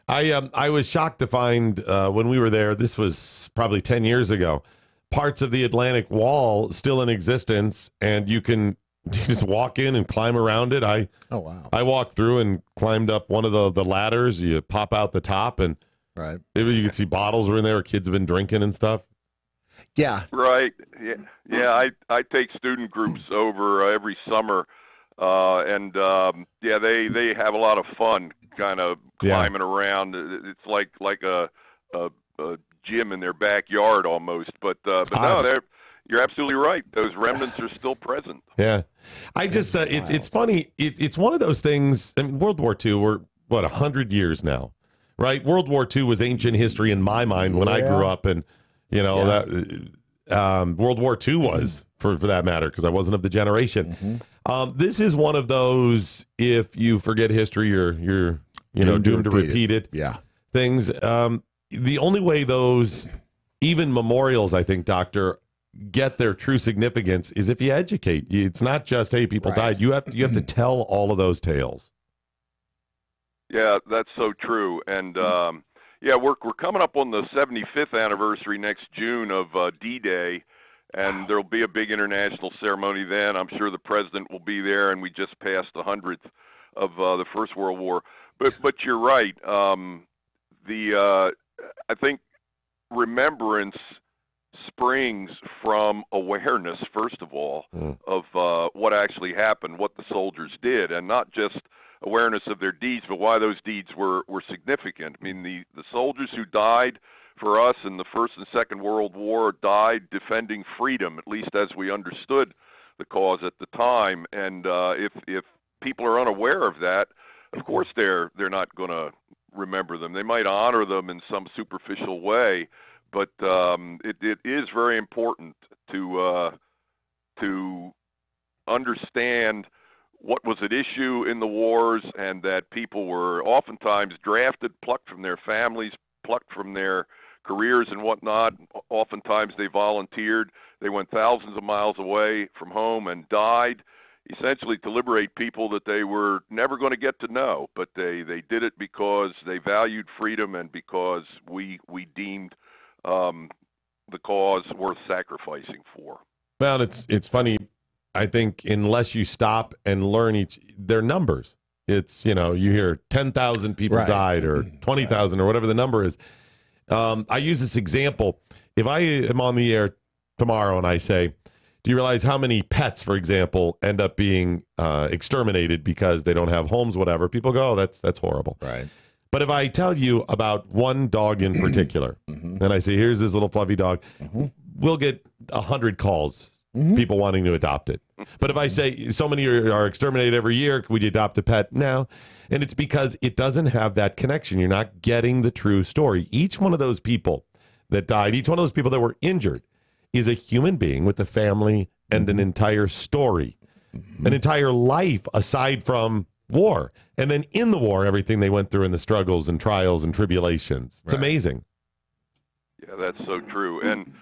I was shocked to find when we were there, this was probably 10 years ago, parts of the Atlantic Wall still in existence, and you can just walk in and climb around it. I walked through and climbed up one of the ladders. You pop out the top, and you can see bottles were in there. Kids have been drinking and stuff. Yeah. Right. Yeah. I take student groups over every summer, and they have a lot of fun kind of climbing around. It's like a gym in their backyard almost. But no, you're absolutely right. Those remnants are still present. Yeah. I just, it's funny. It's one of those things. I mean, World War II, we're, 100 years now, right? World War II was ancient history in my mind when I grew up. And, that World War II was, for that matter, because I wasn't of the generation. This is one of those, if you forget history, you're doomed to repeat it. Yeah. Things. The only way those, even memorials, I think, Doctor, get their true significance is if you educate. It's not just, hey, people died. You have to tell all of those tales. Yeah, that's so true. And yeah, we're coming up on the 75th anniversary next June of D-Day, and there'll be a big international ceremony then. I'm sure the president will be there, and we just passed the 100th of the First World War. But you're right. I think remembrance springs from awareness, first of all, of what actually happened, what the soldiers did, and not just awareness of their deeds, but why those deeds were significant. I mean, the soldiers who died for us in the First and Second World War died defending freedom, at least as we understood the cause at the time. And if people are unaware of that, of course they're not going to remember them. They might honor them in some superficial way, but it is very important to understand what was at issue in the wars, and that people were oftentimes drafted, plucked from their families, plucked from their careers and whatnot. Oftentimes they volunteered. They went thousands of miles away from home and died, essentially to liberate people that they were never going to get to know. But they did it because they valued freedom and because we deemed the cause worth sacrificing for. Well, it's funny. I think unless you stop and learn their numbers, it's, you hear 10,000 people died or 20,000 or whatever the number is. I use this example. If I am on the air tomorrow and I say, do you realize how many pets, for example, end up being exterminated because they don't have homes, whatever? People go, oh, that's horrible. Right. But if I tell you about one dog in particular, and I say, here's this little fluffy dog, we'll get 100 calls, people wanting to adopt it. But if I say so many are exterminated every year, would you adopt a pet? No. And it's because it doesn't have that connection. You're not getting the true story. Each one of those people that died, each one of those people that were injured is a human being with a family and an entire story, an entire life aside from war. And then in the war, everything they went through and the struggles and trials and tribulations. It's amazing. Yeah, that's so true. And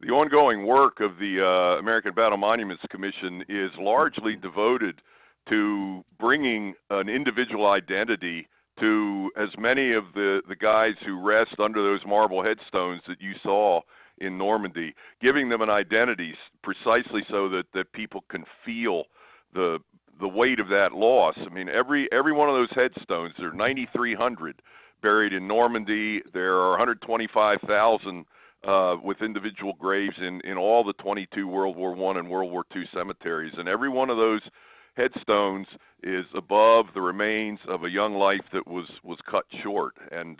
the ongoing work of the American Battle Monuments Commission is largely devoted to bringing an individual identity to as many of the guys who rest under those marble headstones that you saw in Normandy, giving them an identity precisely so that people can feel the weight of that loss. I mean, every one of those headstones, there are 9,300 buried in Normandy. There are 125,000 with individual graves in all the 22 World War I and World War II cemeteries. And every one of those headstones is above the remains of a young life that was cut short. And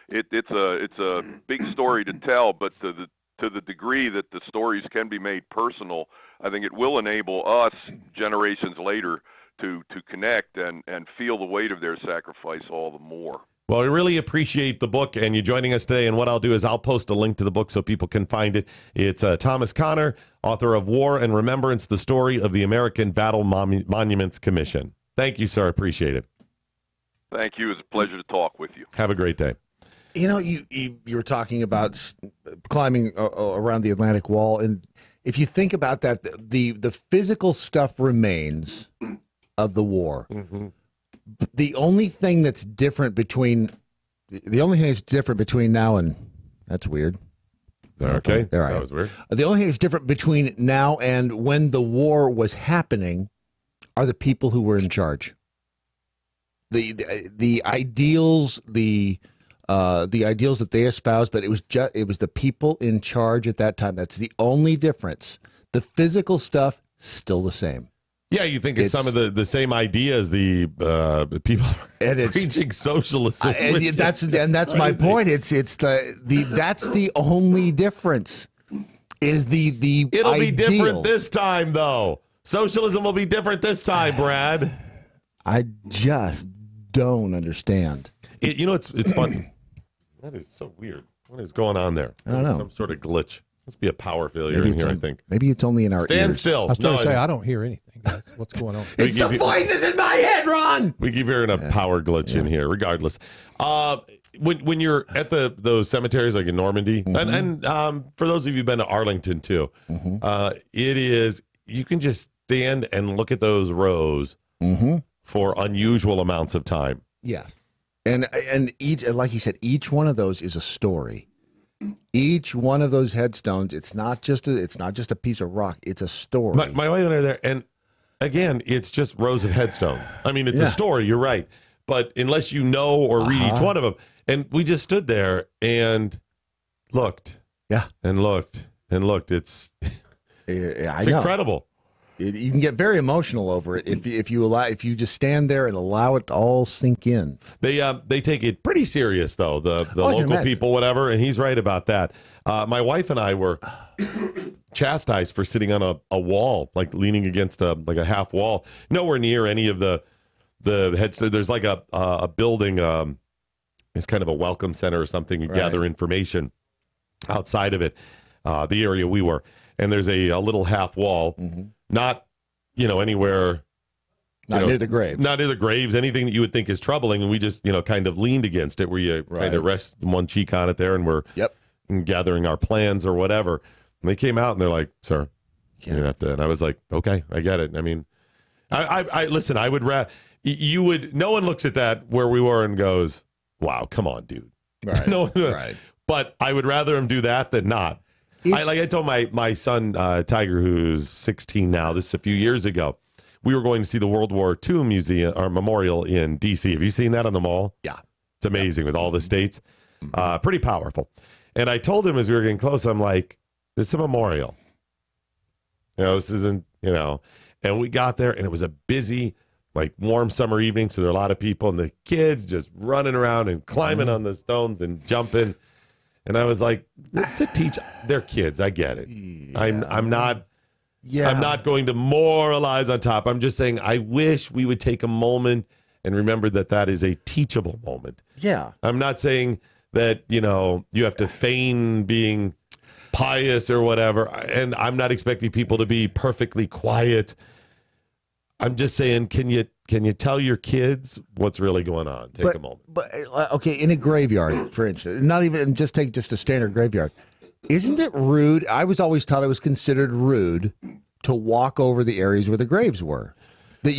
it's a big story to tell, but to the degree that the stories can be made personal, I think it will enable us generations later to connect and feel the weight of their sacrifice all the more. Well, we really appreciate the book and you joining us today. And what I'll do is I'll post a link to the book so people can find it. It's Thomas Connor, author of War and Remembrance, the Story of the American Battle Monuments Commission. Thank you, sir. Appreciate it. Thank you. It was a pleasure to talk with you. Have a great day. You were talking about climbing around the Atlantic Wall. And if you think about that, the physical stuff remains of the war. The only thing that's different between now and that's weird. Okay. All right. That was weird. The only thing that's different between now and when the war was happening are the people who were in charge. The ideals, the ideals that they espoused, but it was the people in charge at that time. That's the only difference. The physical stuff still the same. Yeah, you think it's some of the same ideas the people are preaching socialism. That's my point. It's that's the only difference. Is the It'll ideals. be different this time, though. Socialism will be different this time, Brad. I just don't understand. It's fun. That is so weird. What is going on there? I don't know. Some sort of glitch. Must be a power failure in here, I think. Maybe it's only in our Stand ears. still. I was trying to say, I don't hear anything. Guys. What's going on? It's the voices in my head, Ron! We keep hearing a power glitch in here, regardless. When you're at those cemeteries like in Normandy, and for those of you who've been to Arlington too, you can just stand and look at those rows for unusual amounts of time. Yeah. And each, like you said, each one of those is a story. Each one of those headstones, it's not just a piece of rock. It's a story. My wife and I are there, and again, it's just rows of headstones. I mean, it's a story. You're right, but unless you know or read each one of them, and we just stood there and looked, and looked and looked. It's incredible. You can get very emotional over it if you just stand there and allow it to all sink in. They take it pretty serious though, the local people, whatever, and he's right about that. My wife and I were chastised for sitting on a wall, like leaning against a half wall, nowhere near any of the headstones. There's like a building, it's kind of a welcome center or something. You gather information outside of it, the area we were, and there's a little half wall. Not, anywhere. Not near the graves. Not near the graves, anything that you would think is troubling. And we just, kind of leaned against it where you kind of rest one cheek on it there and we're gathering our plans or whatever. And they came out and they're like, sir, you have to. And I was like, okay, I get it. I mean, I listen, I would no one looks at that where we were and goes, wow, come on, dude. Right. No, right. But I would rather him do that than not. I told my son, Tiger, who's 16 now, this is a few years ago, we were going to see the World War II museum or memorial in D.C. Have you seen that on the mall? Yeah. It's amazing with all the states. Pretty powerful. And I told him as we were getting close, I'm like, this is a memorial. This isn't, and we got there and it was a busy, warm summer evening. So there are a lot of people and the kids just running around and climbing on the stones and jumping. And I was like, this is to teach their kids. I get it. Yeah. I'm not going to moralize on top. I'm just saying I wish we would take a moment and remember that is a teachable moment. Yeah. I'm not saying that, you have to feign being pious or whatever. And I'm not expecting people to be perfectly quiet. I'm just saying, can you tell your kids what's really going on? Take a moment. But okay, in a graveyard, for instance, not even just a standard graveyard. Isn't it rude? I was always taught it was considered rude to walk over the areas where the graves were. I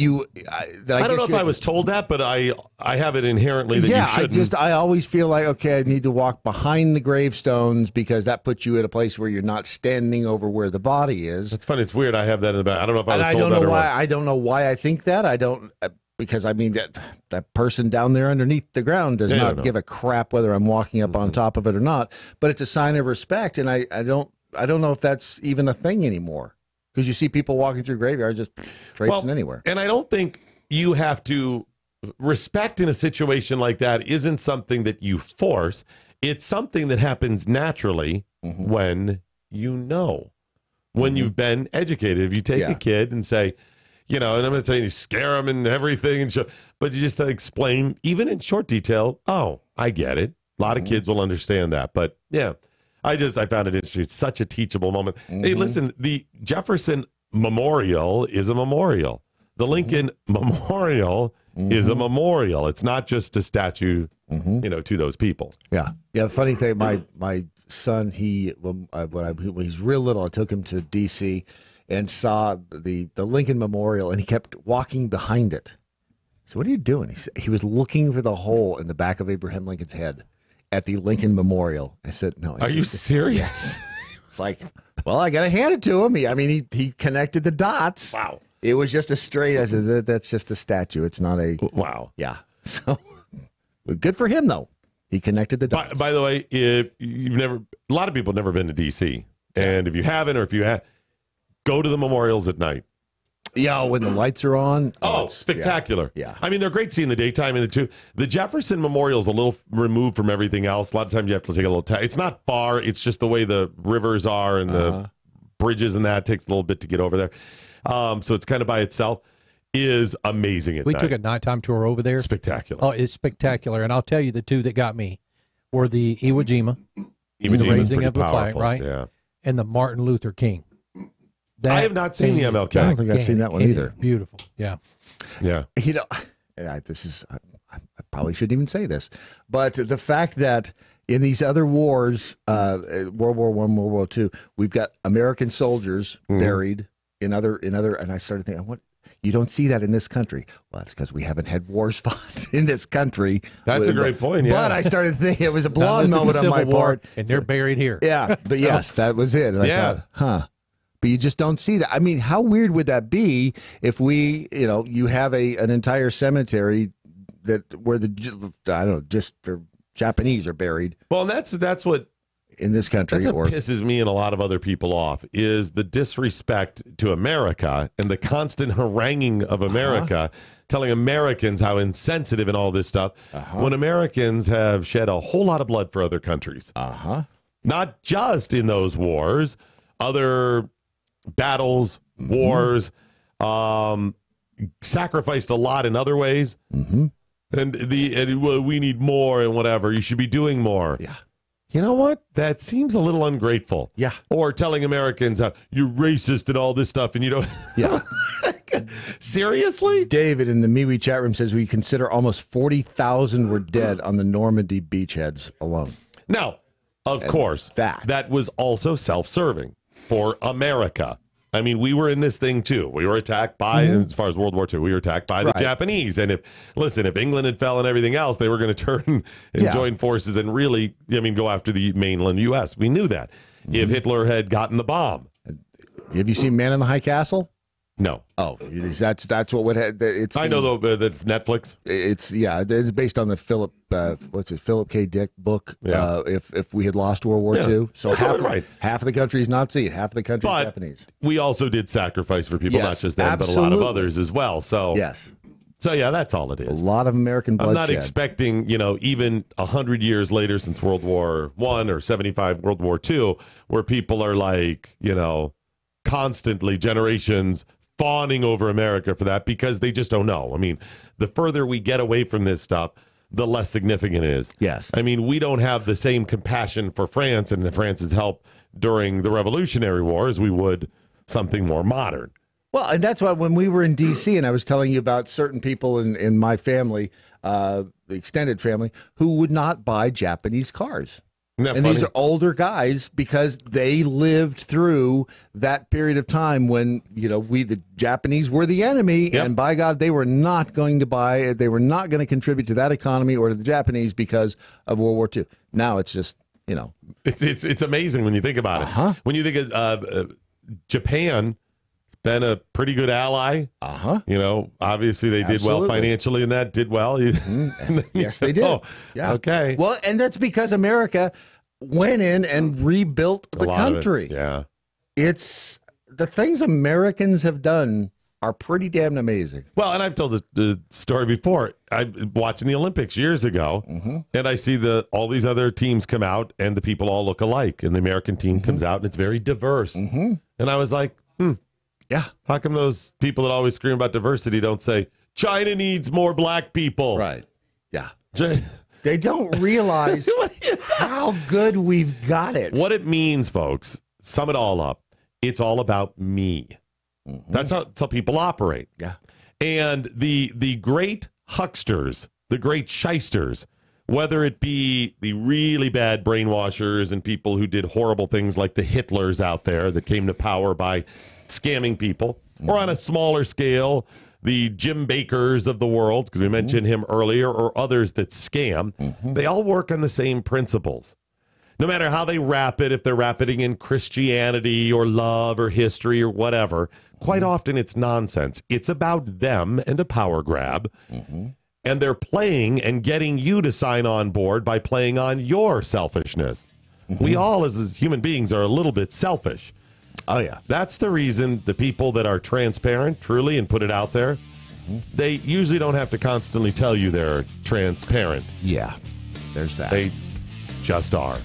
don't know if I was told that, but I have it inherently that you shouldn't. I always feel like, okay, I need to walk behind the gravestones because that puts you at a place where you're not standing over where the body is. It's funny. It's weird. I have that in the back. I don't know if I was told that or what. I don't know why I think that. I don't, because I mean that person down there underneath the ground does not give a crap whether I'm walking up on top of it or not. But it's a sign of respect, and I don't know if that's even a thing anymore. Because you see people walking through graveyards just traipsing anywhere. And I don't think you have to respect in a situation like that isn't something that you force. It's something that happens naturally when when you've been educated. If you take a kid and say, and I'm going to tell you, scare them and everything, but you just explain, even in short detail, oh, I get it. A lot of kids will understand that. But yeah. I found it interesting. It's such a teachable moment. Hey, listen, the Jefferson Memorial is a memorial. The Lincoln Memorial is a memorial. It's not just a statue, to those people. Yeah. Yeah. The funny thing, my son, when he's real little, I took him to D.C. and saw the Lincoln Memorial, and he kept walking behind it. So what are you doing? He was looking for the hole in the back of Abraham Lincoln's head at the Lincoln Memorial. I said, no. Are you serious? Yes. It's like, well, I got to hand it to him. He connected the dots. Wow. It was just a straight, I said, that's just a statue. It's not a. Wow. Yeah. So good for him, though. He connected the dots. By the way, if a lot of people have never been to D.C. And if you haven't, or if you have, go to the memorials at night. Yeah, when the lights are on. Oh, spectacular. Yeah. I mean, they're great to see in the daytime. And the Jefferson Memorial is a little removed from everything else. A lot of times you have to take a little time. It's not far. It's just the way the rivers are and the bridges and that takes a little bit to get over there. So it's kind of by itself. Is amazing at night. We took a nighttime tour over there. Spectacular. Oh, it's spectacular. And I'll tell you, the two that got me were the Iwo Jima, the raising of the flag, right? Yeah. And the Martin Luther King. I have not seen the MLK. I don't think I've seen that one either. Beautiful. Yeah. Yeah. I probably shouldn't even say this, but the fact that in these other wars, World War I, World War II, we've got American soldiers buried in other, and I started thinking, You don't see that in this country. Well, it's because we haven't had wars fought in this country. That's a great point, yeah. But I started thinking it was a blonde moment on my part. And they're buried here. Yeah, but yes, that was it. And I thought, huh. But you just don't see that. I mean, how weird would that be if we, you have an entire cemetery where just for Japanese are buried. Well, and that's what in this country pisses me and a lot of other people off is the disrespect to America and the constant haranguing of America, telling Americans how insensitive and all this stuff when Americans have shed a whole lot of blood for other countries. Not just in those wars, other battles, wars, sacrificed a lot in other ways. And we need more and whatever. You should be doing more. Yeah. You know what? That seems a little ungrateful. Yeah. Or telling Americans how you're racist and all this stuff, and you don't. Yeah. Seriously? David in the MeWe chat room says we consider almost 40,000 were dead on the Normandy beachheads alone. Now, of course, that was also self-serving for America. I mean, we were in this thing, too. We were attacked by, as far as World War II, we were attacked by the Japanese. And if England had fell and everything else, they were going to turn and join forces and really, go after the mainland U.S. We knew that. If Hitler had gotten the bomb. Have you seen Man in the High Castle? No. Oh, that's what would have. I know though that's Netflix. It's based on the Philip K. Dick book. Yeah. If we had lost World War II, so half of the country is Nazi, half of the country is Japanese. We also did sacrifice for people, not just them, but a lot of others as well. So yes. So yeah, that's all it is. A lot of American bloodshed. I'm not expecting, even 100 years later since World War I or 75 World War II, where people are like, constantly generations fawning over America for that because they just don't know. I mean, the further we get away from this stuff, the less significant it is. Yes. I mean, we don't have the same compassion for France and France's help during the Revolutionary War as we would something more modern. Well, and that's why when we were in D.C. and I was telling you about certain people in my family, the extended family, who would not buy Japanese cars. And these are older guys because they lived through that period of time when, the Japanese were the enemy. Yep. And by God, they were not going to buy, they were not going to contribute to that economy or to the Japanese because of World War II. Now it's just, It's amazing when you think about it. When you think of Japan, it's been a pretty good ally. Obviously they did well financially and that did well. Yes, they did. Yeah. Okay. Well, and that's because America went in and rebuilt the country. Yeah. It's the things Americans have done are pretty damn amazing. Well, and I've told the story before. I'm watching the Olympics years ago, and I see all these other teams come out, and the people all look alike, and the American team comes out, and it's very diverse. And I was like, yeah. How come those people that always scream about diversity don't say, China needs more black people? Right. Yeah. They don't realize how good we've got it. What it means, folks, sum it all up. It's all about me. That's how people operate. Yeah. And the great hucksters, the great shysters, whether it be the really bad brainwashers and people who did horrible things like the Hitlers out there that came to power by scamming people, or on a smaller scale, the Jim Bakers of the world, because we mentioned him earlier, or others that scam, they all work on the same principles. No matter how they wrap it, if they're wrapping in Christianity or love or history or whatever, quite often it's nonsense. It's about them and a power grab. And they're playing and getting you to sign on board by playing on your selfishness. We all, as human beings, are a little bit selfish. Oh, yeah. That's the reason the people that are transparent, truly, and put it out there, they usually don't have to constantly tell you they're transparent. Yeah, there's that. They just are.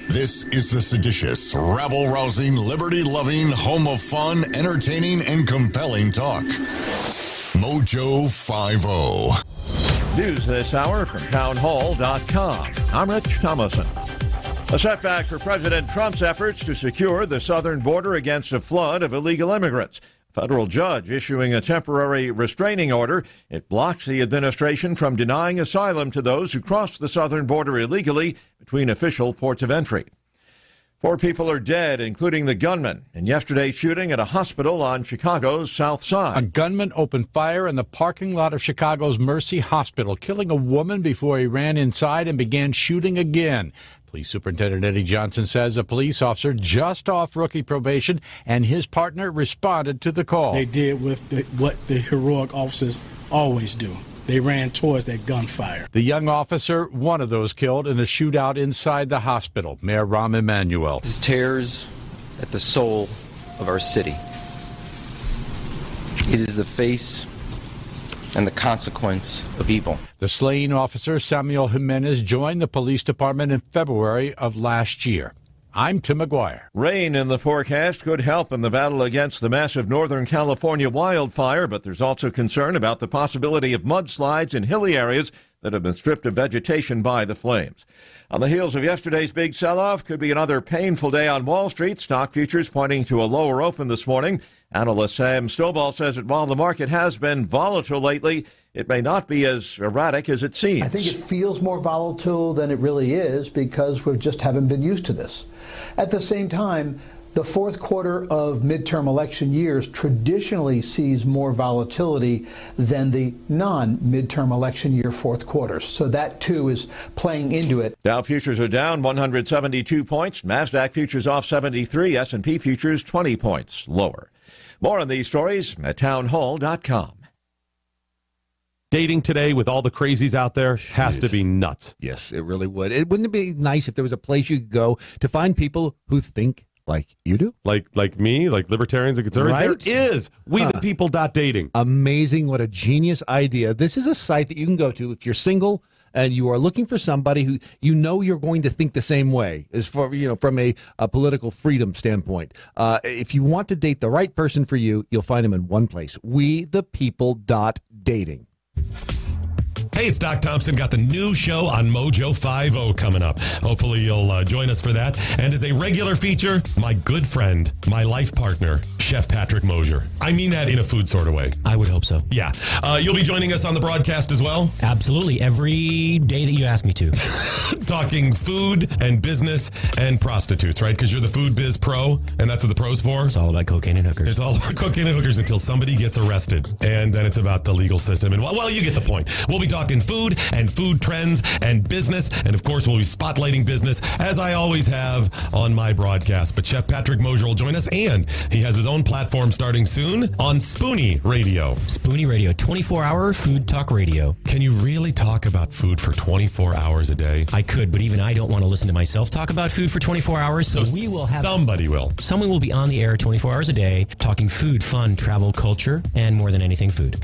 This is the seditious, rabble-rousing, liberty-loving, home of fun, entertaining, and compelling talk. MoJo 50. News this hour from townhall.com. I'm Rich Thomason. A setback for President Trump's efforts to secure the southern border against a flood of illegal immigrants. Federal judge issuing a temporary restraining order. It blocks the administration from denying asylum to those who cross the southern border illegally between official ports of entry. 4 people are dead, including the gunman, in yesterday's shooting at a hospital on Chicago's South Side. A gunman opened fire in the parking lot of Chicago's Mercy Hospital, killing a woman before he ran inside and began shooting again. Police Superintendent Eddie Johnson says a police officer just off rookie probation and his partner responded to the call. They did what the heroic officers always do. They ran towards that gunfire. The young officer, one of those killed in a shootout inside the hospital. Mayor Rahm Emanuel. This tears at the soul of our city. It is the face and the consequence of evil. The slain officer, Samuel Jimenez, joined the police department in February of last year. I'm Tim McGuire. Rain in the forecast could help in the battle against the massive Northern California wildfire, but there's also concern about the possibility of mudslides in hilly areas that have been stripped of vegetation by the flames. On the heels of yesterday's big sell-off, could be another painful day on Wall Street. Stock futures pointing to a lower open this morning. Analyst Sam Stovall says that while the market has been volatile lately, it may not be as erratic as it seems. I think it feels more volatile than it really is because we just haven't been used to this. At the same time, the fourth quarter of midterm election years traditionally sees more volatility than the non-midterm election year fourth quarters. So that, too, is playing into it. Dow futures are down 172 points. NASDAQ futures off 73. S&P futures 20 points lower. More on these stories at townhall.com. Dating today with all the crazies out there has to be nuts. Yes, it really would. Wouldn't it be nice if there was a place you could go to find people who think like you do? Like me, like libertarians and conservatives? Right? There is. WeThePeople.dating. Amazing. What a genius idea. This is a site that you can go to if you're single and you are looking for somebody who you know you're going to think the same way, as for, from a political freedom standpoint. If you want to date the right person for you, you'll find them in one place. WeThePeople.dating. Hey, it's Doc Thompson. Got the new show on MoJo 5-0 coming up. Hopefully you'll join us for that. And as a regular feature, my good friend, my life partner, Chef Patrick Mosier. I mean that in a food sort of way. I would hope so. Yeah. You'll be joining us on the broadcast as well? Absolutely. Every day that you ask me to. Talking food and business and prostitutes, right? Because you're the food biz pro, and that's what the pro's for. It's all about cocaine and hookers. It's all about cocaine and hookers until somebody gets arrested. And then it's about the legal system. And, well, you get the point. We'll be talking food and food trends and business. And, of course, we'll be spotlighting business, as I always have on my broadcast. But Chef Patrick Mosier will join us, and he has his own platform starting soon on Spoonie Radio. Spoonie Radio, 24-hour food talk radio. Can you really talk about food for 24 hours a day? I could, but even I don't want to listen to myself talk about food for 24 hours. So we will have... Somebody will. Someone will be on the air 24 hours a day talking food, fun, travel, culture, and more than anything, food.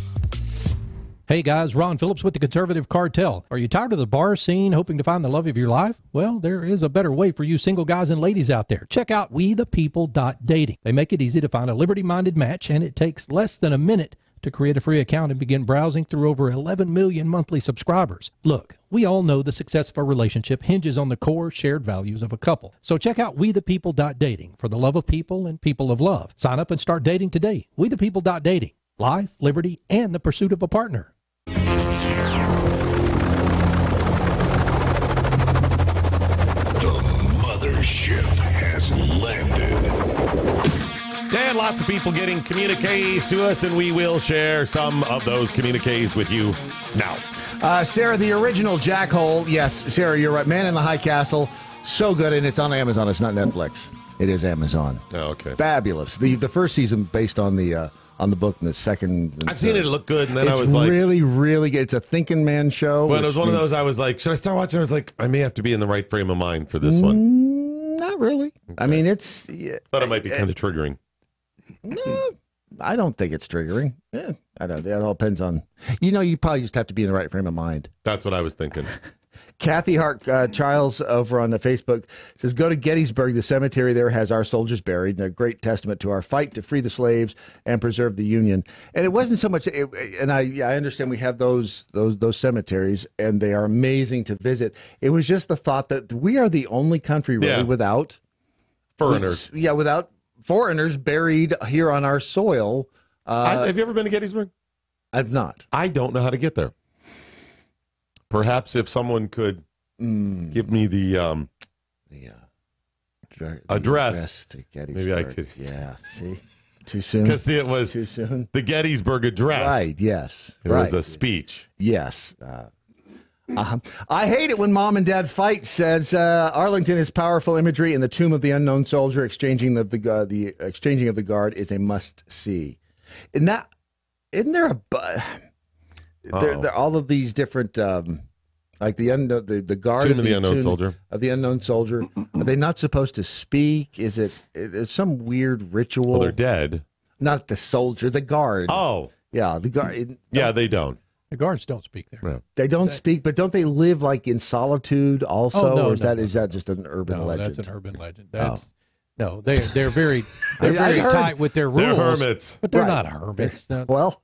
Hey guys, Ron Phillips with the Conservative Cartel. Are you tired of the bar scene, hoping to find the love of your life? Well, there is a better way for you single guys and ladies out there. Check out WeThePeople.dating. They make it easy to find a liberty-minded match, and it takes less than a minute to create a free account and begin browsing through over 11 million monthly subscribers. Look, we all know the success of a relationship hinges on the core shared values of a couple. So check out WeThePeople.dating for the love of people and people of love. Sign up and start dating today. WeThePeople.dating. Life, liberty, and the pursuit of a partner. Ship has landed. And lots of people getting communiques to us, and we will share some of those communiques with you now. Sarah, the original Jackhole. Yes, Sarah, you're right. Man in the High Castle. So good, and it's on Amazon. It's not Netflix. It is Amazon. Oh, okay. Fabulous. The first season based on the book, and the second. I've seen it look good, and then I was like, really, really good. It's a thinking man show. Well, it was one of those. I was like, should I start watching? I was like, I may have to be in the right frame of mind for this one. Not really. Okay. I mean, it's. Thought it might be kind of triggering. No, I don't think it's triggering. I don't. It all depends on. You probably just have to be in the right frame of mind. That's what I was thinking. Kathy Hart Childs over on the Facebook says, go to Gettysburg. The cemetery there has our soldiers buried, and a great testament to our fight to free the slaves and preserve the Union. And it wasn't so much, and I understand we have those cemeteries, and they are amazing to visit. It was just the thought that we are the only country really without foreigners. Without foreigners buried here on our soil. Have you ever been to Gettysburg? I've not. I don't know how to get there. Perhaps if someone could give me the address to Gettysburg. Maybe I could. Yeah, see? Too soon? Because it was too soon. The Gettysburg Address. Right, yes. It was a speech. Yes. I hate it when mom and dad fight, says Arlington is powerful imagery, and the tomb of the unknown soldier exchanging of the exchanging of the guard is a must-see. Isn't there all of these different like the guard Tomb of the unknown soldier. Of the unknown soldier. Are they not supposed to speak? Is it's some weird ritual? Well, they're dead. Not the soldier, the guard. Oh. Yeah, the guard. Yeah, they don't. The guards don't speak there. No. They don't speak, but don't they live like in solitude also? Oh, no, or is that just an urban legend? That's an urban legend. No, they're very tight with their rules. They're hermits, but they're not hermits. No. Well,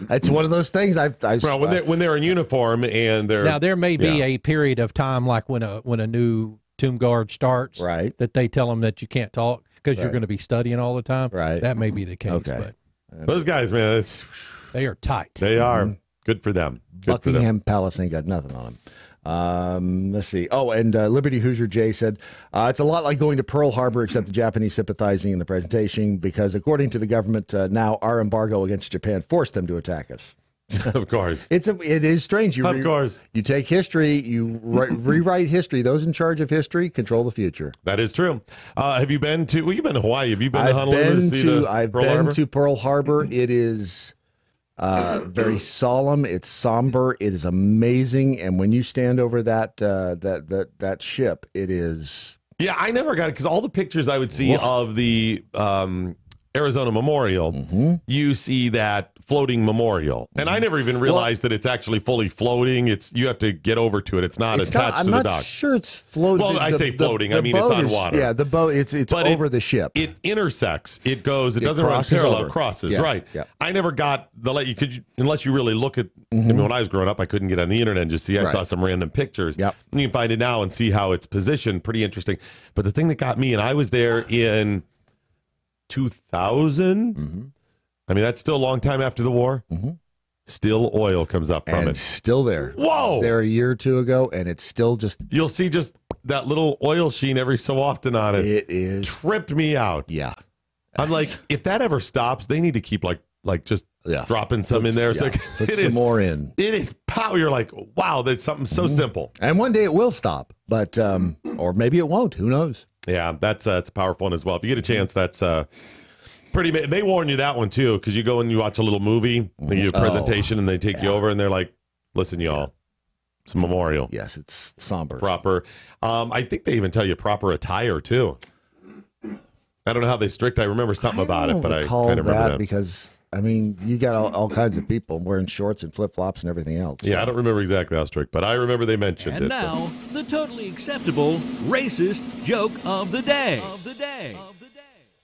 it's one of those things. Well, when they're in uniform and they're now there may be a period of time like when a new tomb guard starts, right? That they tell them that you can't talk because you're going to be studying all the time, right? That may be the case. Okay. But those guys, man, they are tight. They are. Good for them. Buckingham Palace ain't got nothing on them. Let's see. Oh, and Liberty Hoosier J said, it's a lot like going to Pearl Harbor, except the Japanese sympathizing in the presentation, because according to the government, now our embargo against Japan forced them to attack us. Of course. It is strange. Of course. You take history, you rewrite history. Those in charge of history control the future. That is true. Have you been to, you've been to Hawaii. Have you been to Honolulu? I've been to Pearl Harbor. It is very solemn. It's somber. It is amazing. And when you stand over that ship, it is. Yeah, I never got it because all the pictures I would see of the Arizona Memorial, you see that floating memorial, and I never even realized that it's actually fully floating. You have to get over to it. It's not attached to the dock. I'm not sure it's floating. Well, I say floating. I mean it's on water. Yeah, the boat. It's but over the ship. It intersects. It goes. It doesn't run parallel. Over. Crosses. Yes, right. Yeah. I never got unless you really look at. I mean, when I was growing up, I couldn't get on the internet and just see. I saw some random pictures. Yep. And you can find it now and see how it's positioned. Pretty interesting. But the thing that got me, and I was there in 2000. I mean, that's still a long time after the war. Still oil comes up from it. Still there. Whoa! I was there a year or two ago, and it's still just. You'll see just that little oil sheen every so often on it. It is. Tripped me out. Yeah. I'm like, if that ever stops, they need to keep like just dropping some in there. Yeah. So Put some more in. It is power. You're like, wow, that's something so simple. And one day it will stop, but or maybe it won't. Who knows? Yeah, that's it's a powerful one as well. If you get a chance, that's pretty. They warn you that one too, because you go and you watch a little movie, they give you a presentation, and they take you over, and they're like, "Listen, y'all, it's a memorial." Yes, it's somber, proper. I think they even tell you proper attire too. I don't know how they strict. I remember something about it, but I kind of remember that because I mean, you got all kinds of people wearing shorts and flip flops and everything else. Yeah, I don't remember exactly how strict, but I remember they mentioned it. And now, the totally acceptable racist joke of the day.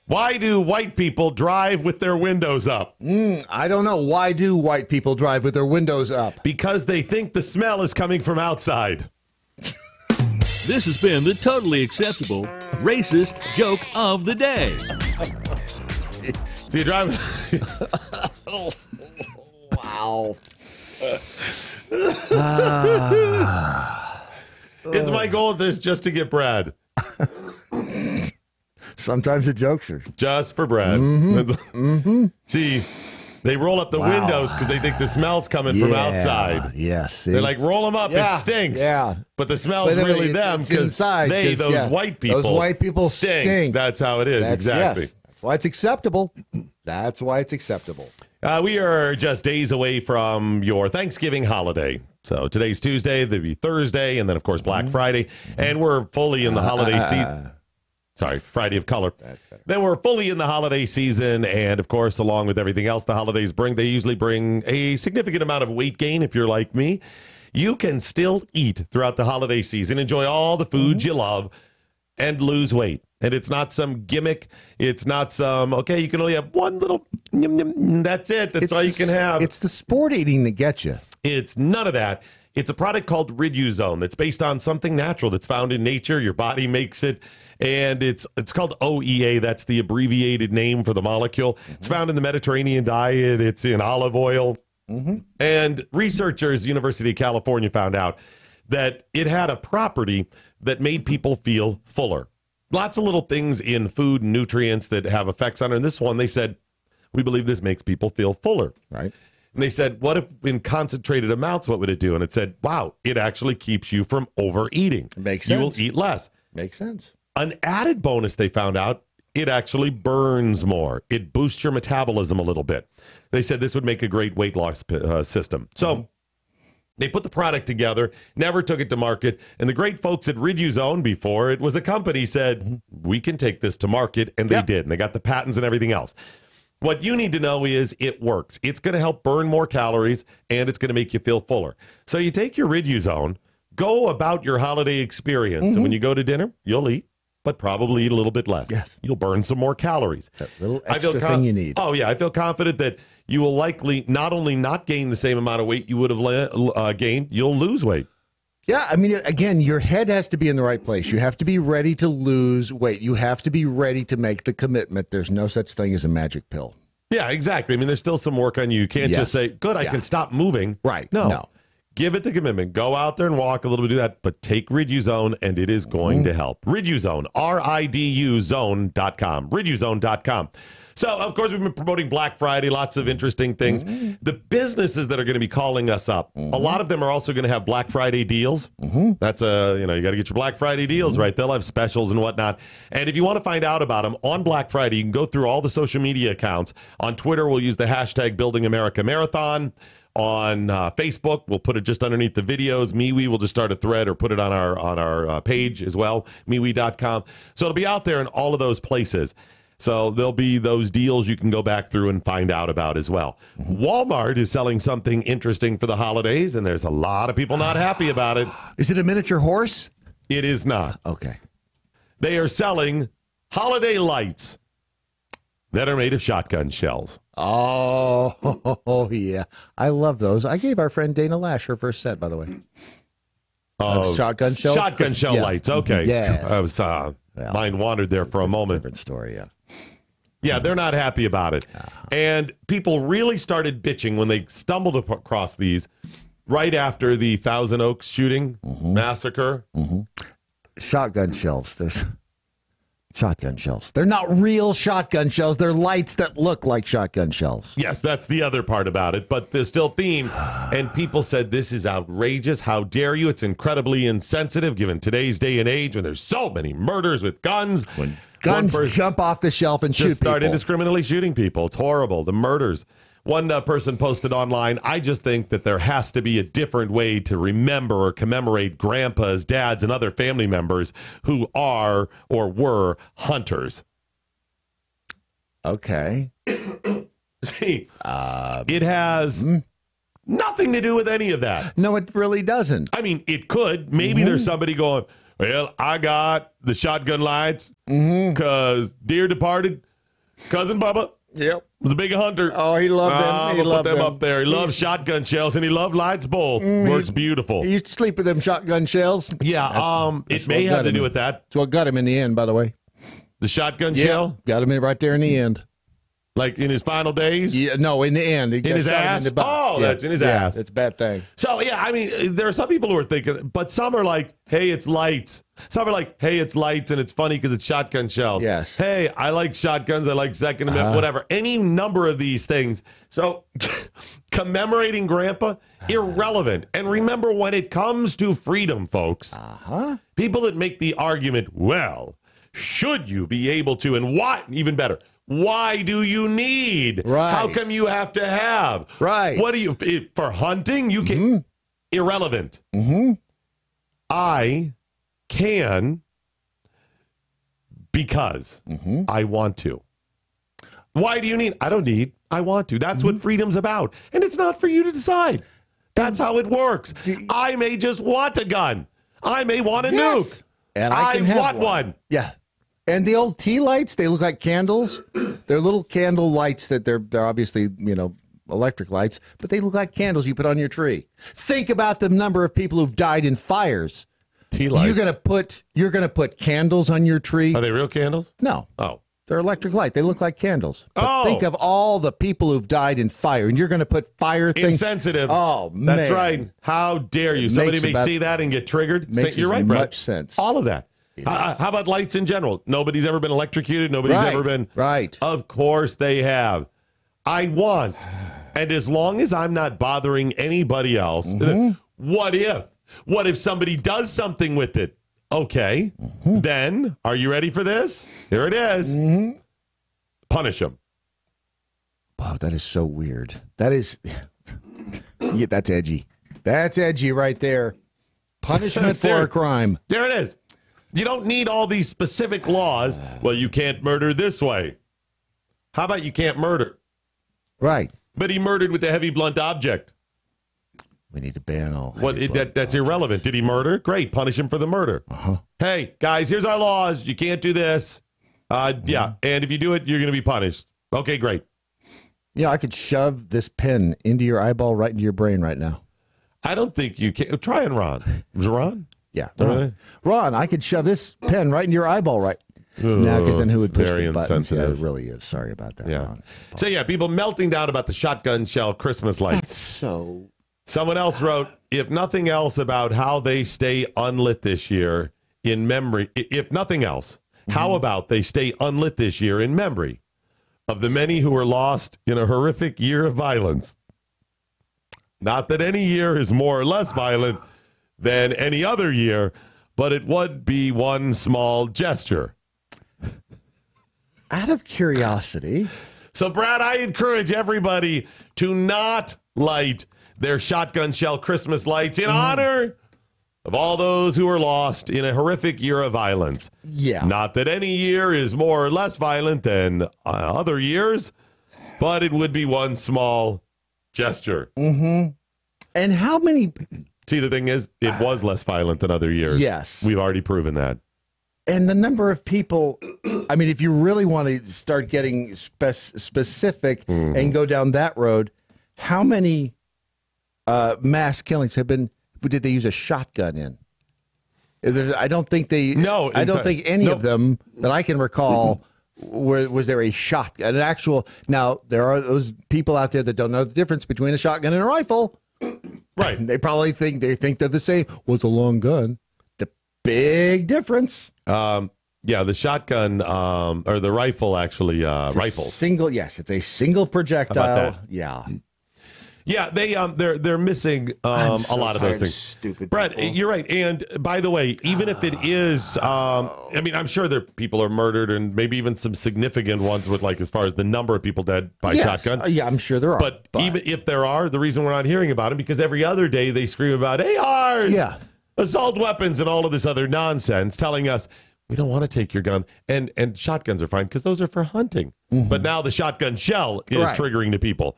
Why do white people drive with their windows up? I don't know. Why do white people drive with their windows up? Because they think the smell is coming from outside. This has been the totally acceptable racist joke of the day. So you drive. Wow. It's my goal with this just to get Brad. Sometimes the jokes are just for Brad. See, they roll up the windows because they think the smell's coming from outside. Yes. They're like, roll them up. It stinks. Yeah. But the smell's really them because those white people stink. That's how it is. Exactly. Yes. That's why it's acceptable. That's why it's acceptable. We are just days away from your Thanksgiving holiday. So today's Tuesday, there'll be Thursday, and then, of course, Black Friday. And we're fully in the holiday season. Sorry, Friday of Color. Then we're fully in the holiday season. And, of course, along with everything else the holidays bring, they usually bring a significant amount of weight gain if you're like me. You can still eat throughout the holiday season, enjoy all the foods you love, and lose weight. And it's not some gimmick. It's not some, you can only have one little, that's it. That's all you can have. It's the sport eating that gets you. It's none of that. It's a product called Riduzone that's based on something natural that's found in nature. Your body makes it, and it's called OEA. That's the abbreviated name for the molecule. It's found in the Mediterranean diet. It's in olive oil. And researchers, University of California, found out that it had a property that made people feel fuller. Lots of little things in food and nutrients that have effects on it. And this one, they said, we believe this makes people feel fuller. Right. And they said, what if in concentrated amounts, what would it do? And it said, wow, it actually keeps you from overeating. Makes sense. You will eat less. Makes sense. An added bonus they found out, it actually burns more. It boosts your metabolism a little bit. They said this would make a great weight loss system. So they put the product together, never took it to market. And the great folks at Riduzone, before it was a company, said, we can take this to market. And they did. And they got the patents and everything else. What you need to know is it works. It's going to help burn more calories, and it's going to make you feel fuller. So you take your Riduzone, go about your holiday experience. And when you go to dinner, you'll eat, but probably eat a little bit less. Yes. You'll burn some more calories. That little extra thing you need. Oh, yeah. I feel confident that you will likely not only not gain the same amount of weight you would have gained, you'll lose weight. Yeah, I mean, again, your head has to be in the right place. You have to be ready to lose weight. You have to be ready to make the commitment. There's no such thing as a magic pill. Yeah, exactly. I mean, there's still some work on you. You can't just say, good, I can stop moving. Right. No. Give it the commitment. Go out there and walk a little bit, do that, but take Riduzone, and it is going to help. Riduzone, RIDU zone.com, Riduzone.com. So, of course, we've been promoting Black Friday, lots of interesting things. The businesses that are going to be calling us up, a lot of them are also going to have Black Friday deals. That's you got to get your Black Friday deals, right? They'll have specials and whatnot. And if you want to find out about them on Black Friday, you can go through all the social media accounts. On Twitter, we'll use the hashtag Building America Marathon. On Facebook, we'll put it just underneath the videos. MeWe will just start a thread or put it on our page as well, MeWe.com. So it'll be out there in all of those places. So there'll be those deals you can go back through and find out about as well. Walmart is selling something interesting for the holidays, and there's a lot of people not happy about it. Is it a miniature horse? It is not. Okay. They are selling holiday lights that are made of shotgun shells. Oh, yeah. I love those. I gave our friend Dana Lash her first set, by the way. Oh, shotgun shells? Shotgun shell lights. Okay. Yeah. I was, mine wandered there for a moment. Different story, yeah. Yeah, they're not happy about it. And people really started bitching when they stumbled across these right after the Thousand Oaks shooting massacre. Shotgun shells. There's shotgun shells. They're not real shotgun shells. They're lights that look like shotgun shells. Yes, that's the other part about it. But there's still theme. And people said, this is outrageous. How dare you? It's incredibly insensitive given today's day and age when there's so many murders with guns. When guns jump off the shelf and shoot start people. Indiscriminately shooting people. It's horrible. The murders. One person posted online, I just think that there has to be a different way to remember or commemorate grandpas, dads, and other family members who are or were hunters. Okay. See, it has nothing to do with any of that. No, it really doesn't. I mean, it could. Maybe there's somebody going, well, I got the shotgun lights because dear departed cousin Bubba. Yep. Was a big hunter. Oh, he loved them. He loved them up there. He loved shotgun shells, and he loved lights both. Works beautiful. He used to sleep with them shotgun shells. Yeah, it may have to do with that. That's what got him in the end, by the way. The shotgun shell? Got him in right there in the end. Like in his final days? Yeah, no, in the end. In his ass? That's in his ass. It's a bad thing. So, yeah, I mean, there are some people who are thinking, but some are like, hey, it's lights. Some are like, hey, it's lights, and it's funny because it's shotgun shells. Yes. Hey, I like shotguns. I like Second Amendment, whatever. Any number of these things. So, commemorating Grandpa, irrelevant. And remember, when it comes to freedom, folks, people that make the argument, well, should you be able to, and what, even better, why do you need? Right. How come you have to have? Right. What do you, for hunting, you can, irrelevant. I can because I want to. Why do you need? I don't need. I want to. That's what freedom's about. And it's not for you to decide. That's how it works. I may just want a gun. I may want a nuke. And I can have want one. Yeah. And the old tea lights, they look like candles. They're little candle lights that they're obviously, electric lights, but they look like candles you put on your tree. Think about the number of people who've died in fires. Tea lights. You're gonna put candles on your tree. Are they real candles? No. Oh. They're electric light. They look like candles. But think of all the people who've died in fire, and you're going to put fire things. Insensitive. Oh, man. That's right. How dare you? Somebody may see that and get triggered. You're right, Brett. Much sense. All of that. How about lights in general? Nobody's ever been electrocuted. Nobody's ever been. Right. Of course they have. I want, and as long as I'm not bothering anybody else, what if? What if somebody does something with it? Okay, then, are you ready for this? Here it is. Punish them. Wow, that is so weird. That is, yeah, that's edgy. That's edgy right there. Punishment for a crime. There it is. You don't need all these specific laws. Well, you can't murder this way. How about you can't murder? Right. But he murdered with a heavy blunt object. We need to ban all. That's irrelevant. Did he murder? Great. Punish him for the murder. Hey, guys, here's our laws. You can't do this. Yeah. And if you do it, you're going to be punished. Okay, great. Yeah, I could shove this pen into your eyeball right into your brain right now. I don't think you can. Try and Ron. Was it Ron? Yeah. Ron, I could shove this pen right into your eyeball right now, because then who would push the button? Yeah, it really is. Sorry about that, Ron. So, yeah, people melting down about the shotgun shell Christmas lights. That's so... Someone else wrote, if nothing else, about how they stay unlit this year in memory. If nothing else, how about they stay unlit this year in memory of the many who were lost in a horrific year of violence? Not that any year is more or less violent than any other year, but it would be one small gesture. Out of curiosity. So, Brad, I encourage everybody to not light their shotgun shell Christmas lights in honor of all those who were lost in a horrific year of violence. Yeah. Not that any year is more or less violent than other years, but it would be one small gesture. And how many... See, the thing is, it was less violent than other years. Yes. We've already proven that. And the number of people, I mean, if you really want to start getting specific and go down that road, how many mass killings did they use a shotgun in? I don't think they. No, I don't think any of them that I can recall was there a shotgun, an actual. Now there are those people out there that don't know the difference between a shotgun and a rifle. Right. They probably think they're the same. Well, it's a long gun. The big difference. Yeah, the shotgun or the rifle actually rifles. Single, yes, it's a single projectile. How about that? Yeah. Yeah, they're missing a lot of those things. Stupid Brett, people. you're right. And by the way, even if it is, I mean, I'm sure there people are murdered, and maybe even some significant ones with, like, as far as the number of people dead by shotgun. Yeah, I'm sure there are. But even if there are, the reason we're not hearing about them because every other day they scream about ARs, assault weapons, and all of this other nonsense, telling us we don't want to take your gun. And shotguns are fine because those are for hunting. But now the shotgun shell is triggering to people.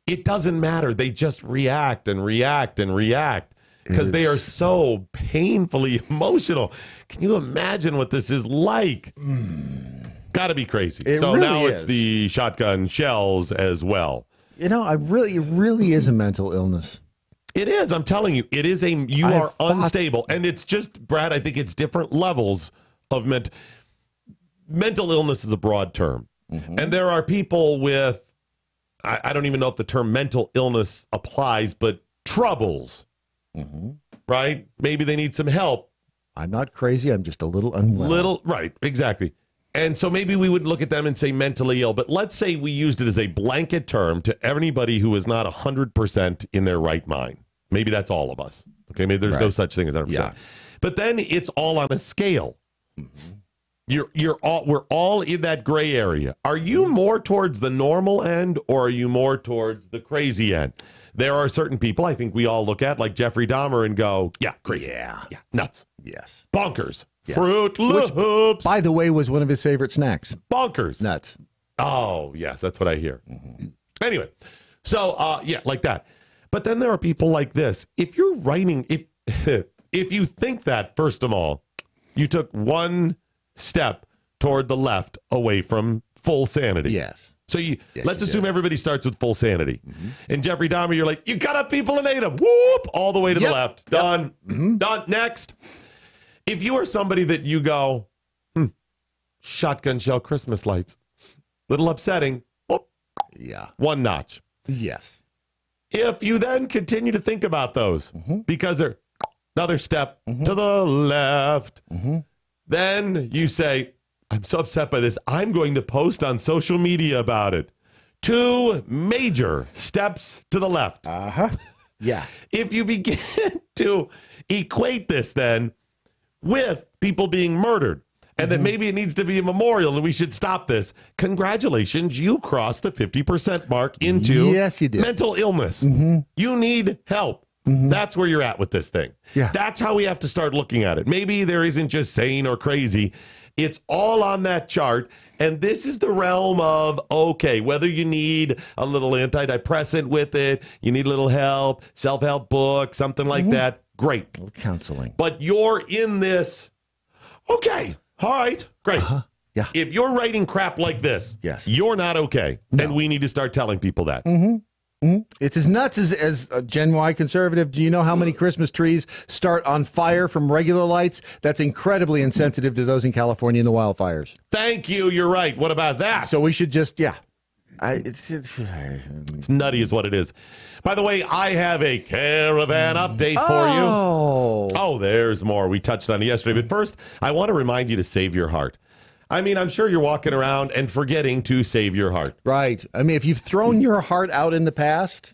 It doesn't matter. They just react and react and react because they are so painfully emotional. Can you imagine what this is like? Got to be crazy. So really now it's the shotgun shells as well. You know, it really is a mental illness. It is. I'm telling you, it is you are unstable. And it's just, Brad, I think it's different levels of mental illness is a broad term. And there are people with, I don't even know if the term mental illness applies, but troubles, right? Maybe they need some help. I'm not crazy. I'm just a little unwell. Right, exactly. And so maybe we would look at them and say mentally ill, but let's say we used it as a blanket term to anybody who is not 100% in their right mind. Maybe that's all of us. Okay, maybe there's no such thing as 100%. Yeah. But then it's all on a scale. We're all in that gray area. Are you more towards the normal end or are you more towards the crazy end? There are certain people I think we all look at like Jeffrey Dahmer and go, yeah, crazy. Yeah, nuts. Yes. Bonkers. Yes. Fruit Loops. Which, by the way, was one of his favorite snacks. Bonkers. Nuts. Oh, yes, that's what I hear. Anyway, so yeah, like that. But then there are people like this. If you're writing, if you think that, first of all, you took one step toward the left away from full sanity. Yes. So let's assume everybody starts with full sanity. And Jeffrey Dahmer, you're like, you cut up people and ate them. Whoop! All the way to the left. Done. Done. Next. If you are somebody that you go, shotgun shell Christmas lights, little upsetting. Whoop. Yeah. One notch. Yes. If you then continue to think about those, because they're another step to the left, then you say, I'm so upset by this. I'm going to post on social media about it. 2 major steps to the left. Yeah. If you begin to equate this then with people being murdered, and that maybe it needs to be a memorial and we should stop this, congratulations, you crossed the 50% mark into yes, you did. mental illness. You need help. That's where you're at with this thing. Yeah. That's how we have to start looking at it. Maybe there isn't just sane or crazy. It's all on that chart. And this is the realm of, okay, whether you need a little antidepressant with it, you need a little help, self-help book, something like that, great. A little counseling. But you're in this, okay, all right, great. Yeah. If you're writing crap like this, yes, you're not okay. And we need to start telling people that. It's as nuts as a Gen Y conservative. Do you know how many Christmas trees start on fire from regular lights? That's incredibly insensitive to those in California in the wildfires. Thank you. You're right. What about that? So we should just, it's nutty is what it is. By the way, I have a caravan update for you. Oh, there's more. We touched on it yesterday. But first, I want to remind you to save your heart. I mean, I'm sure you're walking around and forgetting to save your heart. Right. I mean, if you've thrown your heart out in the past,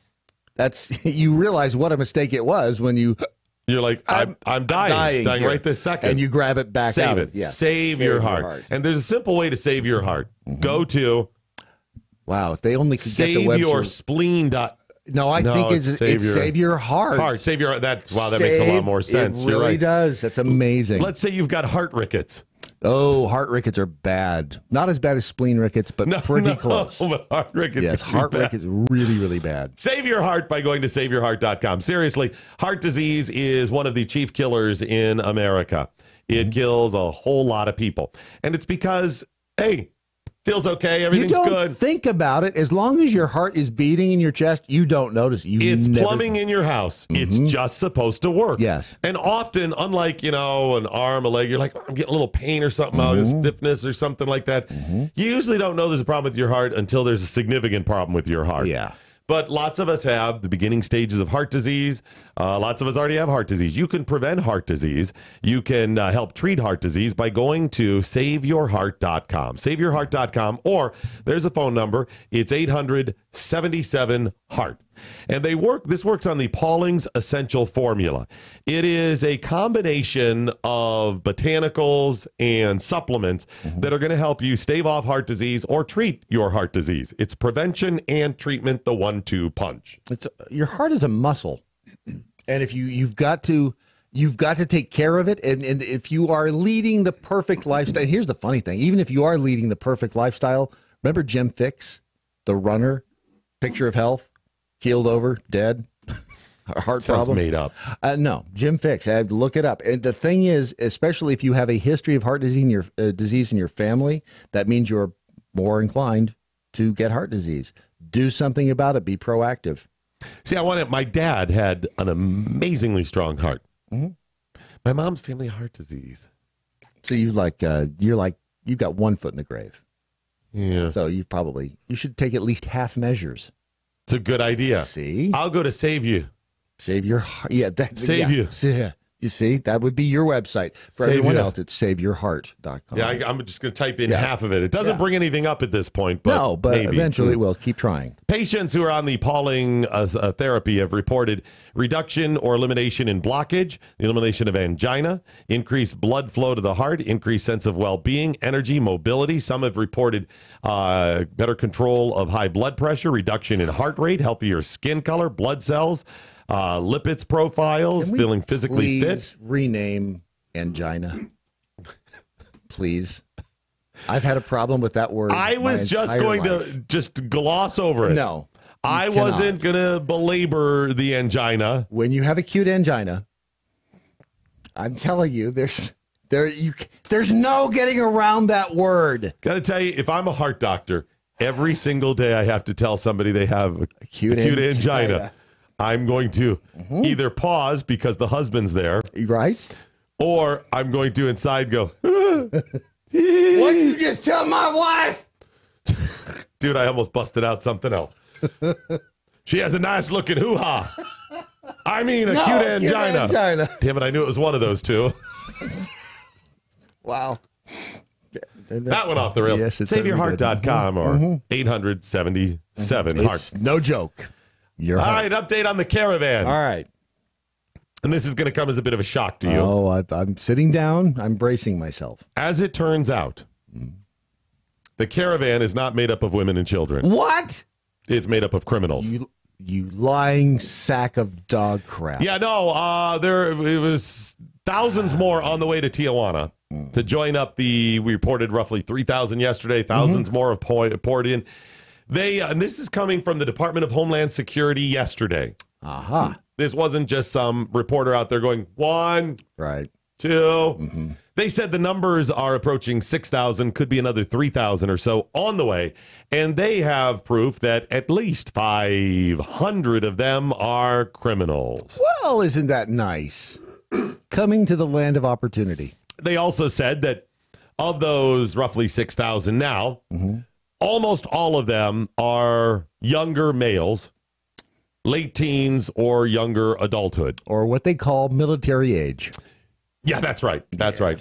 you realize what a mistake it was when you're like, I'm dying right this second. And you grab it back Save out. it. Yeah. Save your heart. And there's a simple way to save your heart. Go to if they only could get the website. SaveYourSpleen. No, I think it's save your heart. Save your heart. That makes a lot more sense. It really You're right. does. That's amazing. Let's say you've got heart rickets. Oh, heart rickets are bad. Not as bad as spleen rickets, but pretty close. But heart rickets. Yes, heart rickets really, really bad. Save your heart by going to SaveYourHeart.com. Seriously, heart disease is one of the chief killers in America. It kills a whole lot of people. And it's because, hey, feels okay, everything's you don't good. Think about it. As long as your heart is beating in your chest, you don't notice. It's plumbing in your house. It's just supposed to work. Yes. And often, unlike, an arm, a leg, you're like, I'm getting a little pain or something, a stiffness or something like that. You usually don't know there's a problem with your heart until there's a significant problem with your heart. Yeah. But lots of us have the beginning stages of heart disease. Lots of us already have heart disease. You can prevent heart disease. You can help treat heart disease by going to SaveYourHeart.com. SaveYourHeart.com, or there's a phone number. It's 800-77-HEART. And this works on the Pauling's Essential Formula. It is a combination of botanicals and supplements that are going to help you stave off heart disease or treat your heart disease. It's prevention and treatment, the 1-2 punch. Your heart is a muscle. And if you've got to take care of it. And if you are leading the perfect lifestyle, and here's the funny thing, even if you are leading the perfect lifestyle, remember Jim Fixx, the runner, picture of health? Keeled over, dead, heart Sounds problem. made up. No, Jim Fixx. I had to look it up. And the thing is, especially if you have a history of heart disease in your family, that means you're more inclined to get heart disease. Do something about it. Be proactive. See, my dad had an amazingly strong heart. My mom's family heart disease. So you've got 1 foot in the grave. Yeah. So you should take at least half measures. It's a good idea. See? I'll go to Save You. Save your heart. Yeah, Save You. Yeah. You see, that would be your website. For everyone else, it's SaveYourHeart.com. Yeah, I'm just going to type in half of it. It doesn't bring anything up at this point, but no, but maybe. Eventually it will. Keep trying. Patients who are on the Pauling therapy have reported reduction or elimination in blockage, the elimination of angina, increased blood flow to the heart, increased sense of well-being, energy, mobility. Some have reported better control of high blood pressure, reduction in heart rate, healthier skin color, blood cells, lipids profiles, feeling physically fit. Rename angina, please. I've had a problem with that word. I was just going to just gloss over it. No, I wasn't going to belabor the angina. When you have acute angina, I'm telling you, there's no getting around that word. Got to tell you, if I'm a heart doctor, Every single day I have to tell somebody they have acute angina. I'm going to either pause because the husband's there. Right. Or I'm going to inside go, what did you just tell my wife? Dude, I almost busted out something else. She has a nice looking hoo-ha. I mean, acute angina. Damn it, I knew it was one of those two. Wow. That went off the rails. Yes, SaveYourHeart.com or 877-HEART. No joke. All right, update on the caravan. All right. And this is going to come as a bit of a shock to you. Oh, I'm sitting down. I'm bracing myself. As it turns out, the caravan is not made up of women and children. What? It's made up of criminals. You lying sack of dog crap. Yeah, no, it was thousands more on the way to Tijuana to join up we reported roughly 3,000 yesterday, thousands more have poured in. And this is coming from the Department of Homeland Security yesterday. This wasn't just some reporter out there going, 1, right, 2. They said the numbers are approaching 6,000, could be another 3,000 or so on the way. And they have proof that at least 500 of them are criminals. Well, isn't that nice? Coming to the land of opportunity. They also said that of those roughly 6,000 now, almost all of them are younger males, late teens or younger adulthood. Or what they call military age. Yeah, that's right. That's right.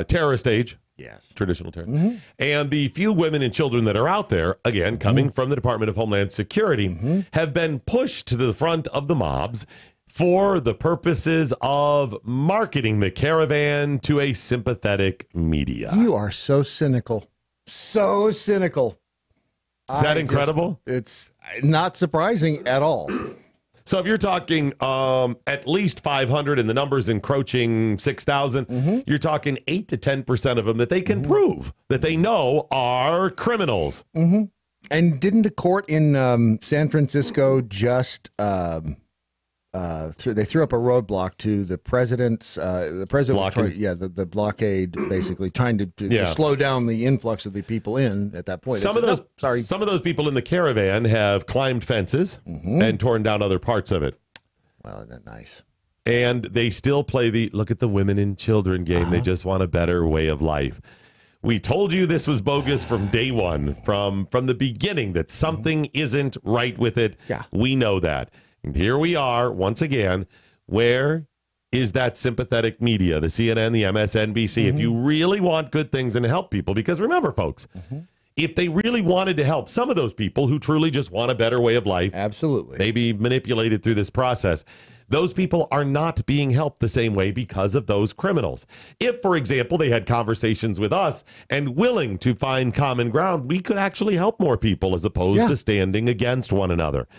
Terrorist age. Yes. Traditional terrorist. And the few women and children that are out there, again, coming from the Department of Homeland Security, have been pushed to the front of the mobs for the purposes of marketing the caravan to a sympathetic media. You are so cynical. So cynical. Is that incredible? It's not surprising at all. So if you're talking at least 500 and the numbers encroaching 6,000, you're talking 8 to 10% of them that they can prove that they know are criminals. And didn't the court in San Francisco just they threw up a roadblock to the president's the blockade, basically trying to slow down the influx of the people in at that point. Some of those people in the caravan have climbed fences and torn down other parts of it. Well, isn't that nice? And they still play the look at the women and children game. They just want a better way of life. We told you this was bogus from day one, from the beginning, that something isn't right with it. Yeah. We know that. And here we are, once again. Where is that sympathetic media, the CNN, the MSNBC? If you really want good things and help people, because remember, folks, if they really wanted to help some of those people who truly just want a better way of life, absolutely, maybe manipulated through this process, those people are not being helped the same way because of those criminals. If, for example, they had conversations with us and willing to find common ground, we could actually help more people as opposed to standing against one another.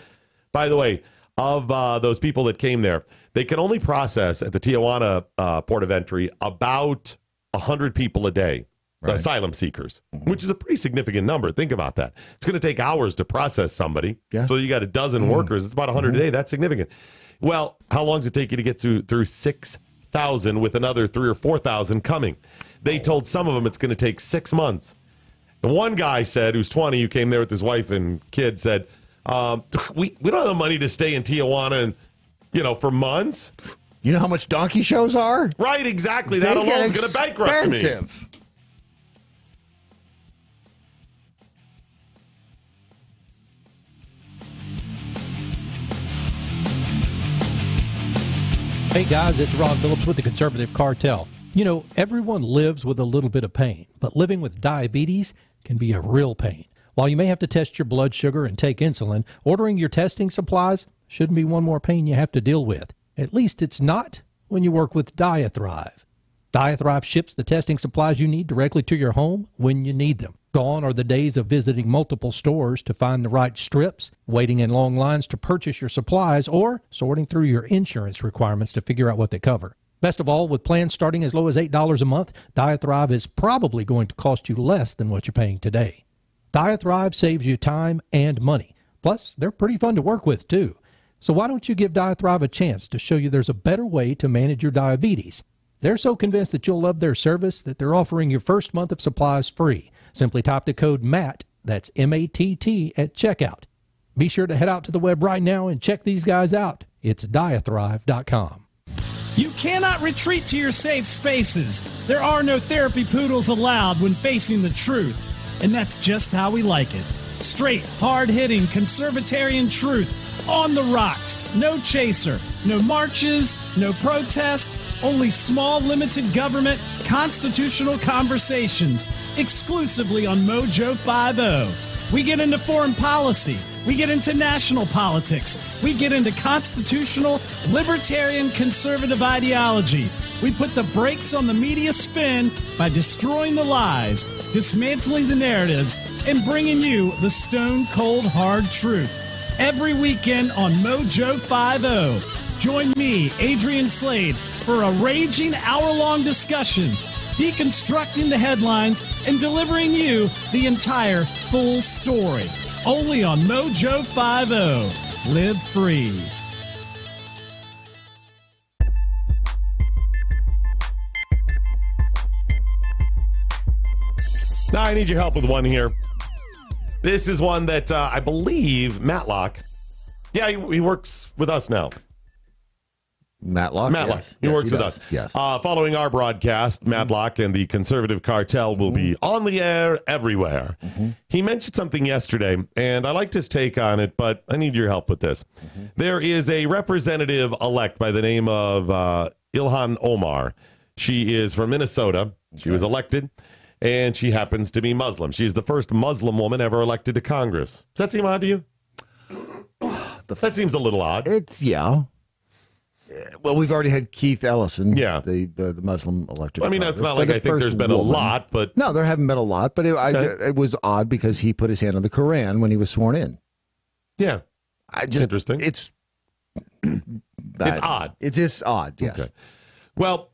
By the way, of those people that came there, they can only process at the Tijuana port of entry about 100 people a day, asylum seekers, which is a pretty significant number. Think about that. It's going to take hours to process somebody. So you got a dozen workers. It's about 100 a day. That's significant. Well, how long does it take you to get through 6,000 with another 3,000 or 4,000 coming? They told some of them it's going to take 6 months. And one guy said, who's 20, who came there with his wife and kid, said, we don't have the money to stay in Tijuana and, for months. You know how much donkey shows are? Right, exactly. That alone is going to bankrupt me. Hey guys, it's Ron Phillips with the Conservative Cartel. You know, everyone lives with a little bit of pain, but living with diabetes can be a real pain. While you may have to test your blood sugar and take insulin, ordering your testing supplies shouldn't be one more pain you have to deal with. At least it's not when you work with DiaThrive. DiaThrive ships the testing supplies you need directly to your home when you need them. Gone are the days of visiting multiple stores to find the right strips, waiting in long lines to purchase your supplies, or sorting through your insurance requirements to figure out what they cover. Best of all, with plans starting as low as $8 a month, DiaThrive is probably going to cost you less than what you're paying today. DiaThrive saves you time and money. Plus, they're pretty fun to work with, too. So why don't you give DiaThrive a chance to show you there's a better way to manage your diabetes? They're so convinced that you'll love their service that they're offering your first month of supplies free. Simply type the code MATT That's MATT at checkout. Be sure to head out to the web right now and check these guys out. It's diathrive.com. You cannot retreat to your safe spaces. There are no therapy poodles allowed when facing the truth. And that's just how we like it. Straight, hard-hitting, conservatarian truth on the rocks. No chaser, no marches, no protest, only small, limited government, constitutional conversations, exclusively on MoJo 50. We get into foreign policy. We get into national politics. We get into constitutional, libertarian, conservative ideology. We put the brakes on the media spin by destroying the lies, dismantling the narratives, and bringing you the stone-cold hard truth. Every weekend on MoJo 50. Join me, Adrian Slade, for a raging hour-long discussion, deconstructing the headlines and delivering you the entire full story. Only on MoJo 50. Live free. Now I need your help with one here. This is one that I believe Matlock. Yeah, he works with us now. Matlock? Yes. He works with us. Yes. Following our broadcast, Matlock and the Conservative Cartel will be on the air everywhere. He mentioned something yesterday, and I liked his take on it, but I need your help with this. There is a representative-elect by the name of Ilhan Omar. She is from Minnesota. She was elected, and she happens to be Muslim. She's the first Muslim woman ever elected to Congress. Does that seem odd to you? That seems a little odd. Well, we've already had Keith Ellison, yeah, the Muslim elected. I mean, that's not like I think there's been a lot, but no, there haven't been a lot. But it was odd because he put his hand on the Quran when he was sworn in. Yeah, interesting. It's odd. It's just odd. Yes. Okay. Well,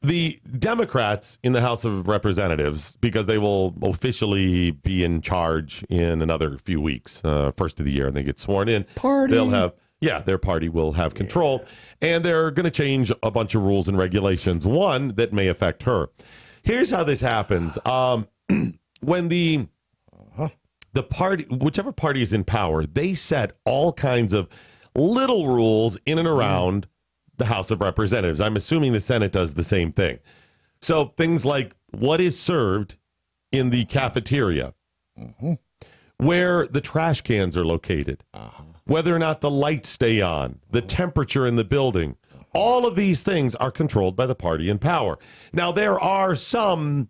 the Democrats in the House of Representatives, because they will officially be in charge in another few weeks, first of the year, and they get sworn in. They'll have. Yeah, their party will have control, and they're going to change a bunch of rules and regulations, one that may affect her. Here's how this happens. When the party, whichever party is in power, they set all kinds of little rules in and around the House of Representatives. I'm assuming the Senate does the same thing. So things like what is served in the cafeteria, where the trash cans are located, whether or not the lights stay on, the temperature in the building. All of these things are controlled by the party in power. Now, there are some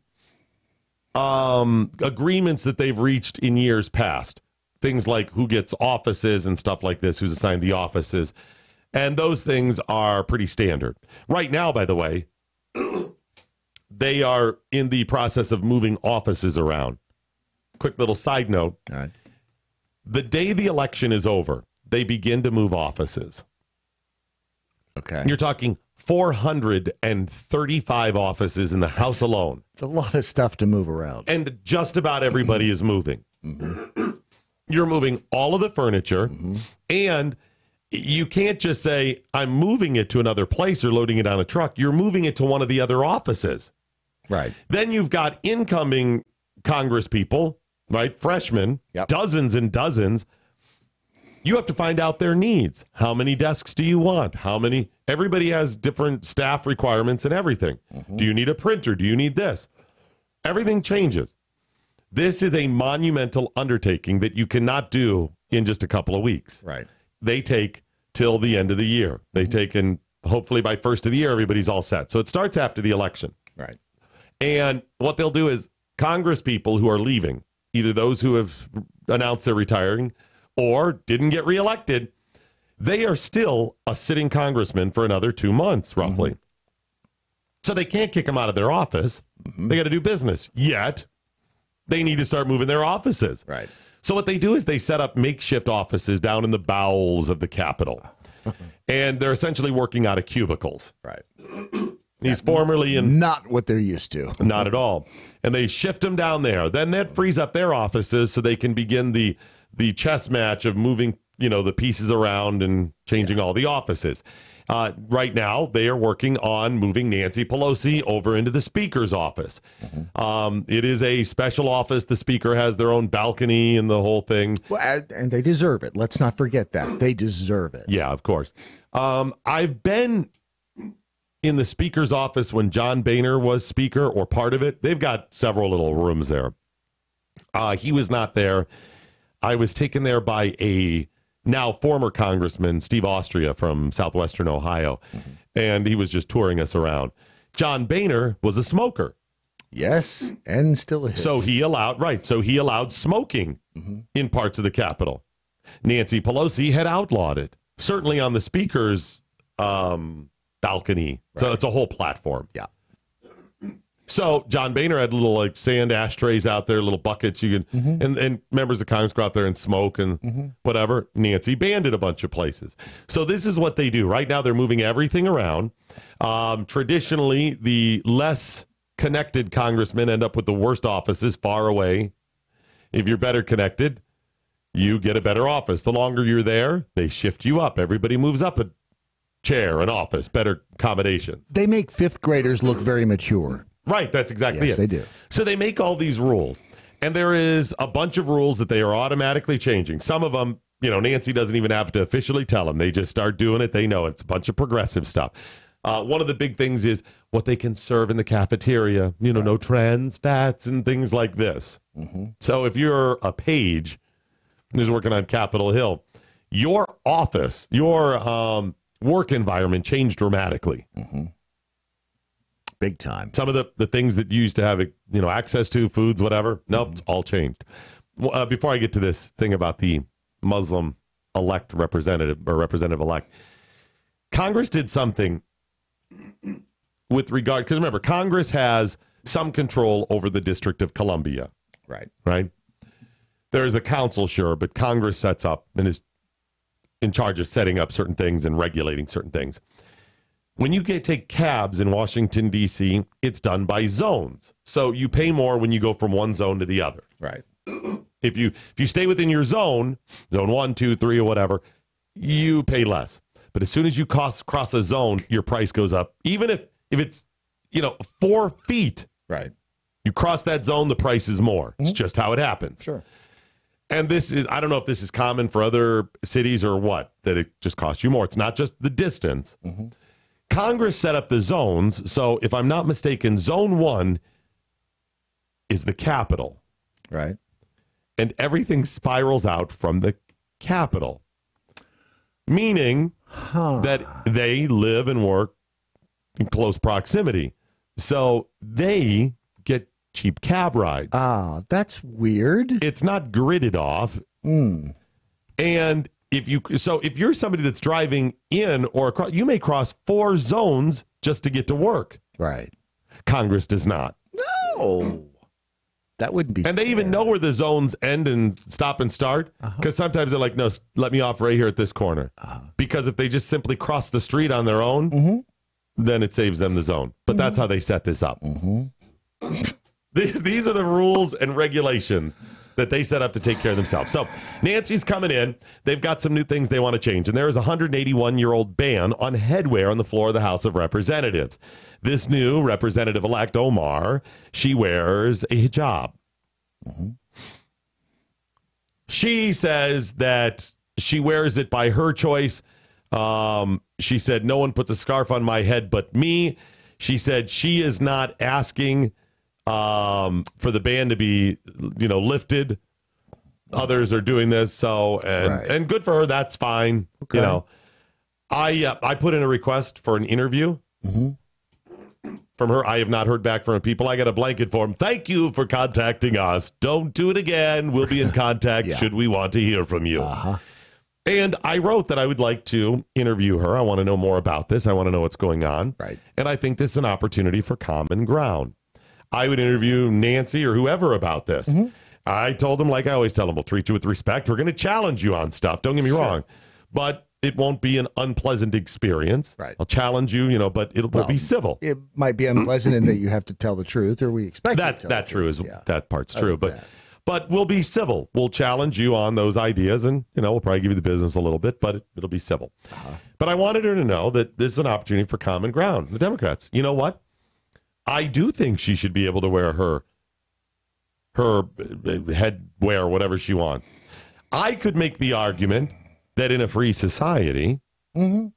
agreements that they've reached in years past. Things like who gets offices and stuff like this, who's assigned the offices. And those things are pretty standard. Right now, by the way, they are in the process of moving offices around. Quick little side note. All right. The day the election is over, they begin to move offices. Okay. You're talking 435 offices in the House alone. It's a lot of stuff to move around. And just about everybody is moving. You're moving all of the furniture, and you can't just say, I'm moving it to another place or loading it on a truck. You're moving it to one of the other offices. Right. Then you've got incoming Congress people, right? Freshmen, dozens and dozens. You have to find out their needs. How many desks do you want? How many? Everybody has different staff requirements and everything. Do you need a printer? Do you need this? Everything changes. This is a monumental undertaking that you cannot do in just a couple of weeks. Right. They take till the end of the year. They take, and hopefully by first of the year, everybody's all set. So it starts after the election. Right. And what they'll do is Congress people who are leaving, either those who have announced they're retiring or didn't get reelected, they are still a sitting congressman for another 2 months, roughly. So they can't kick them out of their office. They got to do business. Yet, they need to start moving their offices. Right. So what they do is they set up makeshift offices down in the bowels of the Capitol. And they're essentially working out of cubicles. Right. He's formerly in... Not what they're used to. Not at all. And they shift them down there. Then that frees up their offices so they can begin the chess match of moving, the pieces around and changing all the offices. Right now, they are working on moving Nancy Pelosi over into the Speaker's office. It is a special office. The Speaker has their own balcony and the whole thing. Well, and they deserve it. Let's not forget that. They deserve it. Yeah, of course. I've been in the Speaker's office when John Boehner was Speaker or part of it. They've got several little rooms there. He was not there. I was taken there by a now former Congressman, Steve Austria from southwestern Ohio, and he was just touring us around. John Boehner was a smoker. Yes, and still is. So he allowed smoking in parts of the Capitol. Nancy Pelosi had outlawed it, certainly on the Speaker's balcony. Right. So it's a whole platform. Yeah. So John Boehner had little like sand ashtrays out there, little buckets you can, and members of Congress go out there and smoke and whatever. Nancy banned it a bunch of places. So this is what they do. Right now they're moving everything around. Traditionally, the less connected congressmen end up with the worst offices far away. If you're better connected, you get a better office. The longer you're there, they shift you up. Everybody moves up a chair, an office, better accommodations. They make fifth graders look very mature. Right, that's exactly it. Yes, they do. So they make all these rules, and there is a bunch of rules that they are automatically changing. Some of them, Nancy doesn't even have to officially tell them. They just start doing it. They know it's a bunch of progressive stuff. One of the big things is what they can serve in the cafeteria, no trans fats and things like this. So if you're a page who's working on Capitol Hill, your office, your work environment changed dramatically. Big time. Some of the things that you used to have, access to, foods, whatever. Nope, it's all changed. Before I get to this thing about the Muslim representative-elect, Congress did something with regard, because remember, Congress has some control over the District of Columbia. Right? There is a council, sure, but Congress sets up and is in charge of setting up certain things and regulating certain things. When you take cabs in Washington, D.C., it's done by zones. So you pay more when you go from one zone to the other. Right. If you stay within your zone 1, 2, 3, or whatever, you pay less. But as soon as you cross a zone, your price goes up. Even if it's 4 feet. Right. You cross that zone, the price is more. It's just how it happens. Sure. And I don't know if this is common for other cities or what, that it just costs you more. It's not just the distance. Congress set up the zones, so if I'm not mistaken, Zone 1 is the Capitol. Right. And everything spirals out from the Capitol, meaning that they live and work in close proximity. So they get cheap cab rides. That's weird. It's not gridded off. And if you're somebody that's driving in or across, you may cross 4 zones just to get to work. Right. Congress does not. No. That wouldn't be And they even know where the zones end and stop and start. Because sometimes they're like, no, let me off right here at this corner. Because if they just simply cross the street on their own, then it saves them the zone. But that's how they set this up. These are the rules and regulations that they set up to take care of themselves. So Nancy's coming in. They've got some new things they want to change. And there is a 181-year-old ban on headwear on the floor of the House of Representatives. This new representative-elect, Omar, she wears a hijab. She says that she wears it by her choice. She said, no one puts a scarf on my head but me. She said she is not asking for the ban to be, lifted. Others are doing this, and good for her. That's fine. Okay. I put in a request for an interview from her. I have not heard back from people. I got a blanket form. Thank you for contacting us. Don't do it again. We'll be in contact should we want to hear from you. And I wrote that I would like to interview her. I want to know more about this. I want to know what's going on. Right. And I think this is an opportunity for common ground. I would interview Nancy or whoever about this. I told them, like I always tell them, we'll treat you with respect. We're going to challenge you on stuff. Don't get me wrong. But it won't be an unpleasant experience. Right. I'll challenge you, but we'll be civil. It might be unpleasant in that you have to tell the truth, or we expect that part's true. But But we'll be civil. We'll challenge you on those ideas, and we'll probably give you the business a little bit, but it'll be civil. But I wanted her to know that this is an opportunity for common ground. The Democrats, you know what? I do think she should be able to wear her headwear, whatever she wants. I could make the argument that in a free society, you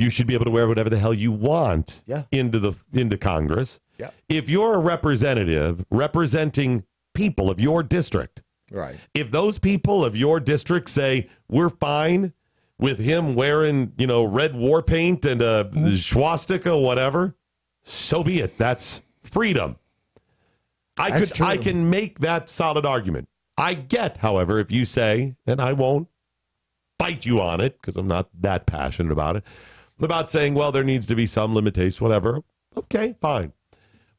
should be able to wear whatever the hell you want into Congress. Yeah. If you're a representative representing people of your district, right? If those people of your district say we're fine with him wearing, red war paint and a swastika, whatever, so be it. That's freedom. I can make that solid argument. I get, however, if you say, and I won't fight you on it because I'm not that passionate about it, about saying, well, there needs to be some limitation, whatever. Okay, fine.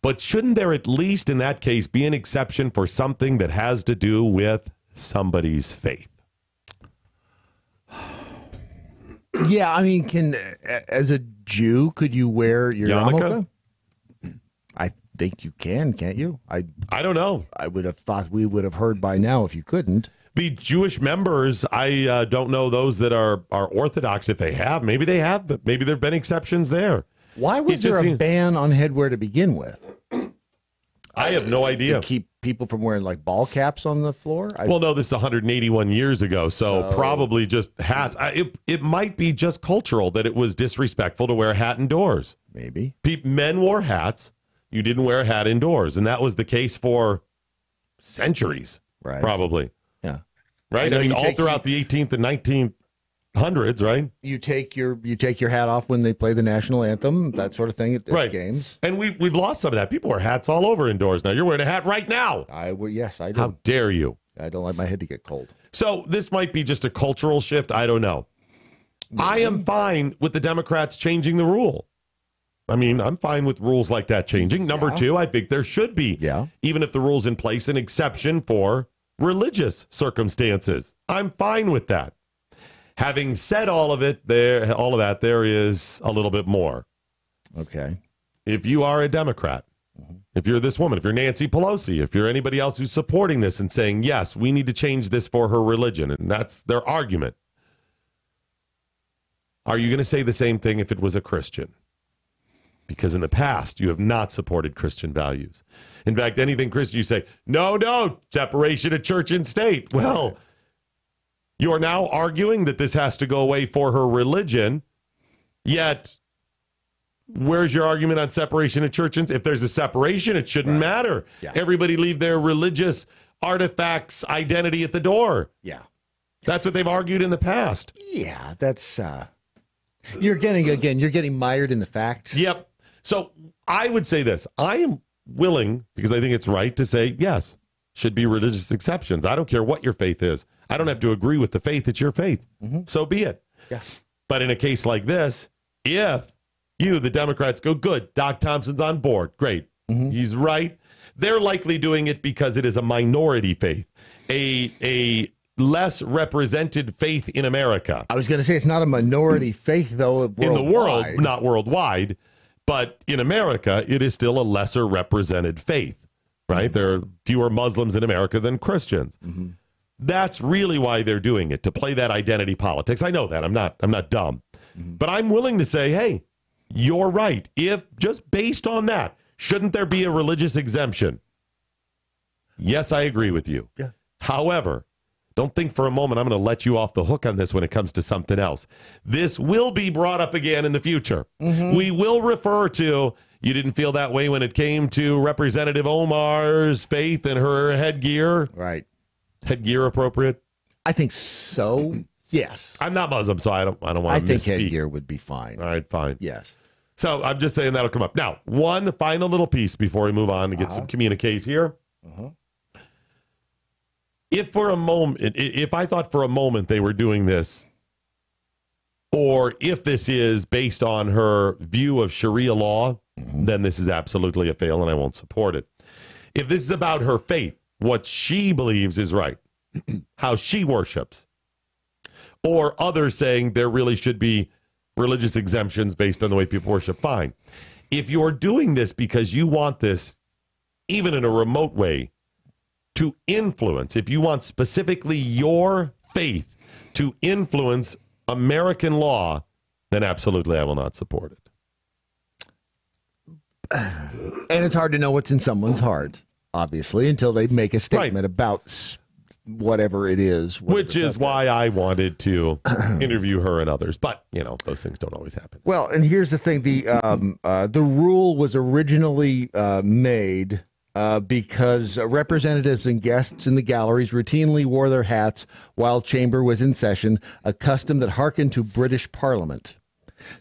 But shouldn't there at least in that case be an exception for something that has to do with somebody's faith? Yeah, I mean, as a Jew, could you wear your yarmulke? I think you can, can't you? I don't know. I would have thought we would have heard by now if you couldn't. The Jewish members, I don't know those that are Orthodox if they have. Maybe they have, but maybe there have been exceptions there. Why was there a ban on headwear to begin with? I have no idea. To keep people from wearing like ball caps on the floor? Well, no, this is 181 years ago, so probably just hats. It might be just cultural that it was disrespectful to wear a hat indoors. Maybe. Men wore hats. You didn't wear a hat indoors, and that was the case for centuries, right? Probably. Yeah. Right? I mean, all throughout the 18th and 1900s, right? You take your hat off when they play the national anthem, that sort of thing at games. And we've lost some of that. People wear hats all over indoors now. You're wearing a hat right now. Yes, I do. How dare you? I don't like my head to get cold. So this might be just a cultural shift. I don't know. Maybe. I am fine with the Democrats changing the rule. I mean, I'm fine with rules like that changing. Number two, I think there should be, even if the rule's in place, an exception for religious circumstances. I'm fine with that. Having said all of that, there is a little bit more. Okay. If you are a Democrat, if you're this woman, if you're Nancy Pelosi, if you're anybody else who's supporting this and saying, yes, we need to change this for her religion, and that's their argument, are you going to say the same thing if it was a Christian? Because in the past, you have not supported Christian values. In fact, anything Christian, you say, no, separation of church and state. Well, you are now arguing that this has to go away for her religion, yet where's your argument on separation of church and state? If there's a separation, it shouldn't matter. Yeah. Everybody leave their religious artifacts, identity at the door. Yeah. That's what they've argued in the past. Yeah, that's... You're getting mired in the facts. Yep. So I would say this. I am willing, because I think it's right, to say, yes, should be religious exceptions. I don't care what your faith is. I don't have to agree with the faith. It's your faith. So be it. Yeah. But in a case like this, if you, the Democrats, go, good, Doc Thompson's on board, great. He's right. They're likely doing it because it is a minority faith, a less represented faith in America. I was going to say it's not a minority faith, though. In the world, not worldwide, but in America, it is still a lesser represented faith, right? There are fewer Muslims in America than Christians. That's really why they're doing it, to play that identity politics. I know that. I'm not dumb. But I'm willing to say, hey, you're right. If just based on that, shouldn't there be a religious exemption? Yes, I agree with you. Yeah. However, don't think for a moment I'm going to let you off the hook on this when it comes to something else. This will be brought up again in the future. We will refer to, you didn't feel that way when it came to Representative Omar's faith and her headgear. Right. Headgear appropriate? I think so. Yes. I'm not Muslim, so I don't want to misspeak. I think headgear would be fine. All right, fine. Yes. So I'm just saying that'll come up. Now, one final little piece before we move on to get some communiques here. If I thought for a moment they were doing this, or if this is based on her view of Sharia law, then this is absolutely a fail and I won't support it. If this is about her faith, what she believes is right, how she worships, or others saying there really should be religious exemptions based on the way people worship, fine. If you're doing this because you want this, even in a remote way, to influence, if you want specifically your faith to influence American law, then absolutely I will not support it. And it's hard to know what's in someone's heart, obviously, until they make a statement about whatever it is. Which is why I wanted to interview her and others. But, you know, those things don't always happen. Well, and here's the thing. The rule was originally made because representatives and guests in the galleries routinely wore their hats while chamber was in session, a custom that harkened to British Parliament.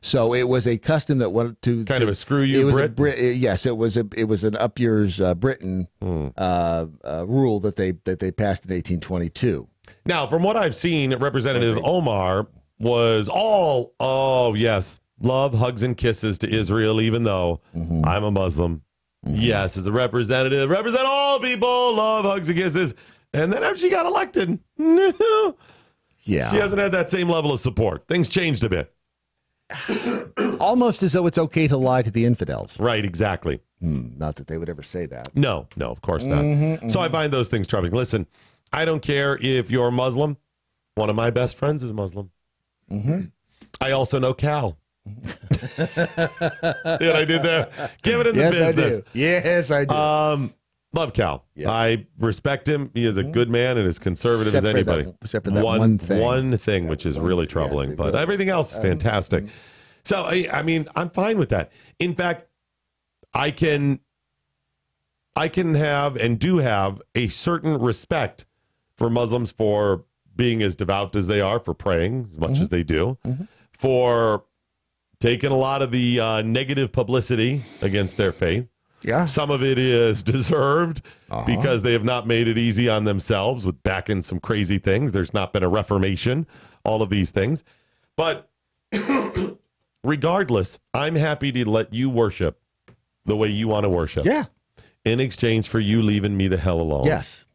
So it was a custom that went to kind of a screw you Brit. Yes, it was an up yours Britain rule that they passed in 1822. Now, from what I've seen, Representative Omar was all love, hugs, and kisses to Israel, even though I'm a Muslim. Yes, as a representative, represent all people, love, hugs, and kisses. And then after she got elected, she hasn't had that same level of support. Things changed a bit. Almost as though it's okay to lie to the infidels. Right, exactly. Not that they would ever say that. No, of course not. So I find those things troubling. Listen, I don't care if you're Muslim. One of my best friends is Muslim. I also know Cal. Yeah, I did there. Give it in the business. Yes, I do. Love Cal. Yeah. I respect him. He is a good man and as conservative as anybody. Except for that one thing. Which is really troubling. But everything else is fantastic. So, I mean, I'm fine with that. In fact, I can have and do have a certain respect for Muslims for being as devout as they are, for praying as much as they do, for taking a lot of the negative publicity against their faith. Yeah. Some of it is deserved because they have not made it easy on themselves with backing some crazy things. There's not been a reformation, all of these things. But regardless, I'm happy to let you worship the way you want to worship. Yeah. In exchange for you leaving me the hell alone. Yes.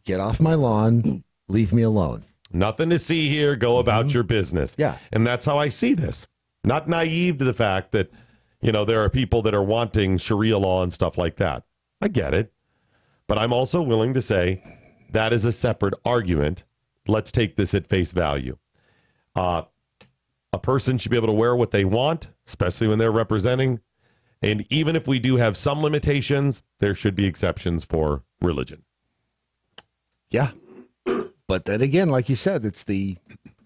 Get off my lawn. Leave me alone. Nothing to see here. Go about your business. Yeah. And that's how I see this. Not naive to the fact that, you know, there are people that are wanting Sharia law and stuff like that. I get it. But I'm also willing to say that is a separate argument. Let's take this at face value. A person should be able to wear what they want, especially when they're representing. And even if we do have some limitations, there should be exceptions for religion. Yeah. But then again, like you said, it's the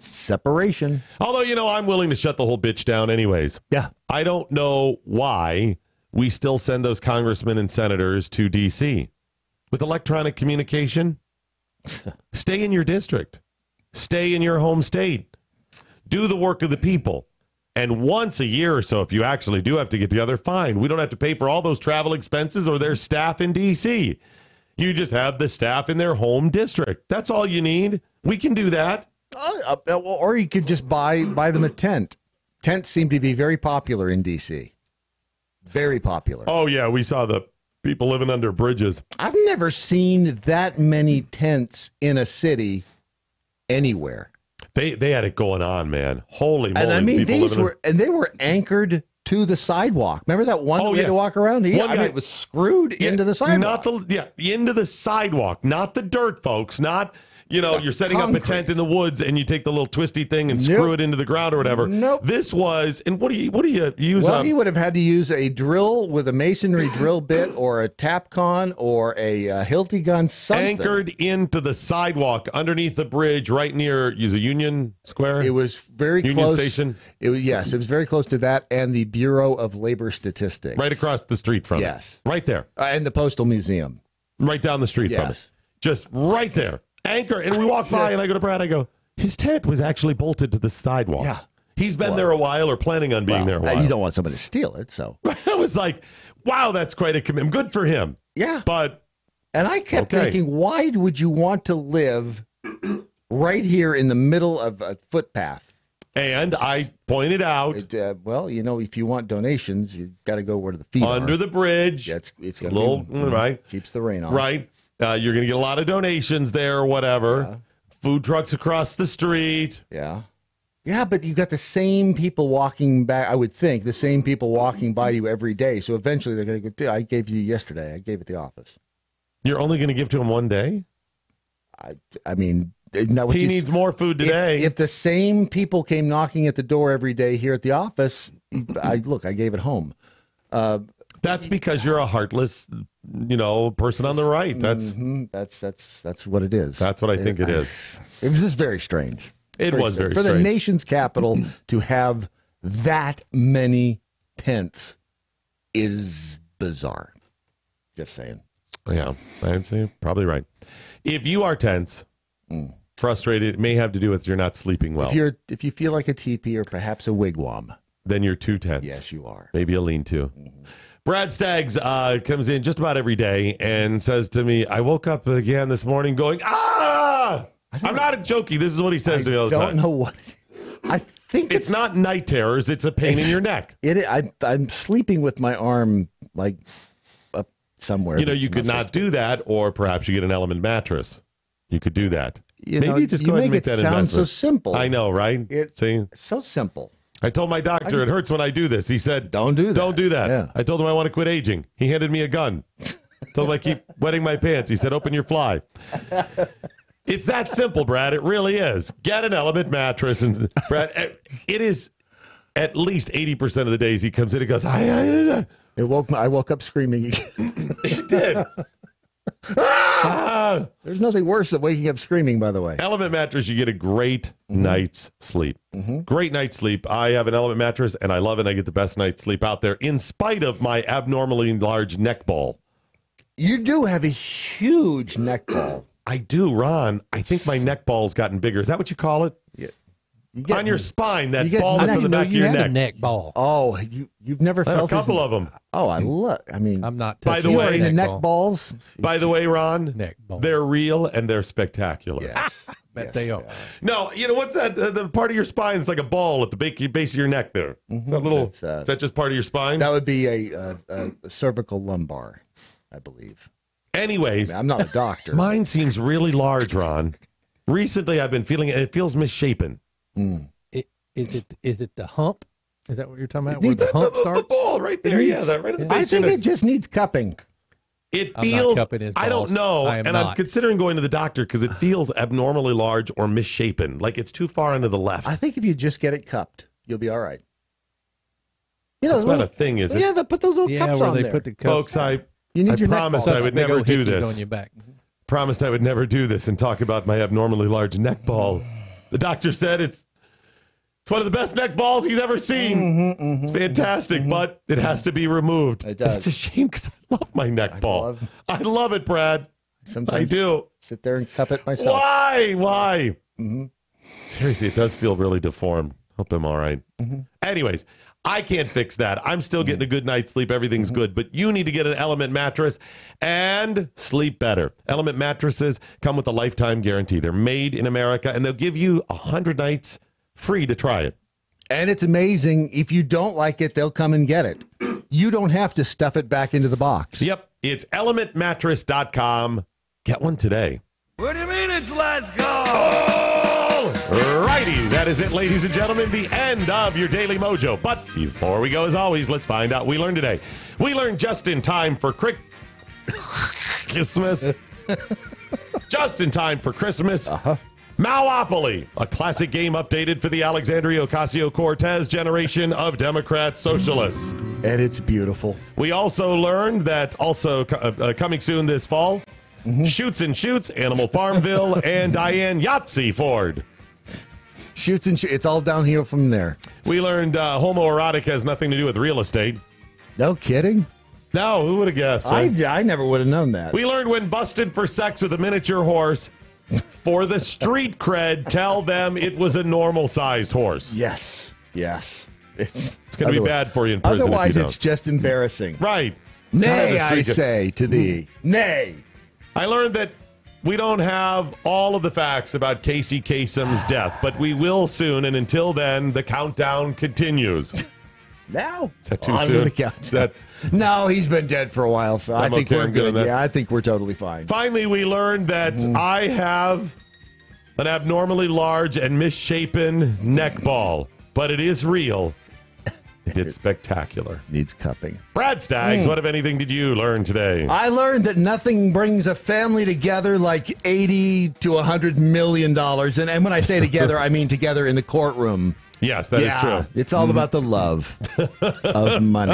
separation. Although, you know, I'm willing to shut the whole bitch down anyways. Yeah. I don't know why we still send those congressmen and senators to D.C. with electronic communication. Stay in your district. Stay in your home state. Do the work of the people. And once a year or so, if you actually do have to get together, fine. We don't have to pay for all those travel expenses or their staff in D.C. You just have the staff in their home district. That's all you need. We can do that. Or you could just buy them a tent. Tents seem to be very popular in D.C. Very popular. Oh, yeah. We saw the people living under bridges. I've never seen that many tents in a city anywhere. They had it going on, man. Holy moly. And I mean, they were anchored to the sidewalk. Remember that one that we had to walk around? It was screwed into the sidewalk. Into the sidewalk, not the dirt, folks. Not, you know, you're setting up a tent in the woods and you take the little twisty thing and screw it into the ground or whatever. This was, and what do you use? Well, he would have had to use a drill with a masonry drill bit or a Tapcon or a Hilti gun, something. Anchored into the sidewalk underneath the bridge right near, use a Union Square? It was very Union close. Station? It was very close to that and the Bureau of Labor Statistics. Right across the street from it. Right there. And the Postal Museum. Right down the street from it. Just right there. Anchor. And we walk by and I go to Brad, I go, his tent was actually bolted to the sidewalk. Yeah. He's been there a while or planning on being there a while. You don't want somebody to steal it, so. I was like, wow, that's quite a commitment. Good for him. Yeah. And I kept thinking, why would you want to live right here in the middle of a footpath? And I pointed out. Well, you know, if you want donations, you've got to go where the feet are. Under the bridge. Yeah, it's a little, right. Keeps the rain off. Right. You're going to get a lot of donations there or whatever. Yeah. Food trucks across the street. Yeah. Yeah, but you got the same people walking back, I would think, the same people walking by you every day. So eventually they're going to go, I gave you yesterday. I gave it the office. You're only going to give to him one day? I mean, he needs more food today. If the same people came knocking at the door every day here at the office, I gave it home. That's because you're a heartless, person on the right. That's what it is. That's what I think it is. It was just very strange. It was very for strange. the nation's capital to have that many tents is bizarre. Just saying. Yeah, I'd say probably right. If you are tense, frustrated, it may have to do with you're not sleeping well. If you feel like a teepee or perhaps a wigwam, then you're too tense. Yes, you are. Maybe a lean-to. Brad Staggs comes in just about every day and says to me, I woke up again this morning going, I'm not joking. This is what he says to me all the time. I don't know what. I think it's not night terrors. It's a pain in your neck. I'm sleeping with my arm like up somewhere. You could not do that, or perhaps you get an Element mattress. You could do that. Maybe just you go ahead and make make it that sound investment. so simple. I know, right? See? So simple. I told my doctor it hurts when I do this. He said, "Don't do that. Don't do that." Yeah. I told him I want to quit aging. He handed me a gun. Told him I keep wetting my pants. He said, "Open your fly." It's that simple, Brad. It really is. Get an Element mattress, and Brad, it is at least 80% of the days he comes in and goes, I woke up screaming again. It did. There's nothing worse than waking up screaming, by the way. Element mattress, you get a great night's sleep. Great night's sleep. I have an Element mattress, and I love it. I get the best night's sleep out there, in spite of my abnormally large neck ball. You do have a huge neck ball. I do, Ron. I think my neck ball's gotten bigger. Is that what you call it? Yeah. On your spine, that ball that's on the back of your neck. A neck ball. Oh, you've never felt a couple of them. Oh, I'm not. By the you way, are into neck balls. By the way, Ron, neck balls. They're real and they're spectacular. Yes. Bet they are. No, what's that? The part of your spine? It's like a ball at the base of your neck there. That little. Is that just part of your spine? That would be a cervical lumbar, I believe. Anyways, I'm not a doctor. Mine seems really large, Ron. Recently, I've been feeling it. It feels misshapen. Is it the hump? Is that what you're talking about? Where the hump starts? The ball right there. That right at the base. I think it just needs cupping. It feels. I don't know, I'm considering going to the doctor because it feels abnormally large or misshapen, like it's too far into the left. I think if you just get it cupped, you'll be all right. It's not a thing, is it? Yeah, they put those little cups where on they there. put the cups. Folks, I promised I would never do this. On your back. Promised I would never do this and talk about my abnormally large neck ball. The doctor said it's one of the best neck balls he's ever seen. It's fantastic, but it has to be removed. It does. It's a shame because I love my neck ball. I love it, Brad. Sometimes I do. Sit there and cup it myself. Why? Seriously, it does feel really deformed. Hope I'm all right. Anyways, I can't fix that. I'm still getting a good night's sleep. Everything's good. But you need to get an Element mattress and sleep better. Element mattresses come with a lifetime guarantee. They're made in America, and they'll give you 100 nights free to try it. And it's amazing. If you don't like it, they'll come and get it. You don't have to stuff it back into the box. Yep. It's elementmattress.com. Get one today. What do you mean it's let's go? Righty, that is it, ladies and gentlemen, the end of your Daily Mojo. But before we go, as always, let's find out what we learned today. We learned just in time for Christmas. Just in time for Christmas. Malopoly, a classic game updated for the Alexandria Ocasio-Cortez generation of Democrat socialists. And it's beautiful. We also learned that coming soon this fall, Shoots and Shoots, Animal Farmville, and Diane Yahtzee Ford. Shoots and Shoots. It's all downhill from there. We learned homoerotic has nothing to do with real estate. No kidding? No, who would have guessed? Right? I never would have known that. We learned when busted for sex with a miniature horse, for the street cred, tell them it was a normal-sized horse. Yes. It's going to be bad for you in prison. Otherwise, if you it's just embarrassing. Right. Nay, I say to thee. Nay. I learned that we don't have all of the facts about Casey Kasem's death, but we will soon, and until then, the countdown continues. Now? Is that too soon? No, he's been dead for a while, so I think we're good. Yeah, I think we're totally fine. Finally, we learned that I have an abnormally large and misshapen neck ball, but it is real, It did spectacular. Needs cupping. Brad Staggs, what, if anything, did you learn today? I learned that nothing brings a family together like $80 to $100 million. And when I say together, I mean together in the courtroom. Yes, that is true. It's all about the love of money.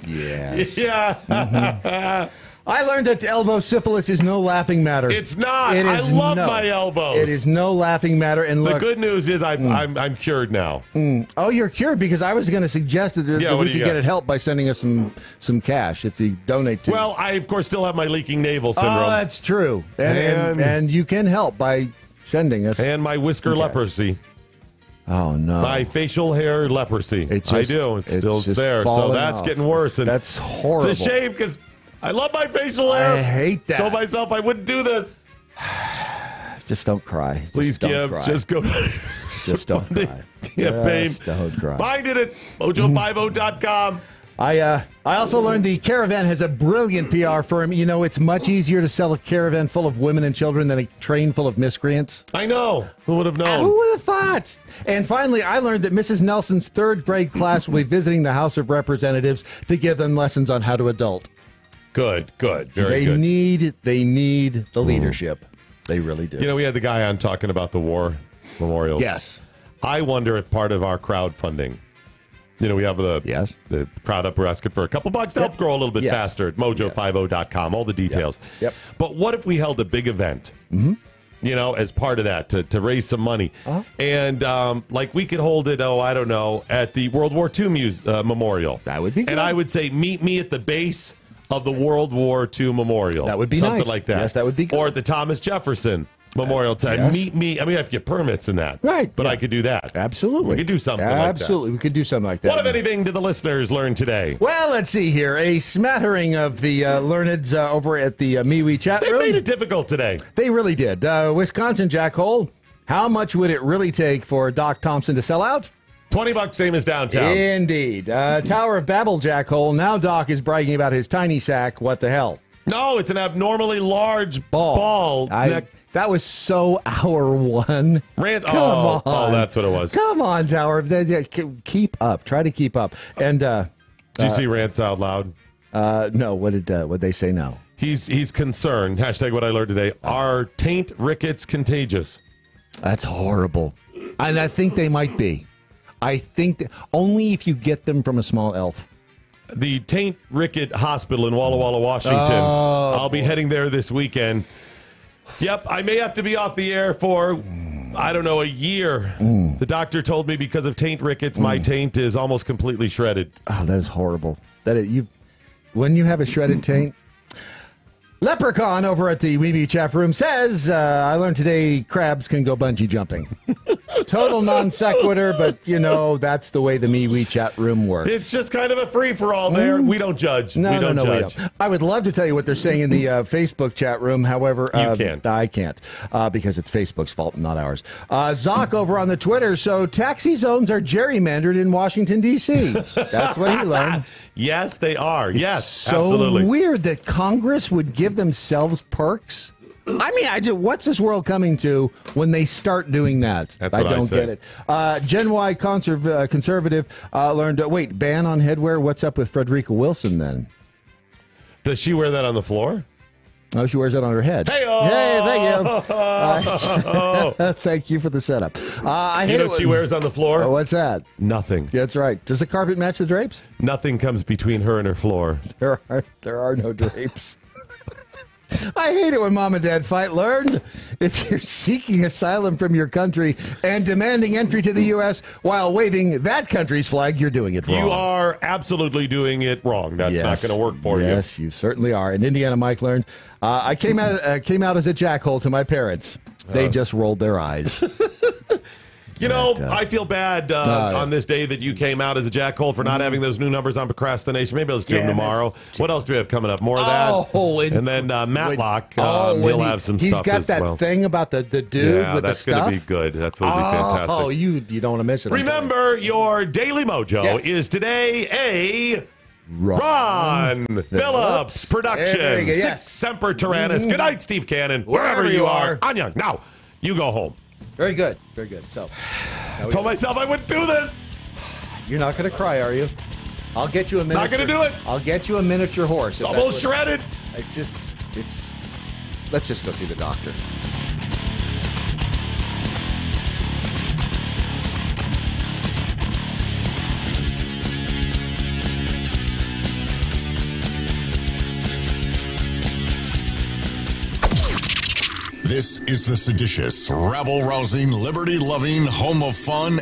Yes. Yeah. I learned that elbow syphilis is no laughing matter. It's not. I love my elbows. It is no laughing matter. And look, the good news is I'm cured now. Oh, you're cured, because I was going to suggest that we could get it help by sending us some cash if you donate to. Well, I of course still have my leaking navel syndrome. Oh, that's true. And you can help by sending us. And my whisker leprosy. Oh, no. My facial hair leprosy. I do. It's still there. So that's getting worse. And that's horrible. It's a shame because I love my facial hair. I hate that. I told myself I wouldn't do this. Just don't cry. Please give. Just go. Just don't cry. Just don't cry. Find it at MoJo50.com. I also learned the Caravan has a brilliant PR firm. You know, it's much easier to sell a caravan full of women and children than a train full of miscreants. I know. Who would have known? Who would have thought? And finally, I learned that Mrs. Nelson's third grade class will be visiting the House of Representatives to give them lessons on how to adult. Good. Very good. They need the leadership. They really do. You know, we had the guy on talking about the war memorials. Yes. I wonder if part of our crowdfunding, you know, we have the crowd up. We're asking for a couple bucks to help grow a little bit faster at MoJo50.com. All the details. Yep. But what if we held a big event? You know, as part of that to raise some money, and like we could hold it. Oh, I don't know, at the World War II memorial. That would be good. And I would say, meet me at the base of the World War II memorial. That would be something nice. like that. Yes, that would be good. Or at the Thomas Jefferson Memorial time. Yes. Meet me. I mean, I have to get permits in that. Right. But I could do that. Absolutely. We could do something like that. Absolutely. We could do something like that. What, if anything, did the listeners learn today? Well, let's see here. A smattering of the learneds over at the MeWe chat room. They made it difficult today. They really did. Wisconsin Jackhole, how much would it really take for Doc Thompson to sell out? $20, same as downtown. Indeed. Tower of Babel Jackhole, now Doc is bragging about his tiny sack. What the hell? No, it's an abnormally large ball. That was so hour one. Come on. Oh, that's what it was. Come on, Tower. Keep up. Try to keep up. And did you see Rants Out Loud? No. What did they say now? He's concerned. Hashtag what I learned today. Are taint rickets contagious? That's horrible. And I think they might be. I think only if you get them from a small elf. The Taint Ricket Hospital in Walla Walla, Washington. I'll be heading there this weekend. Yep, I may have to be off the air for, I don't know, a year. The doctor told me because of taint rickets, my taint is almost completely shredded. Oh, that is horrible. When you have a shredded taint. Leprechaun over at the Weeby chat room says, I learned today crabs can go bungee jumping. Total non sequitur, but you know, that's the way the MeWe chat room works. It's just kind of a free-for-all there. We don't judge. No, we don't judge. I would love to tell you what they're saying in the Facebook chat room. However, you can't. I can't because it's Facebook's fault, not ours. Zoc over on the Twitter. So taxi zones are gerrymandered in Washington, D.C. That's what he learned. Yes, they are. Yes, so absolutely. Weird that Congress would give themselves perks. I mean, what's this world coming to when they start doing that? That's what I don't say. get it. Gen Y conservative learned, wait, ban on headwear? What's up with Frederica Wilson then? Does she wear that on the floor? Oh, she wears it on her head. Hey, thank you. Thank you for the setup. I hate you know what she wears on the floor? What's that? Nothing. That's right. Does the carpet match the drapes? Nothing comes between her and her floor. There are no drapes. I hate it when mom and dad fight. Learned, if you're seeking asylum from your country and demanding entry to the U.S. while waving that country's flag, you're doing it wrong. You are absolutely doing it wrong. That's not going to work for you. Yes, you certainly are. And Indiana Mike learned, I came out as a jackhole to my parents. They just rolled their eyes. You know, I feel bad on this day that you came out as a jackhole for not having those new numbers on procrastination. Maybe let's do them tomorrow. What else do we have coming up? More of that? And then Matlock, he'll have some stuff as well. He's got that thing about the dude with the stuff. That's going to be good. That's going to be fantastic. Oh, you don't want to miss it. Remember, your Daily Mojo is today a Ron Phillips production. Sic Semper Tyrannis. Good night, Steve Cannon. Wherever you are. Anya, now, you go home. Very good. Very good. So, told myself I wouldn't do this. You're not going to cry, are you? I'll get you a miniature. Not going to do it. I'll get you a miniature horse. Almost shredded. Let's just go see the doctor. This is the seditious, rabble-rousing, liberty-loving, home of fun,